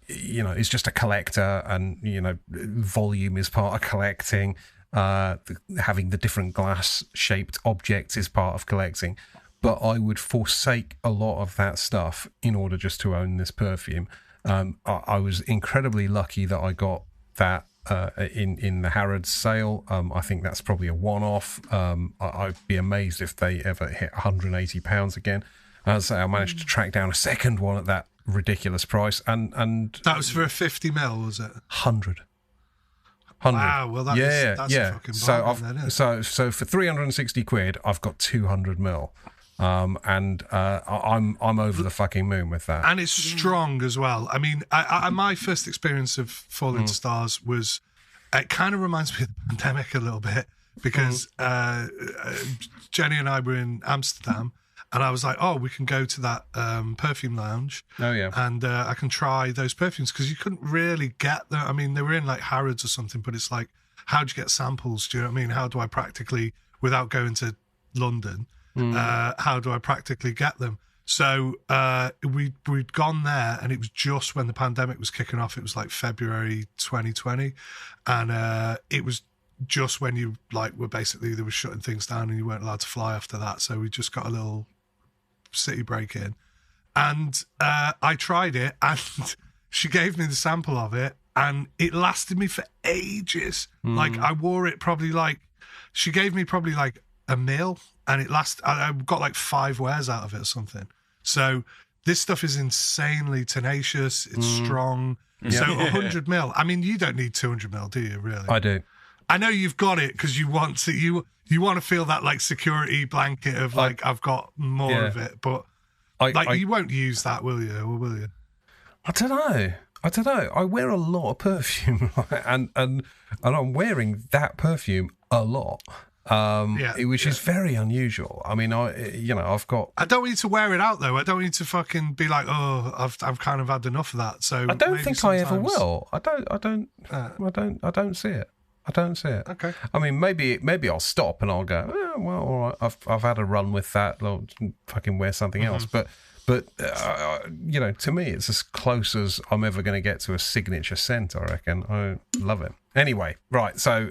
is just a collector, and volume is part of collecting. Having the different glass shaped objects is part of collecting, but I would forsake a lot of that stuff in order just to own this perfume. I was incredibly lucky that I got that in the Harrods sale. I think that's probably a one-off. I'd be amazed if they ever hit £180 again. As I managed to track down a second one at that ridiculous price, and that was for a 50 ml, was it? 100. Wow, well that's a fucking bargain, so for 360 quid, I've got 200 ml. And I'm over the fucking moon with that. And it's strong as well. I mean, my first experience of Falling Stars was, it kind of reminds me of the pandemic a little bit, because Jenny and I were in Amsterdam, and I was like, oh, we can go to that perfume lounge. Oh, yeah. And I can try those perfumes, because you couldn't really get them. I mean, they were in like Harrods or something, but it's like, how do you get samples? Do you know what I mean? How do I practically, without going to London, how do I practically get them? So we'd gone there, and it was just when the pandemic was kicking off. It was like February 2020, and it was just when you were basically, they were shutting things down and you weren't allowed to fly after that. So we just got a little city break in, and I tried it, and she gave me the sample of it, and it lasted me for ages. Like I wore it probably she gave me probably a mil, and I got like 5 wears out of it or something. So this stuff is insanely tenacious. It's strong. So 100 mil. I mean, you don't need 200 mil, do you? Really? I do. I know you've got it because you want to. You want to feel that security blanket of I've got more of it. But you won't use that, will you? Or will you? I don't know. I wear a lot of perfume, and I'm wearing that perfume a lot. Which is very unusual. I mean, I've got. I don't want you to wear it out though. I don't want you to fucking be like, oh, I've kind of had enough of that. So I don't think I ever will. I don't see it. I don't see it. Okay. I mean, maybe I'll stop and I'll go, well, all right, I've had a run with that. I'll fucking wear something else. But to me, it's as close as I'm ever going to get to a signature scent, I reckon. I love it. Anyway, right. So,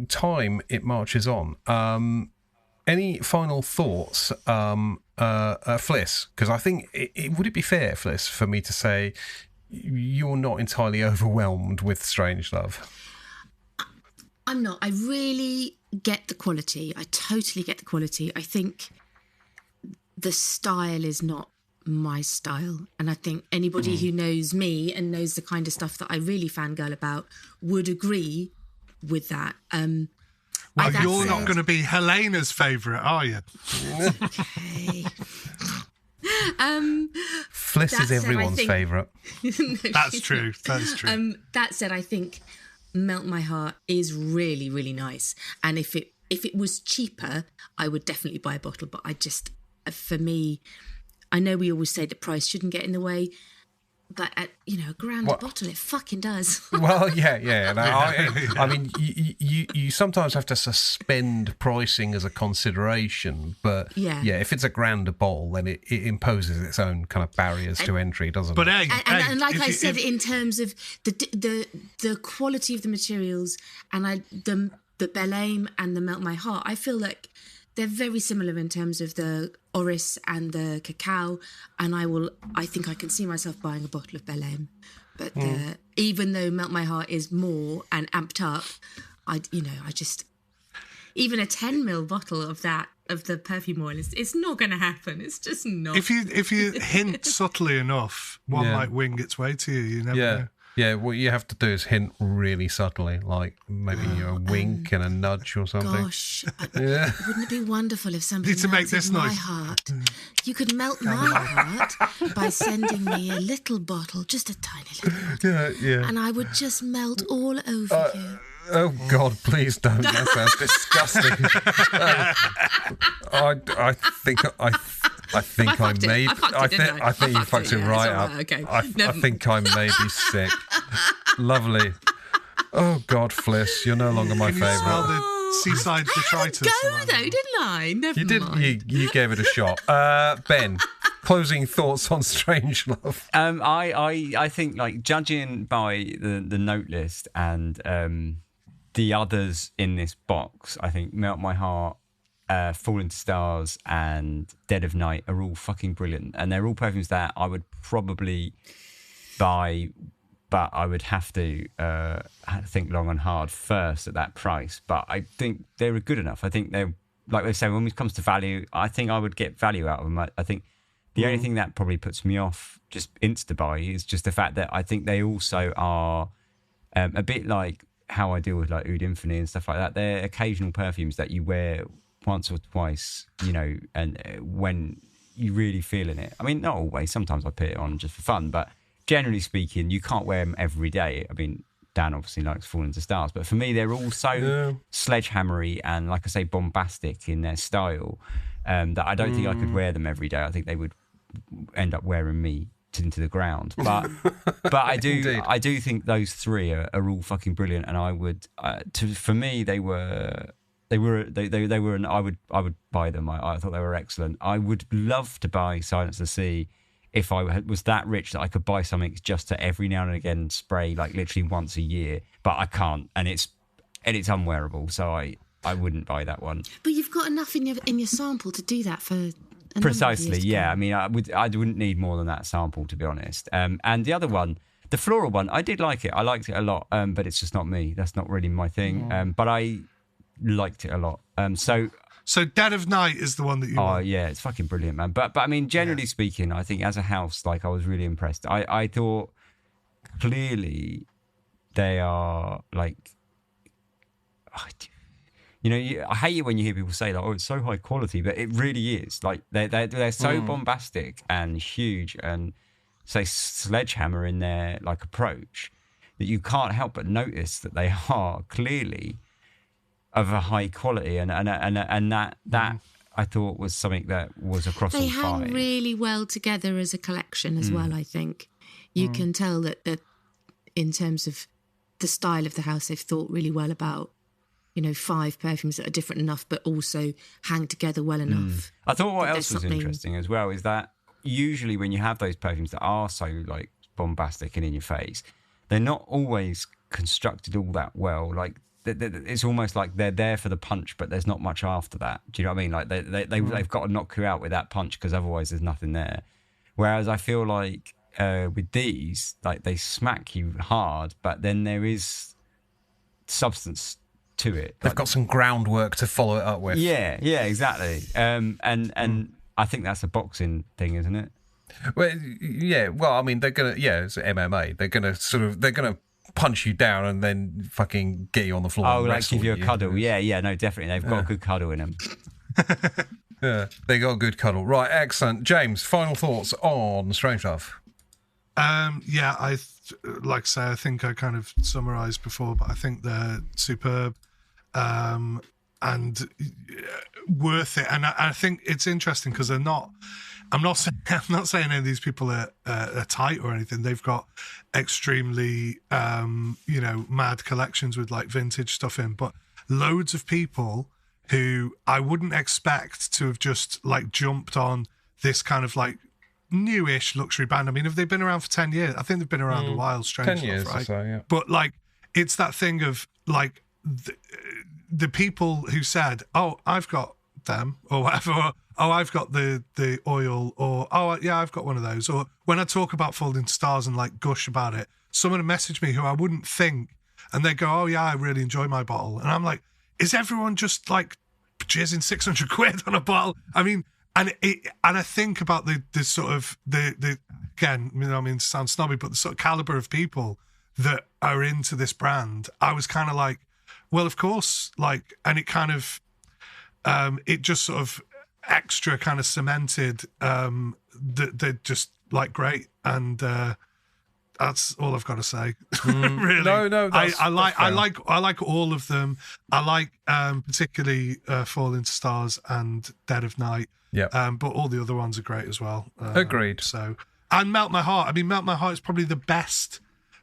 time, it marches on. Any final thoughts, Fliss? Because I think, would it be fair, Fliss, for me to say you're not entirely overwhelmed with Strangelove? I'm not. I really get the quality. I totally get the quality. I think the style is not my style, and I think anybody who knows me and knows the kind of stuff that I really fangirl about would agree with that. Well, you're not going to be Helena's favourite, are you? Okay. Fliss is everyone's favourite. That's true. That said, I think Melt My Heart is really, really nice, and if it was cheaper, I would definitely buy a bottle. But for me, I know we always say the price shouldn't get in the way, but at a grand a bottle, it fucking does. Well, yeah. No, I mean, you sometimes have to suspend pricing as a consideration, but if it's a grand a bottle, then it imposes its own kind of barriers to entry, doesn't it? And like I said, in terms of the quality of the materials and the Bel Aim and the Melt My Heart, I feel like they're very similar in terms of the Oris and the cacao, and I think I can see myself buying a bottle of Bel Aim. But even though Melt My Heart is more and amped up, I just, even a 10ml bottle of the perfume oil, it's not going to happen. It's just not. If you hint subtly enough, one might wing its way to you. You never know. Yeah, what you have to do is hint really subtly, like maybe a wink and a nudge or something. Gosh, wouldn't it be wonderful if somebody melted my heart? You could melt my heart by sending me a little bottle, just a tiny little. Yeah. And I would just melt all over you. Oh God! Please don't. That sounds disgusting. I think you fucked it right up. Okay. I think I may be sick. Lovely. Oh God, Fliss, you're no longer my favourite. seaside detritus. Go though, didn't I? Never You did. mind. You gave it a shot. Ben, closing thoughts on Strangelove. I think, like, judging by the note list and the others in this box, I think Melt My Heart, Falling Stars and Dead of Night are all fucking brilliant, and they're all perfumes that I would probably buy, but I would have to think long and hard first at that price. But I think they're good enough. I think they're, like they say, when it comes to value, I think I would get value out of them. I think the only thing that probably puts me off just insta-buy is just the fact that I think they also are a bit like how I deal with like Oud Infinite and stuff like that. They're occasional perfumes that you wear once or twice, you know, and when you really feeling it. I mean, not always. Sometimes I put it on just for fun, but generally speaking, you can't wear them every day. I mean, Dan obviously likes Falling to Stars, but for me, they're all so sledgehammery and, like I say, bombastic in their style that I don't think I could wear them every day. I think they would end up wearing me into the ground. But I do think those three are all fucking brilliant, and I would for me they were I would buy them. I thought they were excellent. I would love to buy Silence the Sea if I was that rich that I could buy something just to every now and again spray, like literally once a year, but I can't, and it's unwearable, so I wouldn't buy that one. But you've got enough in your sample to do that for precisely. Yeah, I mean, I wouldn't need more than that sample, to be honest. And the other one, the floral one, I did like it. I liked it a lot, but it's just not me. That's not really my thing. But I liked it a lot. So Dead of Night is the one that you want. Yeah, it's fucking brilliant, man. But I mean, generally speaking, I think as a house, like, I was really impressed. I thought clearly they are like, you know, I hate it when you hear people say, like, oh, it's so high quality, but it really is. Like, they're so bombastic and huge and, say, sledgehammer in their, like, approach that you can't help but notice that they are clearly of a high quality, and that I thought was something that was across all five. They hang really well together as a collection as well. I think you can tell that in terms of the style of the house, they've thought really well about, you know, 5 perfumes that are different enough but also hang together well enough. I thought what else was interesting as well is that usually when you have those perfumes that are so, like, bombastic and in your face, they're not always constructed all that well. Like, it's almost like they're there for the punch, but there's not much after that. Do you know what I mean? Like, they've got to knock you out with that punch because otherwise there's nothing there. Whereas I feel like with these, like, they smack you hard, but then there is substance to it. They've got some groundwork to follow it up with. Yeah, exactly. And I think that's a boxing thing, isn't it? Well, yeah. Well, I mean, it's MMA. They're gonna punch you down and then fucking get you on the floor. Oh, like give you a cuddle. Yeah, no, definitely. They've got a good cuddle in them. Yeah, they got a good cuddle. Right, excellent. James, final thoughts on Strangelove? Yeah, like I say, I think I kind of summarised before, but I think they're superb and worth it. And I think it's interesting because I'm not saying any of these people are tight or anything. They've got extremely, mad collections with, like, vintage stuff in, but loads of people who I wouldn't expect to have just, like, jumped on this kind of, like, newish luxury brand. I mean, have they been around for 10 years? I think they've been around a while, Strangelove, 10 years right? or so, yeah. But, like, it's that thing of, like, the people who said, oh, I've got them, or whatever, or, oh, I've got the oil, or, oh, yeah, I've got one of those. Or when I talk about Falling Stars and, like, gush about it, someone message me who I wouldn't think, and they go, oh, yeah, I really enjoy my bottle. And I'm like, is everyone just, like, jizzing 600 quid on a bottle? I mean, and I think about the sort of, the again, you know, I mean, it sounds snobby, but the sort of caliber of people that are into this brand, I was kind of like, well, of course, like, and it kind of, it just sort of extra kind of cemented that they're just, like, great, and that's all I've got to say. Really, no, I like all of them. I like particularly Falling Stars and Dead of Night. Yeah, but all the other ones are great as well. Agreed. So, and Melt My Heart. I mean, Melt My Heart is probably the best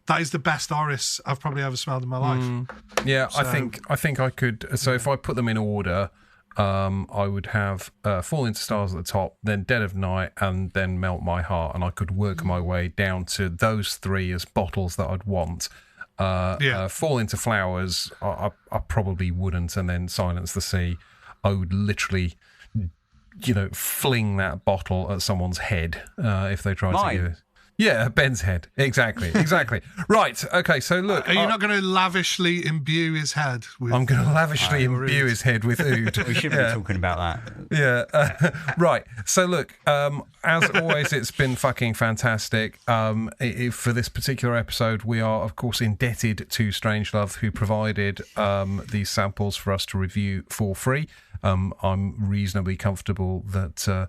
That is the best Oris I've probably ever smelled in my life. Yeah, So- I think I could. So if I put them in order, I would have Fall Into Stars at the top, then Dead of Night, and then Melt My Heart, and I could work my way down to those three as bottles that I'd want. Fall Into Flowers, I probably wouldn't, and then Silence the Sea, I would literally, fling that bottle at someone's head if they tried to give it. Yeah, Ben's head. Exactly. Right. Okay. So look, Are you not going to lavishly imbue his head with... I'm going to lavishly imbue his head with oud. We should be talking about that. Yeah. Right. So look, as always, it's been fucking fantastic. For this particular episode, we are, of course, indebted to Strangelove, who provided these samples for us to review for free. I'm reasonably comfortable that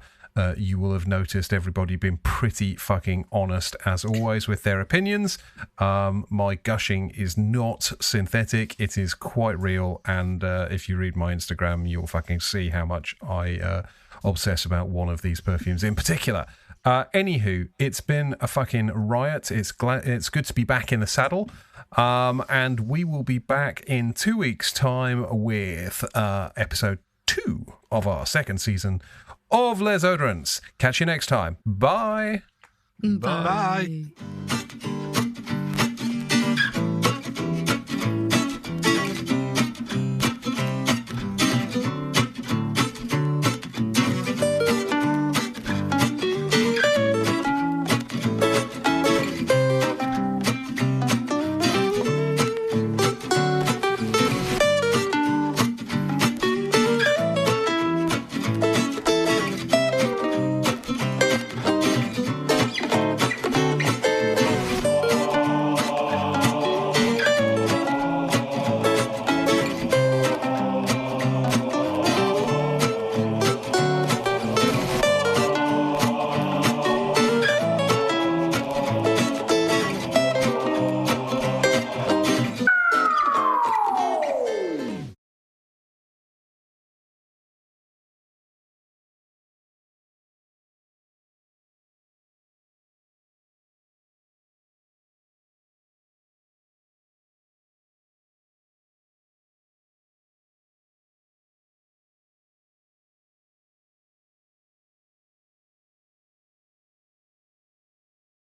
you will have noticed everybody been pretty fucking honest, as always, with their opinions. My gushing is not synthetic. It is quite real. And if you read my Instagram, you'll fucking see how much I obsess about one of these perfumes in particular. Anywho, it's been a fucking riot. It's good to be back in the saddle. And we will be back in 2 weeks' time with episode 2 of our second season of Les Odorants. Catch you next time. Bye. Bye.